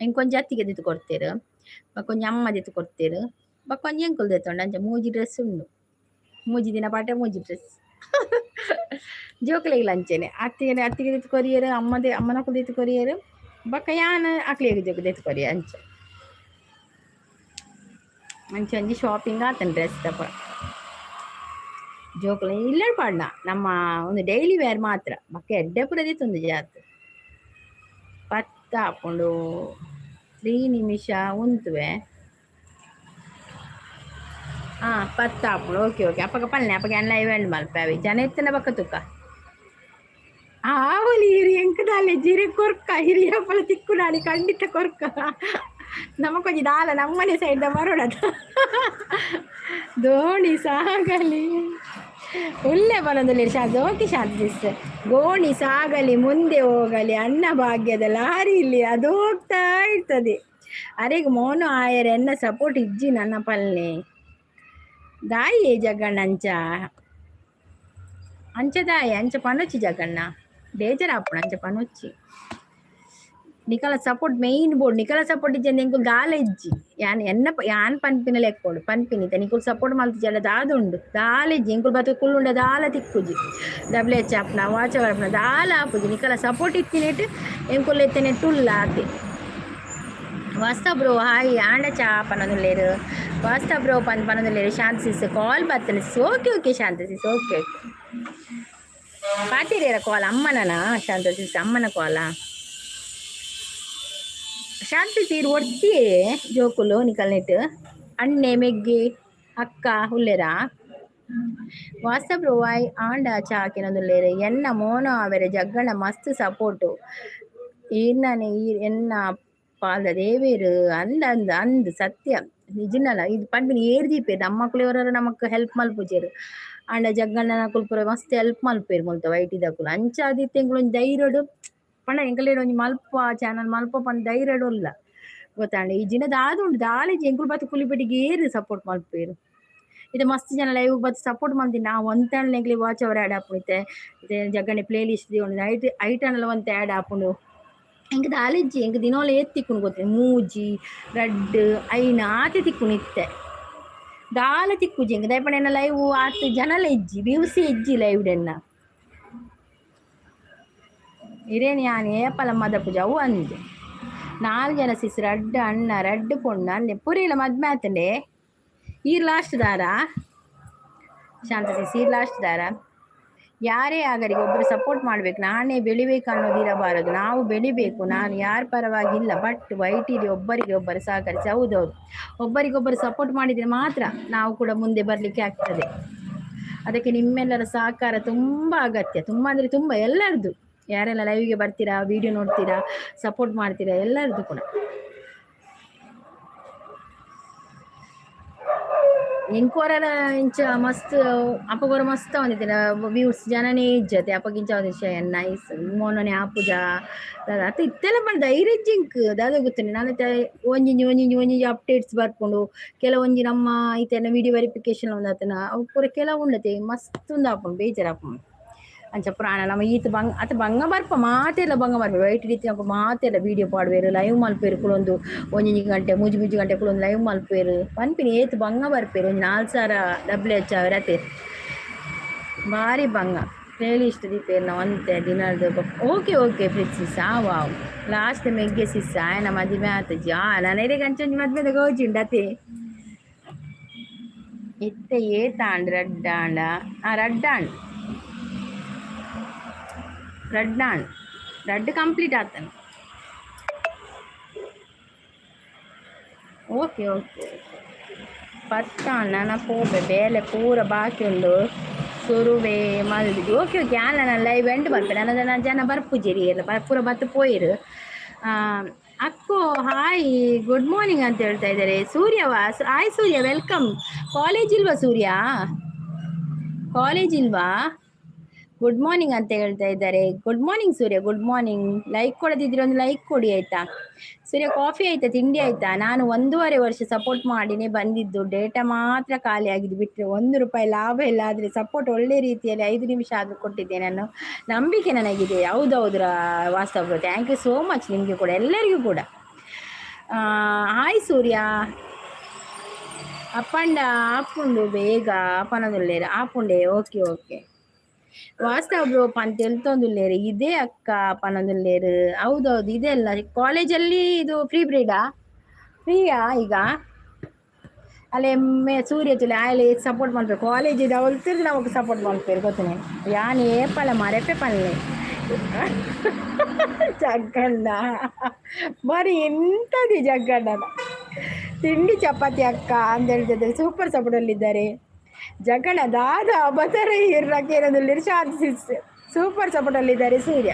ಇಂಕೊಂಚ ಅತ್ತಿಗೆ ದಿತ್ತು ಕೊಡ್ತೇರು ಕೊಂಚ ಅಮ್ಮ ದಿತ್ತು ಕೊಡ್ತೇರು ಕೊಂಚ ಎಂಕುಲ್ ದೆತ್ತೊಂಡು ಅಂಚ ಮೂಜಿ ಡ್ರೆಸ್ ಉಂಡು ಮೂಜಿ ದಿನ ಪಾಟೆ ಮೂಜಿ ಡ್ರೆಸ್ ಜೋಕ್ಲೆಗಿಲ್ಲ ಅಂಚೆನೆ ಅತ್ತಿಗೆ ದಿತ್ತು ಕೊರಿಯರು ಅಮ್ಮನ ಕುಲ್ ದಿತ್ತು ಕೊರಿಯರು ಯಾನ ಅಕ್ಲಿಗೆ ಜೋಕ್ ದಿತ್ತು ಕೊರಿಯ ಅಂಚ ಒಂಜಿ ಶಾಪಿಂಗ್ ಆತನ ಡ್ರೆಸ್ ತಪ ಜೋಕ್ಲ ಇಲ್ಲ ಪಾಡ್ನ ನಮ್ಮ ಒಂದು ಡೈಲಿ ವೇರ್ ಮಾತ್ರ ಎಡ್ಡೆ ಪುರ ದಿತ್ತೊಂದು ಜಾತ್ ಪತ್ತ ಹಾಕೊಂಡು 3 ನಿಮಿಷ ಉಂತುವೆ ಪತ್ತ ಹಾಕೊಂಡು ಓಕೆ ಅಪ್ಪಗ ಪಲ್ಲೆ ಅಪ್ಪಗೆ ಎಲ್ಲ ಇವೆಂಟ್ ಮಲ್ಪೆ ಅವಿ ಜನ ಎತ್ತನ ಬಕ್ಕ ತುಕ್ಕ ಆವಲಿ ಹಿರಿ ಎಂಕದಾಲೆ ಜಿರಿ ಕೊರ್ಕ ಹಿರಿಯ ಪಲ ತಿಕ್ಕು ನಾಡಿ ಖಂಡಿತ ಕೊರ್ಕ ನಮಕೊಂಜಿ ದಾಲ ನಮ್ಮನೆ ಸೈಡ್ ಬರೋಡದ ದೋಣಿ ಸಾಗಲಿ ಒಳ್ಳೆ ಬರೋದಲ್ಲಿ ಓಕೆ ಶಾಂತಿಸ್ ಗೋಣಿ ಸಾಗಲಿ ಮುಂದೆ ಹೋಗಲಿ ಅನ್ನ ಭಾಗ್ಯದ ಲಾರಿ ಇಲ್ಲಿ ಅದು ಹೋಗ್ತಾ ಇರ್ತದೆ. ಅರೆಗೆ ಮೋನು ಆಯರ ಎನ್ನ ಸಪೋರ್ಟ್ ಇಜ್ಜಿ ನನ್ನ ಪಲ್ಲೆ ದಾಯಿ ಜಗಣ್ಣ ಅಂಚ ದಾಯಿ ಅಂಚ ಪನಚಿ ಜಗಣ್ಣ ಬೇಜಾರಾಪುಣ ಅಂಚ ಪನೊಚ್ಚಿ ನಿಕಲ ಸಪೋರ್ಟ್ మెయిన్ ಬೋರ್ಡ್ ನಿಕಲ ಸಪೋರ್ಟ್ ಇಜ್ಜಂದು ಎಂಕುಲು ದಾಲ ಇಜ್ಜಿ ಯಾನ್ ಪನ್ಪಿನ ಲೆಕ್ಕೋಡು ಪನ್ಪಿನಿತ ನಿಕುಲು ಸಪೋರ್ಟ್ ಮಲ್ತಿಜಲ್ಲ ದಾದುಂಡು ದಾಲ ಇಜ್ಜಿ ಎಂಕುಲು ಬತ್ತು ಕುಲ್ಲುಂಡ ದಾಲ ತಿಕ್ಕುಜಿ WH ಆಪ್ನ ವಾಚ್ ಅವರ್ನ ದಾಲ ಆಪುಜಿ ನಿಕಲ ಸಪೋರ್ಟ್ ಇತ್ತಿನೆಟ್ ಎಂಕುಲು ಎತ್ತನೆಟ್ ಉಲ್ಲ ಆತೆ ವಾಸ್ತಾ ಬ್ರೋ ಹಾಯ್ ಆಂಡ ಚಾ ಪನದುಲ್ಲೇರು ವಾಸ್ತಾ ಬ್ರೋ ಪನದುಲ್ಲೇರು ಶಾಂತಿ ಸಿಸ್ ಕಾಲ್ ಬರ್ತನೆ ಓಕೆ ಶಾಂತಿ ಸಿಸ್ ಓಕೆ ಪಾತಿರೇರ ಕಾಲ್ ಅಮ್ಮನನಾ ಶಾಂತಿ ಸಿಸ್ ಅಮ್ಮನ ಕಾಲಾ ಶಾಂತಿ ತೀರು ಒಟ್ಟಿಯೇ ಜೋಕುಲು ನಿಕಲ್ನೆಟ್ ಅಣ್ಣೆ ಮೆಗ್ಗೆ ಅಕ್ಕ ಉಲ್ಲೆರಾ ವಾಸ್ತಬ್ರು ವಾಯ್ ಆಂಡ ಚಾಕಿನದುಲ್ಲೇರೆ ಎನ್ನ ಮೋನ ಅವರೆ ಜಗ್ಗಣ ಮಸ್ತ್ ಸಪೋರ್ಟು ಈರ್ನನೆ ಎನ್ನ ಪಾಲ್ದ ದೇವೇರು ಅಂದ್ ಸತ್ಯ ನಿಜನಲ್ಲ ಇದು ಪಂಪಿನ ಏರ್ ದೀಪೇರು ನಮ್ಮ ಕುಳಿಯವರ ನಮಕ್ ಹೆಲ್ಪ್ ಮಲ್ಪುಜೇರು ಆಂಡ ಜಗ್ಗಣ್ಣನ ಕುಲ್ಪುರ ಮಸ್ತ್ ಹೆಲ್ಪ್ ಮಲ್ಪೇರು ಮುಲ್ತ ವೈಟಿದ ಕುಲ ಅಂಚಾದಿತ್ತೆ ಎಂಗಳೊಂದು ಧೈರ್ಯಡು ಪಂಡ ಎಂಕಲೇರು ಒಂಜಿ ಮಲ್ಪ ಚಾನಲ್ ಮಲ್ಪ ಪಂಡ ಧೈರ್ಯಡು ಇಲ್ಲ ಗೊತ್ತಾಂಡ ಈ ಜಿನದ ಆದುಂಡು ದಾಲೇಜಿ ಎಂಕುಲು ಬತ್ತು ಕುಲಿಪೆಟ್ಟಿಗೆ ಏರು ಸಪೋರ್ಟ್ ಮಲ್ಪೇರು ಇದು ಮಸ್ತ್ ಜನ ಲೈವ್ ಬತ್ತು ಸಪೋರ್ಟ್ ಮಲ್ತೀನಿ ನಾವು ಒಂದ್ ನೆಗ್ಲಿ ವಾಚ್ ಅವರ್ ಆ್ಯಡ್ ಆಪುಂಡು ಇದೆ ಜಗ್ಗನೆ ಪ್ಲೇ ಲಿಸ್ಟ್ ಒಂದು ಐಟನ್ನೆಲ್ಲ ಒಂತ ಆ್ಯಡ್ ಆಪುಂಡು ಎಂಕ್ ದಾಲೆಜ್ಜಿ ಎಂಕ್ ದಿನೋಲ ಏತ್ ತಿಕ್ಕುನು ಗೊತ್ತಿಲ್ಲ ಮೂಜಿ ರಡ್ ಐನ ಆತೆ ತಿಕ್ಕುನು ಇತ್ತೆ ದಾಲ ತಿಕ್ಕುಜಿ ಎಂಕ್ ದಯಪಣೆನ ಲೈವ್ ಆತು ಜನಲ ಇಜ್ಜಿ ವ್ಯೂಸಿ ಇಜ್ಜಿ ಲೈವ್ ಡೆನ್ನ ಇರೇನಿ ಯಾನ್ ಏಪಲ ಮದ ಪೂಜ ಅವು ಅಂದೆ 4 ಜನ ಸಿಸ್ ರಡ್ಡ್ ಅಣ್ಣ ರಡ್ಡ್ ಪೊಣ್ಣ ಅಂದೆ ಪುರಿಲ ಮದ್ಮೆ ಆತಂಡೆ ಈರ್ ಲಾಸ್ಟ್ ದಾರ ಶಾಂತ ಸಿಸ್ ಈರ್ ಲಾಸ್ಟ್ ದಾರ ಯಾರೇ ಆಗರಿಗೆ ಒಬ್ಬರು ಸಪೋರ್ಟ್ ಮಾಡ್ಬೇಕು ನಾನೇ ಬೆಳಿಬೇಕು ಅನ್ನೋದು ಇರಬಾರದು ನಾವು ಬೆಳಿಬೇಕು ನಾನು ಯಾರ ಪರವಾಗಿಲ್ಲ ಬಟ್ ವೈಟಿಲಿ ಒಬ್ಬರಿಗೆ ಒಬ್ಬರು ಸಹಕರಿಸಿ ಹೌದೌದು ಒಬ್ಬರಿಗೊಬ್ಬರು ಸಪೋರ್ಟ್ ಮಾಡಿದರೆ ಮಾತ್ರ ನಾವು ಕೂಡ ಮುಂದೆ ಬರಲಿಕ್ಕೆ ಆಗ್ತದೆ ಅದಕ್ಕೆ ನಿಮ್ಮೆಲ್ಲರ ಸಹಕಾರ ತುಂಬ ಅಗತ್ಯ ತುಂಬ ಅಂದರೆ ತುಂಬ ಎಲ್ಲರದ್ದು ಯಾರೆಲ್ಲ ಲೈವ್ಗೆ ಬರ್ತೀರಾ ವಿಡಿಯೋ ನೋಡ್ತೀರಾ ಸಪೋರ್ಟ್ ಮಾಡ್ತೀರಾ ಎಲ್ಲರದ್ದು ಕೂಡ ಎಂಕೋರರ ಇಂಚ ಮಸ್ತ್ ಅಪಗೋರ ಮಸ್ತ್ ಒಂದಿತ್ತಿನ ವ್ಯೂಸ್ ಜನನೇ ಇಜ್ಜತೆ ಅಪಗಿಂಚ ವಿಷಯ ನೈಸ್ ಮೋನನೆ ಆಪುಜ ಅತ್ತ ಇತ್ತೆಲ್ಲ ಪಂಡ ಧೈರ್ಯ ಜಿಂಕ್ ದಾದ ಗೊತ್ತನೆ ನಾನು ಒಂಜಿ ಅಪ್ಡೇಟ್ಸ್ ಬರ್ಕೊಂಡು ಕೆಲವೊಂಜಿ ನಮ್ಮ ಈತೆನ ವಿಡಿಯೋ ವೆರಿಫಿಕೇಶನ್ ಒಂದಾತನ ಅವು ಪೂರ ಕೆಲವು ಮಸ್ತ್ ಒಂದು ಆಪುಂಡು ಬೇಜಾರಾಪುಂಡು ಅಂಚ ಪ್ರಾಣ ನಮ್ಮ ಈತ ಬಂಗ ಬರ್ಪ ಮಾತೆಲ್ಲ ಬಂಗ ಬರ್ಪ ವೈಟ್ ರೀತಿ ನಮ್ಗೆ ಮಾತೆಲ್ಲ ವೀಡಿಯೋ ಪಾಡುವೇರು ಲೈವ್ ಮಲ್ಪೇರು ಕುಳೊಂದು ಒಂಜಿ ಗಂಟೆ ಮುಜಿ ಗಂಟೆ ಕುಳೊಂದು ಲೈವ್ ಮಲ್ಪೇರು ಪನ್ಪಿನ ಏತು ಬಂಗ ಬರ್ಪೇರು ಒಂದು 4,000 WH ಅವರತೆ ಭಾರಿ ಬಂಗ ಪ್ಲೇ ಲಿಸ್ಟ್ ದೀಪೇರು ನಾವು ಅಂತೆ ದಿನದ ಓಕೆ ಪ್ರೀತ್ ಸಿಸ್ ವಾವ್ ಲಾಸ್ಟ್ ಮೆಗ್ಗೆ ಸಿಸ್ ಆಯನ ಮದುವೆ ಆತಜ್ಜಿ ನಾನೇ ಗಂಚೊಂಜಿ ಮದ್ವೆದ ಗೋಜಿಂಡತೆ ಇತ್ತೆ ಏತಾಂಡ್ ರಡ್ಡಾಂಡ ರಡ್ ಕಂಪ್ಲೀಟ್ ಆತನ ಓಕೆ ಪತ್ತಾಂಡ್ ನನ್ನ ಪೋಪೆ ಬೇಲೆ ಪೂರ ಬಾಕಿ ಉಂಡು ಸುರುವೆ ಮಲ್ದಿ ಓಕೆ ನಾನು ಲೈವ್ ಎಂಡ್ ಬರ್ಪೆ ನನ್ನ ಜನ ಬರ್ಪುಜಿರಿ ಎಲ್ಲ ಪೂರ ಬತ್ತು ಪೋಯಿರು ಅಕ್ಕೋ ಹಾಯ್ ಗುಡ್ ಮಾರ್ನಿಂಗ್ ಅಂತ ಹೇಳ್ತಾ ಇದ್ದಾರೆ ಸೂರ್ಯವಾ ಹಾಯ್ ಸೂರ್ಯ ವೆಲ್ಕಮ್ ಕಾಲೇಜ್ ಇಲ್ವಾ ಗುಡ್ ಮಾರ್ನಿಂಗ್ ಅಂತ ಹೇಳ್ತಾ ಇದ್ದಾರೆ ಗುಡ್ ಮಾರ್ನಿಂಗ್ ಸೂರ್ಯ ಗುಡ್ ಮಾರ್ನಿಂಗ್ ಲೈಕ್ ಕೊಡದಿದ್ರೆ ಒಂದು ಲೈಕ್ ಕೊಡಿ ಆಯ್ತಾ ಸೂರ್ಯ ಕಾಫಿ ಆಯ್ತಾ ತಿಂಡಿ ಆಯ್ತಾ ನಾನು 1.5 ವರ್ಷ ಸಪೋರ್ಟ್ ಮಾಡಿನೇ ಬಂದಿದ್ದು ಡೇಟಾ ಮಾತ್ರ ಖಾಲಿ ಆಗಿದ್ದು ಬಿಟ್ಟರೆ ₹1 ಲಾಭ ಇಲ್ಲ ಆದರೆ ಸಪೋರ್ಟ್ ಒಳ್ಳೆ ರೀತಿಯಲ್ಲಿ 5 ನಿಮಿಷ ಆದರೂ ಕೊಟ್ಟಿದ್ದೆ ನಾನು ನಂಬಿಕೆ ನನಗಿದೆ ಹೌದೌದ್ರ ವಾಸ್ತವ ಥ್ಯಾಂಕ್ ಯು ಸೋ ಮಚ್ ನಿಮಗೆ ಕೂಡ ಎಲ್ಲರಿಗೂ ಕೂಡ ಹಾಯ್ ಸೂರ್ಯ ಅಪ್ಪಂಡ ಆಪುಂಡು ಬೇಗ ಅಪ್ಪನದುಲ್ಲೇರ ಆಪುಂಡೆ ಓಕೆ ವಾಸ್ತವ ಬ್ರೋ ಅಂತ ಹೇಳ್ತೊಂದುಲ್ಲೇರು ಇದೇ ಅಕ್ಕ ಪನದುಲ್ಲೇರು ಹೌದೌದು ಇದೆಲ್ಲ ಕಾಲೇಜಲ್ಲಿ ಇದು ಫ್ರೀಯಾ ಈಗ ಅಲ್ಲೇ ಸೂರ್ಯ ತುಲೆ ಅಲ್ಲಿ ಸಪೋರ್ಟ್ ಮಾಡ್ತಾರೆ ಕಾಲೇಜ್ ಇದು ಅವಳು ತಿರ್ಗಿ ನಮಗೆ ಸಪೋರ್ಟ್ ಮಾಡ್ತಾರೆ ಗೊತ್ತನೆ ಯಾನ್ ಏಪಲ ಮರೆಪೆ ಪಲ್ಲೆ ಜಗ್ಗಣ್ಣ ಬರೀ ಎಂಥದ್ದು ಜಗ್ಗಣ್ಣನ ತಿಂಡಿ ಚಪಾತಿ ಅಕ್ಕ ಅಂತ ಹೇಳ್ತಿದ್ದಾರೆ ಸೂಪರ್ ಸಪೋರ್ಟಲ್ಲಿದ್ದಾರೆ ಜಗಣ ದಾದ ಬಸರ ಹಿರ್ರಕ್ಕೇನದಲ್ಲಿ ಶಾಂತಿಸಿ ಸೂಪರ್ ಸಪೋರ್ಟಲ್ಲಿದ್ದಾರೆ ಸೂರ್ಯ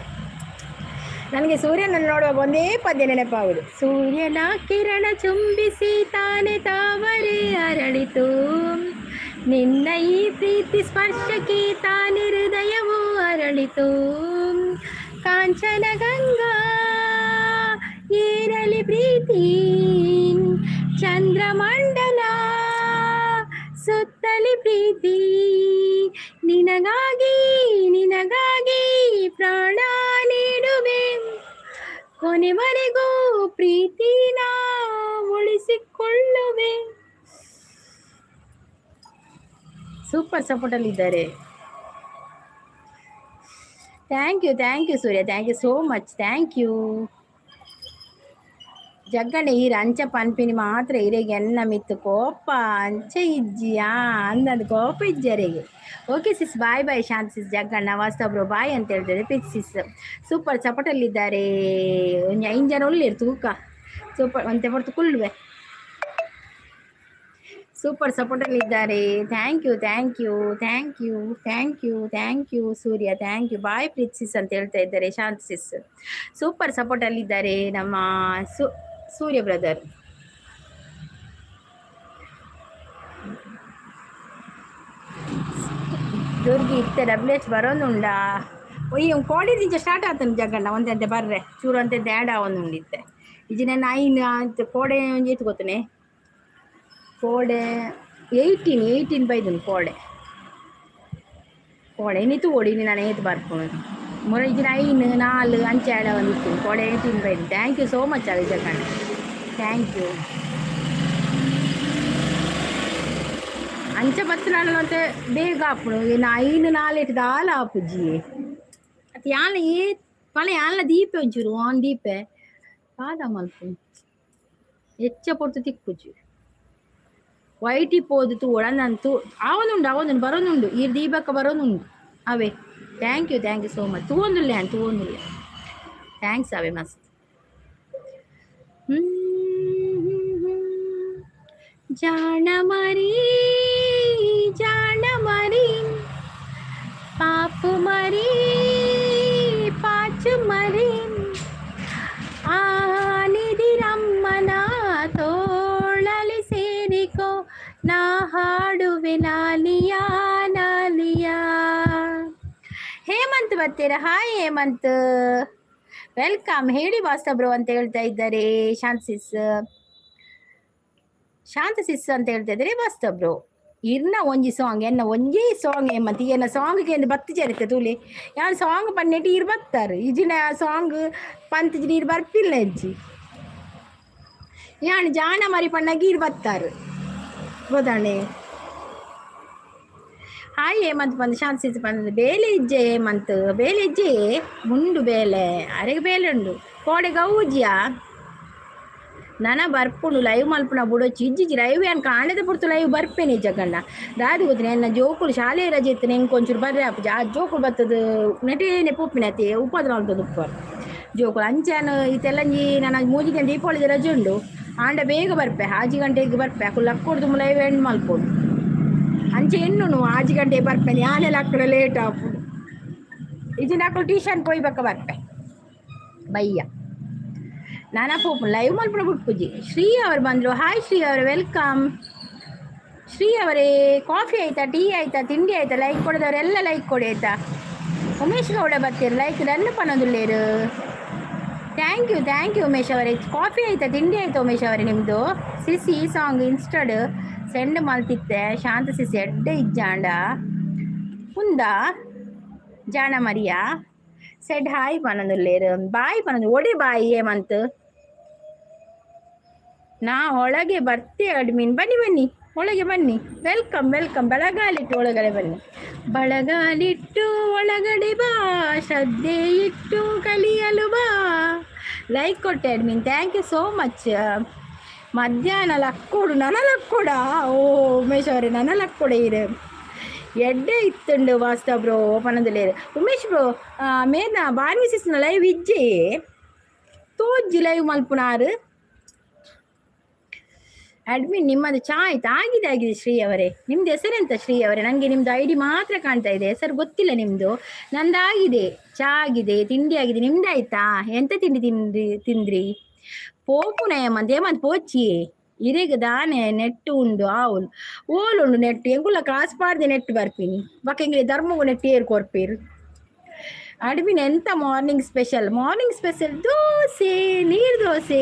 ನನಗೆ ಸೂರ್ಯನನ್ನು ನೋಡುವಾಗ ಒಂದೇ ಪದ್ಯ ನೆನಪಾಗುವುದು ಸೂರ್ಯನ ಕಿರಣ ಚುಂಬಿಸಿ ತಾನೆ ತಾವರೆ ಅರಳಿತು ನಿನ್ನ ಈ ಪ್ರೀತಿ ಸ್ಪರ್ಶಕ್ಕೆ ತಾನೆ ಹೃದಯವು ಅರಳಿತು ಕಾಂಚನ ಗಂಗಾ ಏರಲಿ ಪ್ರೀತಿ ಚಂದ್ರಮಂಡಲ ಸುತ್ತಲಿ ಪ್ರೀತಿ ನಿನಗಾಗಿ ಪ್ರಾಣ ಕೊನೆವರೆಗೂ ಪ್ರೀತಿನ ಉಳಿಸಿಕೊಳ್ಳುವೆ. ಸೂಪರ್ ಸಪೋರ್ಟ್ ಅಲ್ಲಿ ಇದ್ದಾರೆ. Thank you Surya, thank you so much, thank you. Jagganna ಈರ ಅಂಚ ಪನ್ಪಿನಿ ಮಾತ್ರ ಇರೆಗೆ ಎನ್ನ ಮಿತ್ತು ಕೋಪ ಅಂಚ ಇಜ್ಜಿಯಾ ಅಂದಂದು ಕೋಪ ಇಜ್ಜರೆಗೆ. ಓಕೆ ಸಿಸ್, ಬಾಯ್ ಬಾಯ್ ಶಾಂತ್ ಸಿಸ್. ಜಗ್ಗಣ್ಣ ವಾಸ್ತವ್ರು ಬಾಯ್ ಅಂತ ಹೇಳ್ತಾರೆ. ಪಿಚ್ ಸಿಸ್ ಸೂಪರ್ ಸಪೋರ್ಟಲ್ಲಿದ್ದಾರೆ. ಒಂದು 5 ಜನ ಒಳ್ಳೆ ತೂಕ ಸೂಪರ್ ಒಂತೆ ಬರ್ತು ಕುಳ್ಳುವೆ. ಸೂಪರ್ ಸಪೋರ್ಟಲ್ಲಿದ್ದಾರೆ. Thank you Surya, thank you. Bye Preeth sis ಅಂತ ಹೇಳ್ತಾ ಇದ್ದಾರೆ ಶಾಂತ್ ಸಿಸ್. ಸೂಪರ್ ಸಪೋರ್ಟಲ್ಲಿದ್ದಾರೆ ನಮ್ಮ ಸೂರ್ಯ ಬ್ರದರ್. ದುರ್ಗಿ ಇತ್ತೆ WH ಬರೋನುಂಡಾ ಒಯ್ಯ ಕೋಡಿದಿಂಚ ಸ್ಟಾರ್ಟ್ ಆತನು ಜಗಣ್ಣ ಒಂದಂತೆ ಬರ್ರೆ ಚೂರು ಅಂತ ದ್ಯಾಡ ಒಂದು ಉಂಡಿತ್ತೆ ಇಜಿ ನನ್ನ 9 ಅಂತ ಕೋಡೆ ಒಂಜಿ ಎತ್ತು ಗೊತ್ತನೆ ಕೋಡೆ 18 ಬೈದನು ಕೋಡೆ ಇನ್ನಿತ್ತು ಓಡಿ ನಾನು ಏತು ಬರ್ಕೊಂಡು ಮೊರ ಇಜಿ 9 4 ಅಂಚೆ ಆಡ ಒಂದಿತ್ತು ಕೋಡೆ 18 ಬೈದು. ಥ್ಯಾಂಕ್ ಯು ಸೋ ಮಚ್ ಅದು ಜಗಣ್ಣ, ಥ್ಯಾಂಕ್ ಯು. ಅಂಚ ಬತ್ತು ನಾನು ಅಂತ ಬೇಗ ಆಪುಡು ಏನು 5 4 ಇಟ್ಟು ದಾಲ ಆಪುಜಿ ಅದು ಯಾನ ಪಳೆ ಯಾನ ದೀಪೆ ಒಂಚೂರು ಆನ್ ದೀಪೆ ಪಾದ ಮಲ್ಪು ಹೆಚ್ಚ ಪೊರ್ತು ತಿಕ್ಕುಜಿ ವೈಟಿ ಪೋದು ಒಳನಂತೂ ಅವನುಂಡು ಬರೋನುಂಡು ಈ ದೀಪಕ್ಕ ಬರೋನುಂಡು ಅವೇ. Thank you so much. ತೂವೊಂದುಲ್ಲೆ ಥ್ಯಾಂಕ್ಸ್ ಅವೇ ಮಸ್ತ್. ಜಾಣ ಮರಿ ಪಾಪು ಮರಿ ಪಾಚು ಮರಿ ಆನಿದಿರಮ್ಮನ ತೋಳಲಿ ಸೇರಿಕೋ ನಾ ಹಾಡುವೆ ನಾಲಿಯಾ. ಹೇಮಂತ್ ಬರ್ತೀರಾ? Hi Hemanth, welcome. ಹೇಳಿ ವಾಸ್ತಬ್ರು ಅಂತ ಹೇಳ್ತಾ ಇದ್ದಾರೆ ಶಾಂತ ಸಿಸ್ ಅಂತ ಹೇಳ್ತಾ ಇದ್ದಾರೆ ವಾಸ್ತಬ್ರು. ಇರ್ನ ಒಂಜಿ ಸಾಂಗ್ ಎನ್ನ ಒಂಜೇ ಸಾಂಗ್ ಹೇಮಂತ್ ಈಯನ ಸಾಂಗ್ಗೆ ಎಂದು ಬತ್ತಿ ಜರಿತೆ ತೂಲಿ ಯಾನ್ ಸಾಂಗ್ ಪನ್ನೆಟಿ ಇರ್ ಬರ್ತಾರೆ ಇಜಿನ ಸಾಂಗ್ ಪಂತ್ ನೀರು ಬರ್ಪಿಲ್ಲ ಅಜ್ಜಿ ಯಾನ್ ಜಾಣ ಮರಿ ಪಣ್ಣಾಗಿ ಇರ್ ಬರ್ತಾರೆ ಗೊತ್ತಾಣೆ. ಹಾಯ್ ಹೇಮಂತ್ ಬಂದು ಶಾಂತ ಸಿಸ್ ಬಂದ ಬೇಲೆ ಇಜ್ಜೆ ಹೇಮಂತ್ ಬೇಲೆ ಇಜ್ಜೆ ಮುಂಡು ಬೇಲೆ ಅರೆಗೆ ಬೇಲೆ ಉಂಡು ಕೋಡೆ ಗೌಜಿಯಾ ನನ ಬರ್ಪುಂಡು ಲೈವ್ ಮಲ್ಪುನ ಬುಡೊಚ್ಚಿ ಇಜ್ಜಿಜಿ ಲೈವ್ ಏನು ಕಾಣದೆ ಪುರ್ತು ಲೈವ್ ಬರ್ಪೇನೆ ಜಗಣ್ಣ ದಾದಿ ಗೊತ್ತಿನ ಎನ್ನ ಜೋಕುಲು ಶಾಲೆ ರಜೆ ಇತ್ತು ಹೆಂಗೆ ಒಂಚೂರು ಬರ್ರೆ ಅಪ್ಪಜಿ ಆ ಜೋಕುಲು ಬರ್ತದ ನೆಟೇನೆ ಪೋಪಿನತಿ ಉಪದ್ರ ಅಂತದ್ದು ಉಪ್ಪರ್ ಜೋಕುಲು ಅಂಚಾನು ಇತ್ತೆಲ್ಲಂಜಿ ನನ್ನ 3 ಗಂಟೆ ದೀಪಾವಳಿ ರಜೆ ಉಂಡು ಆಂಡ ಬೇಗ ಬರ್ಪೆ 6 ಗಂಟೆಗೆ ಬರ್ಪೆ ಅಕ್ಕುಲು ಅಕ್ಕೊಡ್ದು ಲೈವ್ ಎಂಡ್ ಮಲ್ಪೋಡು ಅಂಚೆ ಹೆಣ್ಣು 6 ಗಂಟೆಗೆ ಬರ್ಪೇನೆ ಆನೆಲ್ಲ ಅಕ್ಕಡ ಲೇಟ್ ಆಪುಡು ಇದನ್ನ ಅಕ್ಕಳು ಟ್ಯೂಷನ್ ಪೋಯ್ಬೇಕ ಬರ್ಪೆ ಬಯ್ಯ ನಾನಾ ಪೋಪು ಲೈವ್ ಮಲ್ಪನ ಬಿಟ್ಪುಜಿ. ಶ್ರೀ ಅವರು ಬಂದರು. ಹಾಯ್ ಶ್ರೀ ಅವರು, ವೆಲ್ಕಮ್. ಶ್ರೀ ಅವರೇ ಕಾಫಿ ಆಯ್ತಾ, ಟೀ ಆಯ್ತಾ, ತಿಂಡಿ ಆಯ್ತಾ? ಲೈಕ್ ಕೊಡೋದವರೆಲ್ಲ ಲೈಕ್ ಕೊಡಿ ಆಯ್ತಾ. ಉಮೇಶ್ ಗೌಡ ಬರ್ತೀರಿ ಲೈಕ್ ನನ್ನ ಪನ್ನೋದಿಲ್ಲೇರು. ಥ್ಯಾಂಕ್ ಯು ಉಮೇಶ್ ಅವರೇ. ಕಾಫಿ ಆಯ್ತಾ, ತಿಂಡಿ ಆಯ್ತಾ ಉಮೇಶ್ ಅವರೇ ನಿಮ್ಮದು? ಸಿಸಿ ಸಾಂಗ್ ಇನ್ಸ್ಟಾಡ್ ಸೆಂಡ್ ಮಲ್ತಿತ್ತೆ ಶಾಂತ ಸಿಸಿ ಎಡ್ಡೆ ಇಜ್ಜಾಂಡ ಉಂದಾ ಜಾಣ ಮರಿಯಾ ಸೆಡ್ ಹಾಯ್ ಪನ್ನೊಂದುಲ್ಲೇರು ಬಾಯ್ ಪನ್ನೊಂದು ಒಡೆ ಬಾಯಿ ಹೇಮಂತ್ ನಾ ಒಳಗೆ ಬರ್ತೆ ಅಡ್ಮಿನ್ ಬನ್ನಿ ಒಳಗೆ ಬನ್ನಿ. ವೆಲ್ಕಮ್ ಬೆಳಗಾಲಿಟ್ಟು ಒಳಗಡೆ ಬನ್ನಿ. ಬಳಗಾಲಿಟ್ಟು ಒಳಗಡೆ ಬಾ ಶ್ರದ್ಧೆ ಇಟ್ಟು ಕಲಿಯಲು ಬಾ. ಲೈಕ್ ಕೊಟ್ಟೆ admin, thank you so much. ಮಧ್ಯಾಹ್ನ ಲಕ್ಕೋಡು ನನ್ನ ಲಕ್ಕೋಡ ಓ ಉಮೇಶ್ ಅವರೇ ನನ್ನ ಲಕ್ಕೋಡ ಇರು ಎಡ್ಡೆ ಇತ್ತುಂಡು ವಾಸ್ತಾ ಬ್ರೋ ಪನದಲ್ಲೇರು ಉಮೇಶ್ ಬ್ರೋ ಮೇನ ಬಾರ್ವಿ ಸಿಸ್ನ ಲೈವ್ ಇಜ್ಜೆ ತೋಜ್ಜಿ ಲೈವ್ ಮಲ್ಪುನಾರು ಅಡ್ಮಿನ್ ನಿಮ್ಮದು ಚಾ ಆಯ್ತಾ? ಆಗಿದೆ ಶ್ರೀ ಅವರೇ. ನಿಮ್ದು ಹೆಸರೆಂತ ಶ್ರೀ ಅವರೇ? ನನಗೆ ನಿಮ್ಮದು ID ಮಾತ್ರ ಕಾಣ್ತಾ ಇದೆ, ಹೆಸರು ಗೊತ್ತಿಲ್ಲ ನಿಮ್ಮದು. ನಂದಾಗಿದೆ, ಚಾ ಆಗಿದೆ, ತಿಂಡಿ ಆಗಿದೆ. ನಿಮ್ದಾಯ್ತಾ? ಎಂತ ತಿಂದ್ರಿ? పోపున ఏమంది పోచి ఇరేగ దానే నెట్టు ఉండు ఆవులు ఓలుండు నెట్టు ఎంగుల కాసు పాడిది నెట్టు ಬರ್ಪಿನಿ ಬಾಕ ಎಂಗ್ಲಿ ಧರ್ಮಗು ನೆಟ್ಟು ಏರು ಕೊರ್ಪೇರು ಅಡ್ಬಿನ ಎಂತ ಮಾರ್ನಿಂಗ್ ಸ್ಪೆಷಲ್ ದೋಸೆ ನೀರು ದೋಸೆ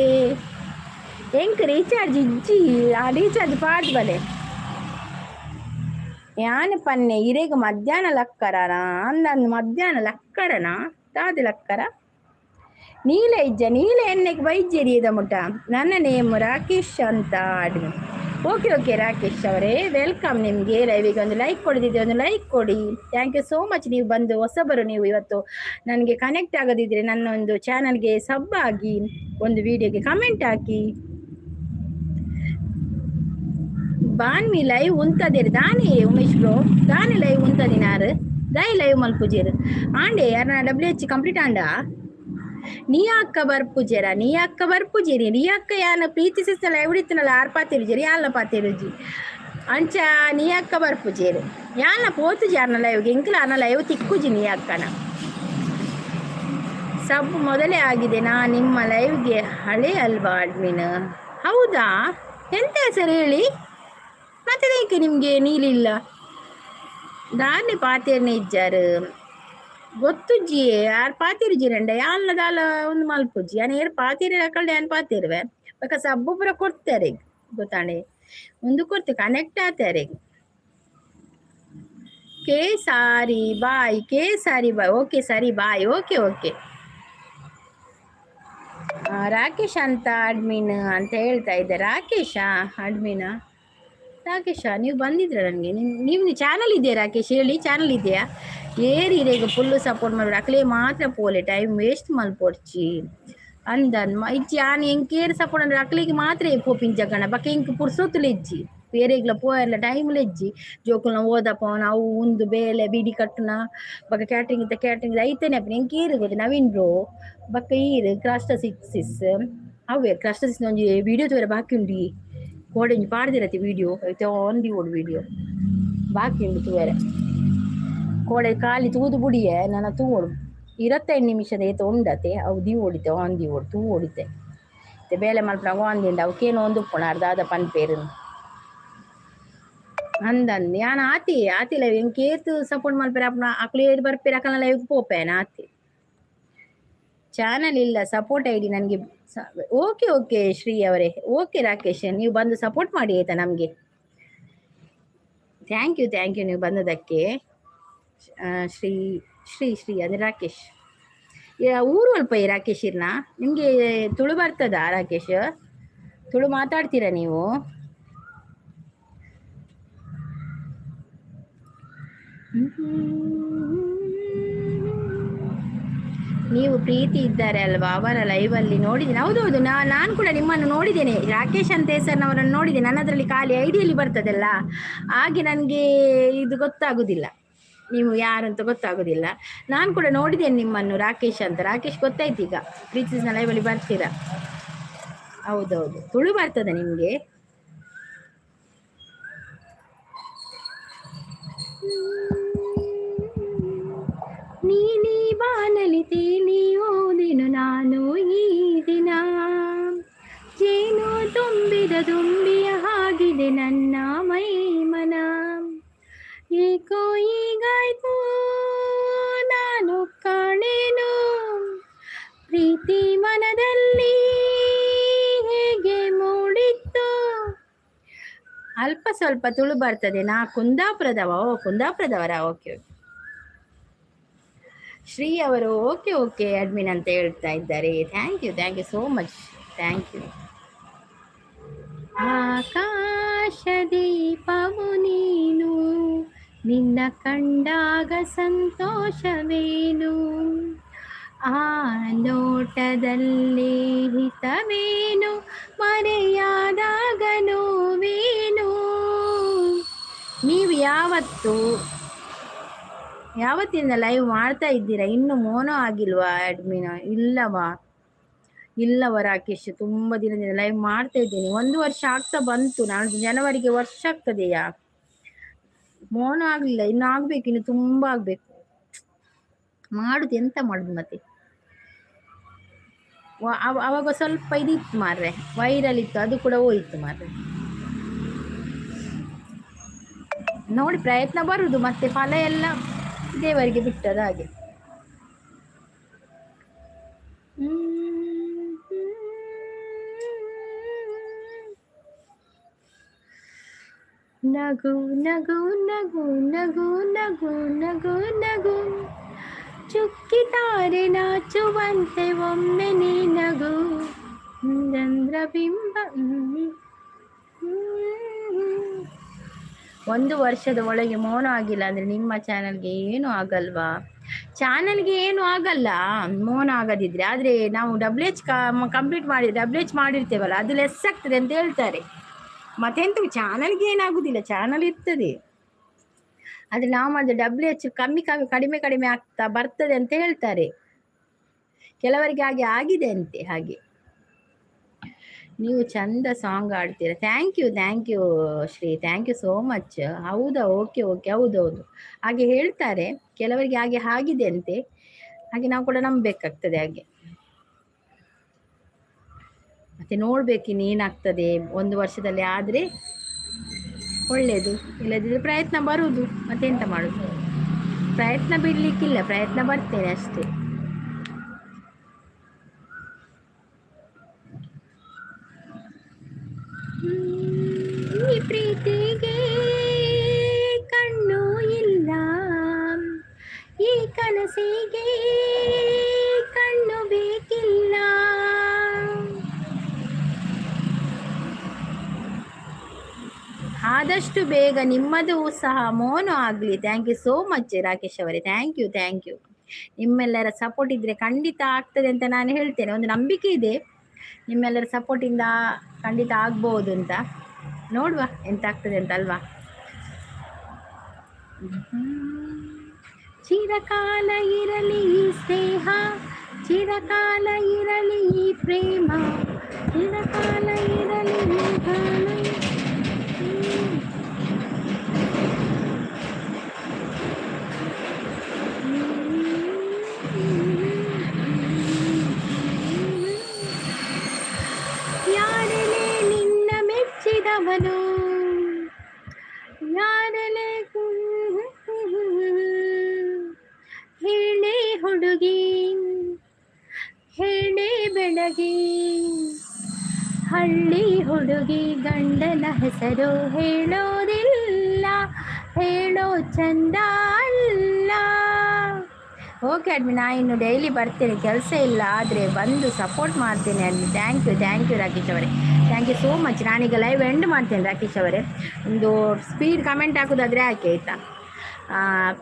ಎಂಕ್ ರೀಚಾರ್ಜ್ ಇಜ್ಜಿ ಆ ರೀಚಾರ್ಜ್ ಪಾಡ್ದು ಬಲೆ ಯಾನ ಪನ್ನೆ ಇರೇಗ ಮಧ್ಯಾಹ್ನ ಲಕ್ಕರನ ಅಂದಂದು ಮಧ್ಯಾಹ್ನ ಲಕ್ಕರನ ದಾದಿ ಲಕ್ಕರ ನೀಲೆ ಇಜ್ಜ ನೀಲೆ ಎಣ್ಣೆಗೆ ವೈದ್ಯರಿ ಇದ ಮುಟ. ನನ್ನ ನೇಮ್ ರಾಕೇಶ್ ಅಂತ ಆಡ್ಮಿ. ಓಕೆ ಓಕೆ ರಾಕೇಶ್ ಅವರೇ, ವೆಲ್ಕಮ್ ನಿಮಗೆ. ಲೈವಿಗೆ ಒಂದು ಲೈಕ್ ಕೊಡದಿದ್ರೆ ಒಂದು ಲೈಕ್ ಕೊಡಿ. Thank you so much. ನೀವು ಬಂದು ಹೊಸಬರು, ನೀವು ಇವತ್ತು ನನಗೆ ಕನೆಕ್ಟ್ ಆಗದಿದ್ರೆ ನನ್ನ ಒಂದು ಚಾನಲ್ಗೆ ಸಬ್ ಆಗಿ, ಒಂದು ವಿಡಿಯೋಗೆ ಕಮೆಂಟ್ ಹಾಕಿ. ಬಾನ್ಮಿ ಲೈವ್ ಉಂತದೇರು ದಾನಿ ಉಮೇಶ್ ಬ್ರೋ, ದಾನಿ ಲೈವ್ ಉಂತದಿನಾರು ದಾಯಿ ಲೈವ್ ಮಲ್ಪುಜೇರು ಆಂಡೆ ಯಾರ WH ಕಂಪ್ಲೀಟ್ ಆಂಡ ನೀ ಅಕ್ಕ ಬರ್ಪುಜೇರ, ನೀ ಅಕ್ಕ ಬರ್ಪುಜೇರಿ, ನೀ ಅಕ್ಕ ಯಾನ ಪ್ರೀತಿಸಿಸ್ತಲ್ಲ ಎವಡಿತ್ತನಲ್ಲ ಆರ್ ಪಾತಿರುಜೇರಿ ಯಾಲ ಪಾತಿರುಜಿ ಅಂಚ ನೀ ಅಕ್ಕ ಬರ್ಪುಜೇರು ಯಾನ ಪೋತುಜಿ ಅನ್ನ ಲೈವ್ಗೆ ಇಂಕ್ಲ ಅನ್ನ ಲೈವ್ ತಿಕ್ಕುಜಿ ನೀ ಅಕ್ಕನ ಸಬ್ ಮೊದಲೇ ಆಗಿದೆ. ನಾ ನಿಮ್ಮ ಲೈವ್ಗೆ ಹಳೆ ಅಲ್ವಾ ಅಡ್ಮಿನ್? ಹೌದಾ, ಎಂತ ಹೆಸರು ಹೇಳಿ ಮತ್ತೆ ಏಕೆ ನಿಮಗೆ ನೀಲಿಲ್ಲ? ದಾನೆ ಪಾತೇರ್ನೆ ಇಜ್ಜಾರು ಗೊತ್ತುಜ್ಜಿ ಯಾರು ಪಾತಿರುಜಿ ರಂಡ ಯಾಲ್ನ ದಾಲ ಒಂದು ಮಲ್ಪುಜ್ಜಿ ಯಾನ ಏರ್ ಪಾತಿರ ಕಳ್ಳೆ ಯಾನ್ ಪಾತಿರುವೆ ಬಕ ಸಬ್ಬು ಪುರ ಕೊಡ್ತಾರೆ ಗೊತ್ತಾಣೆ ಒಂದು ಕೊಡ್ತೆ ಕನೆಕ್ಟ್ ಆತಾರೆ. ಕೆ ಸಾರಿ ಬಾಯ್, ಕೆ ಸಾರಿ ಬಾಯ್, ಓಕೆ ಸರಿ ಬಾಯ್, ಓಕೆ ಓಕೆ. ರಾಕೇಶ್ ಅಂತ ಅಡ್ಮಿನ್ ಅಂತ ಹೇಳ್ತಾ ಇದ್ದೆ. ರಾಕೇಶ ಅಡ್ಮಿನ? ರಾಕೇಶ ನೀವು ಬಂದಿದ್ರ ನನಗೆ? ನೀವು ಚಾನಲ್ ಇದೆಯಾ ರಾಕೇಶ್? ಹೇಳಿ, ಚಾನಲ್ ಇದೆಯಾ? ಏರಿ ಈಗ ಫುಲ್ಲು ಸಪೋರ್ಟ್ ಮಾಡ್ಬಿಡು ಅಕ್ಲೇ ಮಾತ್ರ ಪೋಲೆ ಟೈಮ್ ವೇಸ್ಟ್ ಮಲ್ಪೊಡ್ಚಿ ಅಂದನ್ ಇಜ್ಜಿ ಆನ್ ಎಂಕೇರ್ ಸಪೋರ್ಟ್ ಅಂದ್ರೆ ಅಕ್ಲಿಗೆ ಮಾತ್ರ ಪೋಪಿಂಚಗಣ ಬಕ್ಕ ಇಂಕ್ ಪುರ್ಸೊತ್ತುಲು ಇಜ್ಜಿ ಬೇರೆಗ್ಲ ಪೋಯರ್ಲ ಟೈಮ್ಲ ಇಜ್ಜಿ ಜೋಕುಲ್ನ ಓದಪ್ಪ ನಾವು ಉಂದು ಬೇಲೆ ಬಿಡಿ ಕಟ್ಟುನ ಬಕ್ಕ ಕ್ಯಾಟ್ರಿಂಗ್ ಇತ್ತ ಕ್ಯಾಟ್ರಿಂಗ್ ಐತೇನೆ ಅಪ್ಪ ಎಂಕೇರು ಗೊತ್ತು ನವೀನ್ ಬ್ರೋ ಬಕ್ಕ ಈರು ಕ್ರಾಸ್ಟಸಿಕ್ಸಿಸ್ ಅವೇ ಕ್ರಾಸ್ಟಸಿಸ್ ಒಂಜಿ ವಿಡಿಯೋ ತೋರ ಬಾಕಿ ಉಂಡಿ ಕೋಡೆಂಜಿ ಪಾಡ್ದಿರತಿ ವಿಡಿಯೋ ಐತೆ ಆನ್ದಿ ಓಡ್ ವಿಡಿಯೋ ಬಾಕಿ ಉಂಡು ತೂವರೆ ಕೋಡೆ ಖಾಲಿ ತೂದು ಬುಡಿಯೆ ನನ್ನ ತೂ ಓಡು 25 ನಿಮಿಷದ ಏತ ಉಂಡತೆ ಅವು ದಿ ಓಡಿತೆ ಆನ್ ದಿ ಓಡು ತೂ ಓಡಿತೆ ಬೇಲೆ ಮಲ್ಪನಾಗ ಆಂದಿಂಡ ಅವಕ್ಕೇನು ಒಂದು ಉಪ್ಪುಣ ಅರ್ಧಾದ ಪನ್ಪೇರು ಅಂದಂದು ಯಾನ್ ಆತಿ ಲೈವ್ ಎಂಕೇತು ಸಪೋರ್ಟ್ ಮಲ್ಪೇರ ಅಪ್ನ ಅಕ್ಲು ಏದು ಬರ್ಪೇರ ಅಕಲ್ನ ಲೈವ್ ಪೋಪೇನ ಆತಿ ಚಾನಲ್ ಇಲ್ಲ ಸಪೋರ್ಟ್ ಐಡಿ ನನಗೆ. ಓಕೆ ಓಕೆ ಶ್ರೀ ಅವರೇ, ಓಕೆ ರಾಕೇಶ್ ನೀವು ಬಂದು ಸಪೋರ್ಟ್ ಮಾಡಿ ಆಯ್ತಾ ನಮಗೆ. ಥ್ಯಾಂಕ್ ಯು ನೀವು ಬಂದದಕ್ಕೆ. ಶ್ರೀ ಶ್ರೀ ಶ್ರೀ ಅದೇ ರಾಕೇಶ್ ಊರು ಅಲ್ಪ ರಾಕೇಶ್ ಇರ್ನ ನಿಮಗೆ ತುಳು ಬರ್ತದಾ ರಾಕೇಶ್? ತುಳು ಮಾತಾಡ್ತೀರಾ ನೀವು? ನೀವು ಪ್ರೀತಿ ಇದ್ದಾರೆ ಅಲ್ವಾ ಅವರ ಲೈವಲ್ಲಿ ನೋಡಿದ್ದೀನಿ. ಹೌದೌದು, ನಾನು ಕೂಡ ನಿಮ್ಮನ್ನು ನೋಡಿದ್ದೇನೆ. ರಾಕೇಶ್ ಅಂತ ಹೆಸರಿನವರನ್ನು ನೋಡಿದ್ದೇನೆ. ನನ್ನ ಅದರಲ್ಲಿ ಖಾಲಿ ಐಡಿಯಲ್ಲಿ ಬರ್ತದಲ್ಲ, ಹಾಗೆ ನನಗೆ ಇದು ಗೊತ್ತಾಗೋದಿಲ್ಲ, ನೀವು ಯಾರಂತ ಗೊತ್ತಾಗೋದಿಲ್ಲ. ನಾನು ಕೂಡ ನೋಡಿದ್ದೇನೆ ನಿಮ್ಮನ್ನು, ರಾಕೇಶ್ ಅಂತ. ರಾಕೇಶ್ ಗೊತ್ತಾಯ್ತು ಈಗ, ಪ್ರೀತಿಸಿದ ಲೈವಲ್ಲಿ ಬರ್ತೀರಾ. ಹೌದೌದು, ತುಳು ಬರ್ತದೆ ನಿಮಗೆ? ನೀಲಿ ಬಾನಲಿ ತೇಲಿ ಓದಿನು ನಾನು ಈ ದಿನ, ಜೇನು ತುಂಬಿದ ತುಂಬಿಯ ಹಾಗಿದೆ ನನ್ನ ಮೈಮನ, ಏಕೋ ಈಗಾಯ್ತು ನಾನು ಕಾಣೇನು, ಪ್ರೀತಿ ಮನದಲ್ಲಿ ಹೇಗೆ ಮೂಡಿತ್ತು. ಅಲ್ಪ ಸ್ವಲ್ಪ ತುಳು ಬರ್ತದೆ. ನಾ ಕುಂದಾಪುರದವ. ಓ ಕುಂದಾಪುರದವರ? Okay okay. ಶ್ರೀ ಅವರು ಓಕೆ ಓಕೆ ಅಡ್ಮಿನ್ ಅಂತ ಹೇಳ್ತಾ ಇದ್ದಾರೆ. Thank you so much, thank you. ಆಕಾಶ ದೀಪವು ನೀನು, ನಿನ್ನ ಕಂಡಾಗ ಸಂತೋಷವೇನು, ಆ ನೋಟದಲ್ಲಿ ಹಿತವೇನು, ಮರೆಯಾದಾಗ ನೋವೇನು. ನೀವು ಯಾವತ್ತಿಂದ ಲೈವ್ ಮಾಡ್ತಾ ಇದ್ದೀರಾ? ಇನ್ನು ಮೋನೋ ಆಗಿಲ್ವಾ ಅಡ್ಮಿನ? ಇಲ್ಲವ ರಾಕೇಶ್, ತುಂಬಾ ದಿನದಿಂದ ಲೈವ್ ಮಾಡ್ತಾ ಇದ್ದೀನಿ. 1 ವರ್ಷ ಆಗ್ತಾ ಬಂತು, ನಾನು ಜನವರಿಗೆ ವರ್ಷ ಆಗ್ತದೆಯಾ. ಮೋನೋ ಆಗ್ಲಿಲ್ಲ, ಇನ್ನು ಆಗ್ಬೇಕು, ಇನ್ನು ತುಂಬಾ ಆಗ್ಬೇಕು. ಮಾಡುದು ಎಂತ ಮಾಡುದು ಮತ್ತೆ. ಅವಾಗ ಸ್ವಲ್ಪ ಇದಿತ್ತು ಮಾರ್ರೆ, ವೈರಲ್ ಇತ್ತು, ಅದು ಕೂಡ ಹೋಯ್ತು ಮಾರ್ರೆ. ನೋಡಿ ಪ್ರಯತ್ನ ಬರುದು, ಮತ್ತೆ ಫಲ ಎಲ್ಲ ದೇವರಿಗೆ ಬಿಟ್ಟದ ಹಾಗೆ. ನಗು ನಗು ನಗು ನಗು ನಗು ನಗು ನಗು ಚುಕ್ಕಿತಾರೆ ನಾಚುವಂತೆ ಒಮ್ಮೆ ನೀನಗು ಚಂದ್ರಬಿಂಬ. 1 ವರ್ಷದ ಒಳಗೆ ಮೌನ ಆಗಿಲ್ಲ ಅಂದ್ರೆ ನಿಮ್ಮ ಚಾನಲ್ಗೆ ಏನು ಆಗಲ್ವಾ? ಚಾನಲ್ಗೆ ಏನು ಆಗಲ್ಲ ಮೌನ ಆಗದಿದ್ರೆ. ಆದ್ರೆ ನಾವು WH ಕಂಪ್ಲೀಟ್ ಮಾಡಿ WH ಮಾಡಿರ್ತೇವಲ್ಲ, ಅದು ಲೆಸ್ ಆಗ್ತದೆ ಅಂತ ಹೇಳ್ತಾರೆ. ಮತ್ತೆಂತ ಚಾನಲ್ಗೆ ಏನಾಗುದಿಲ್ಲ, ಚಾನಲ್ ಇರ್ತದೆ. ಆದ್ರೆ ನಾವು ಮಾಡಿದ WH ಕಡಿಮೆ ಆಗ್ತಾ ಬರ್ತದೆ ಅಂತ ಹೇಳ್ತಾರೆ. ಕೆಲವರಿಗೆ ಹಾಗೆ ಆಗಿದೆ ಅಂತೆ. ಹಾಗೆ ನೀವು ಚಂದ ಸಾಂಗ್ ಆಡ್ತೀರಾ. Thank you Shri, thank you so much. ಹೌದಾ? ಓಕೆ ಹೌದೌದು, ಹಾಗೆ ಹೇಳ್ತಾರೆ. ಕೆಲವರಿಗೆ ಹಾಗೆ ಆಗಿದೆ ಅಂತೆ, ಹಾಗೆ ನಾವು ಕೂಡ ನಂಬಬೇಕಾಗ್ತದೆ. ಹಾಗೆ ಮತ್ತೆ ನೋಡ್ಬೇಕಿನ್ನು ಏನಾಗ್ತದೆ. 1 ವರ್ಷದಲ್ಲಿ ಆದ್ರೆ ಒಳ್ಳೇದು, ಇಲ್ಲದಿದ್ರೆ ಪ್ರಯತ್ನ ಬರುವುದು. ಮತ್ತೆಂತ ಮಾಡುದು, ಪ್ರಯತ್ನ ಬಿಡ್ಲಿಕ್ಕಿಲ್ಲ, ಪ್ರಯತ್ನ ಬರ್ತೇನೆ ಅಷ್ಟೇ. ಈ ಪ್ರೀತಿಗೆ ಕಣ್ಣು ಇಲ್ಲ, ಈ ಕನಸಿಗೆ ಕಣ್ಣು ಬೇಕಿಲ್ಲ. ಆದಷ್ಟು ಬೇಗ ನಿಮ್ಮದು ಸಹ ಮೌನ ಆಗಲಿ. Thank you so much Rakesh ಅವರೇ, ಥ್ಯಾಂಕ್ ಯು. ನಿಮ್ಮೆಲ್ಲರ ಸಪೋರ್ಟ್ ಇದ್ರೆ ಖಂಡಿತ ಆಗ್ತದೆ ಅಂತ ನಾನು ಹೇಳ್ತೇನೆ. ಒಂದು ನಂಬಿಕೆ ಇದೆ, ನಿಮ್ಮೆಲ್ಲರ ಸಪೋರ್ಟಿಂದ ಖಂಡಿತ ಆಗ್ಬೋದು ಅಂತ. ನೋಡುವ ಎಂತ ಆಗ್ತದೆ ಅಂತ ಅಲ್ವಾ. ಚಿರಕಾಲ ಇರಲಿ ಈ ಸ್ನೇಹ, ಚಿರಕಾಲ ಇರಲಿ ಈ ಪ್ರೇಮ, ಚಿರಕಾಲ ಇರಲಿ ಈ ಕಾಲ. ಯಾರಲೇ ನಿನ್ನ ಮೆಚ್ಚಿದವನು, ಯಾರಲೇ ಹೇಳೇ ಹುಡುಗಿ, ಹೇಳೇ ಬೆಳಗಿ, ಹಳ್ಳಿ ಹುಡುಗಿ ಗಂಡನ ಹೆಸರು ಹೇಳೋದಿಲ್ಲ, ಹೇಳೋ ಚಂದ ಅಲ್ಲ. ಓಕೆ ಅಡ್ಮಿನ್, ನಾ ಇನ್ನು ಡೈಲಿ ಬರ್ತೇನೆ, ಕೆಲಸ ಇಲ್ಲ, ಆದರೆ ಬಂದು ಸಪೋರ್ಟ್ ಮಾಡ್ತೇನೆ ಅಡ್ಮಿನ್. ಥ್ಯಾಂಕ್ ಯು ರಾಕೇಶ್ ಅವರೇ, ಥ್ಯಾಂಕ್ ಯು ಸೋ ಮಚ್. ನಾನೀಗ ಲೈವ್ ಎಂಡ್ ಮಾಡ್ತೇನೆ ರಾಕೇಶ್ ಅವರೇ. ಒಂದು ಸ್ಪೀಡ್ ಕಮೆಂಟ್ ಹಾಕೋದಾದರೆ ಹಾಕಿ ಆಯಿತಾ.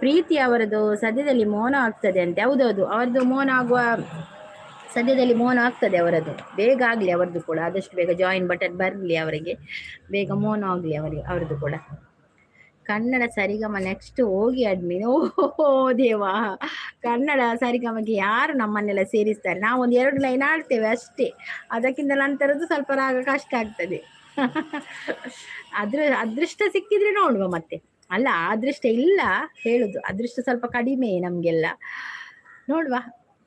ಪ್ರೀತಿ ಅವರದು ಸದ್ಯದಲ್ಲಿ ಮೌನ ಆಗ್ತದೆ ಅಂತೆ. ಹೌದೌದು, ಅವ್ರದ್ದು ಮೌನ ಆಗುವ ಸದ್ಯದಲ್ಲಿ ಮೌನ ಆಗ್ತದೆ ಅವರದ್ದು. ಬೇಗ ಆಗಲಿ ಅವರದ್ದು ಕೂಡ, ಆದಷ್ಟು ಬೇಗ ಜಾಯಿನ್ ಬಟನ್ ಬರಲಿ ಅವರಿಗೆ, ಬೇಗ ಮೌನ ಆಗಲಿ ಅವರದ್ದು ಕೂಡ. ಕನ್ನಡ ಸರಿಗಮ ನೆಕ್ಸ್ಟ್ ಹೋಗಿ ಅಡ್ಮಿನ್. ಓಹೋ ದೇವಾ, ಕನ್ನಡ ಸರಿಗಮಗೆ ಯಾರು ನಮ್ಮನ್ನೆಲ್ಲ ಸೇರಿಸ್ತಾರೆ? ನಾವು ಒಂದು 2 ಲೈನ್ ಆಡ್ತೇವೆ ಅಷ್ಟೇ, ಅದಕ್ಕಿಂತ ನಂತರದ್ದು ಸ್ವಲ್ಪ ರಾಗ ಕಷ್ಟ ಆಗ್ತದೆ. ಅದೃಷ್ಟ ಸಿಕ್ಕಿದ್ರೆ ನೋಡುವ ಮತ್ತೆ. ಅಲ್ಲ, ಅದೃಷ್ಟ ಇಲ್ಲ ಹೇಳುದು, ಅದೃಷ್ಟ ಸ್ವಲ್ಪ ಕಡಿಮೆ ನಮ್ಗೆಲ್ಲ. ನೋಡುವ.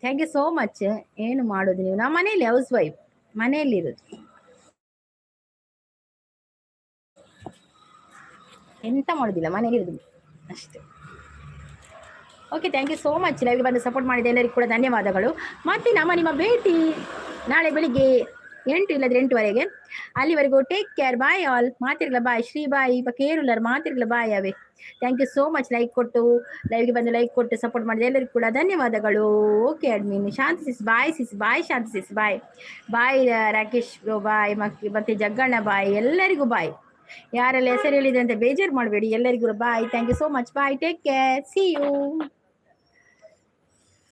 Thank you so much. ಏನು ಮಾಡೋದು ನೀವು? ನಮ್ಮ ಮನೆಯಲ್ಲಿ ಹೌಸ್ ವೈಫ್, ಮನೆಯಲ್ಲಿರೋದು, ಎಂತ ಮಾಡೋದಿಲ್ಲ, ಮನೆಯಲ್ಲಿ ಇರೋದು ಅಷ್ಟೇ. Okay, thank you so much. ಲೈವ್ಗೆ ಬಂದು ಸಪೋರ್ಟ್ ಮಾಡಿದ ಎಲ್ಲರಿಗೂ ಕೂಡ ಧನ್ಯವಾದಗಳು. ಮತ್ತೆ ನಿಮ್ಮ ಭೇಟಿ ನಾಳೆ ಬೆಳಿಗ್ಗೆ 8 ಇಲ್ಲದ್ರೆ 8ವರೆಗೆ. ಅಲ್ಲಿವರೆಗೂ ಟೇಕ್ ಕೇರ್, ಬಾಯ್ ಆಲ್. ಮಾತಿರ್ಲ ಬಾಯ್ ಶ್ರೀ, ಬಾಯ್ ಕೇರುಲ್ಲರ್ ಮಾತಿರ್ಲ ಬಾಯ್ ಅವೇ. Thank you so much. ಲೈವ್ಗೆ ಬಂದು ಲೈಕ್ ಕೊಟ್ಟು ಸಪೋರ್ಟ್ ಮಾಡಿದ ಎಲ್ಲರಿಗೂ ಕೂಡ ಧನ್ಯವಾದಗಳು. Okay admin. Shanthi sis bye, bye Shanthi sis bye Rakesh bro bye, ಮತ್ತೆ ಜಗ್ಗಣ್ಣ ಬಾಯ್, ಎಲ್ಲರಿಗೂ ಬಾಯ್. ಯಾರೆಲ್ಲ ಹೆಸರು ಹೇಳಿದ್ರೆ ಅಂತ ಬೇಜಾರು ಮಾಡಬೇಡಿ, ಎಲ್ಲರಿಗೂ bye. Thank you so much. Bye, take care, see you.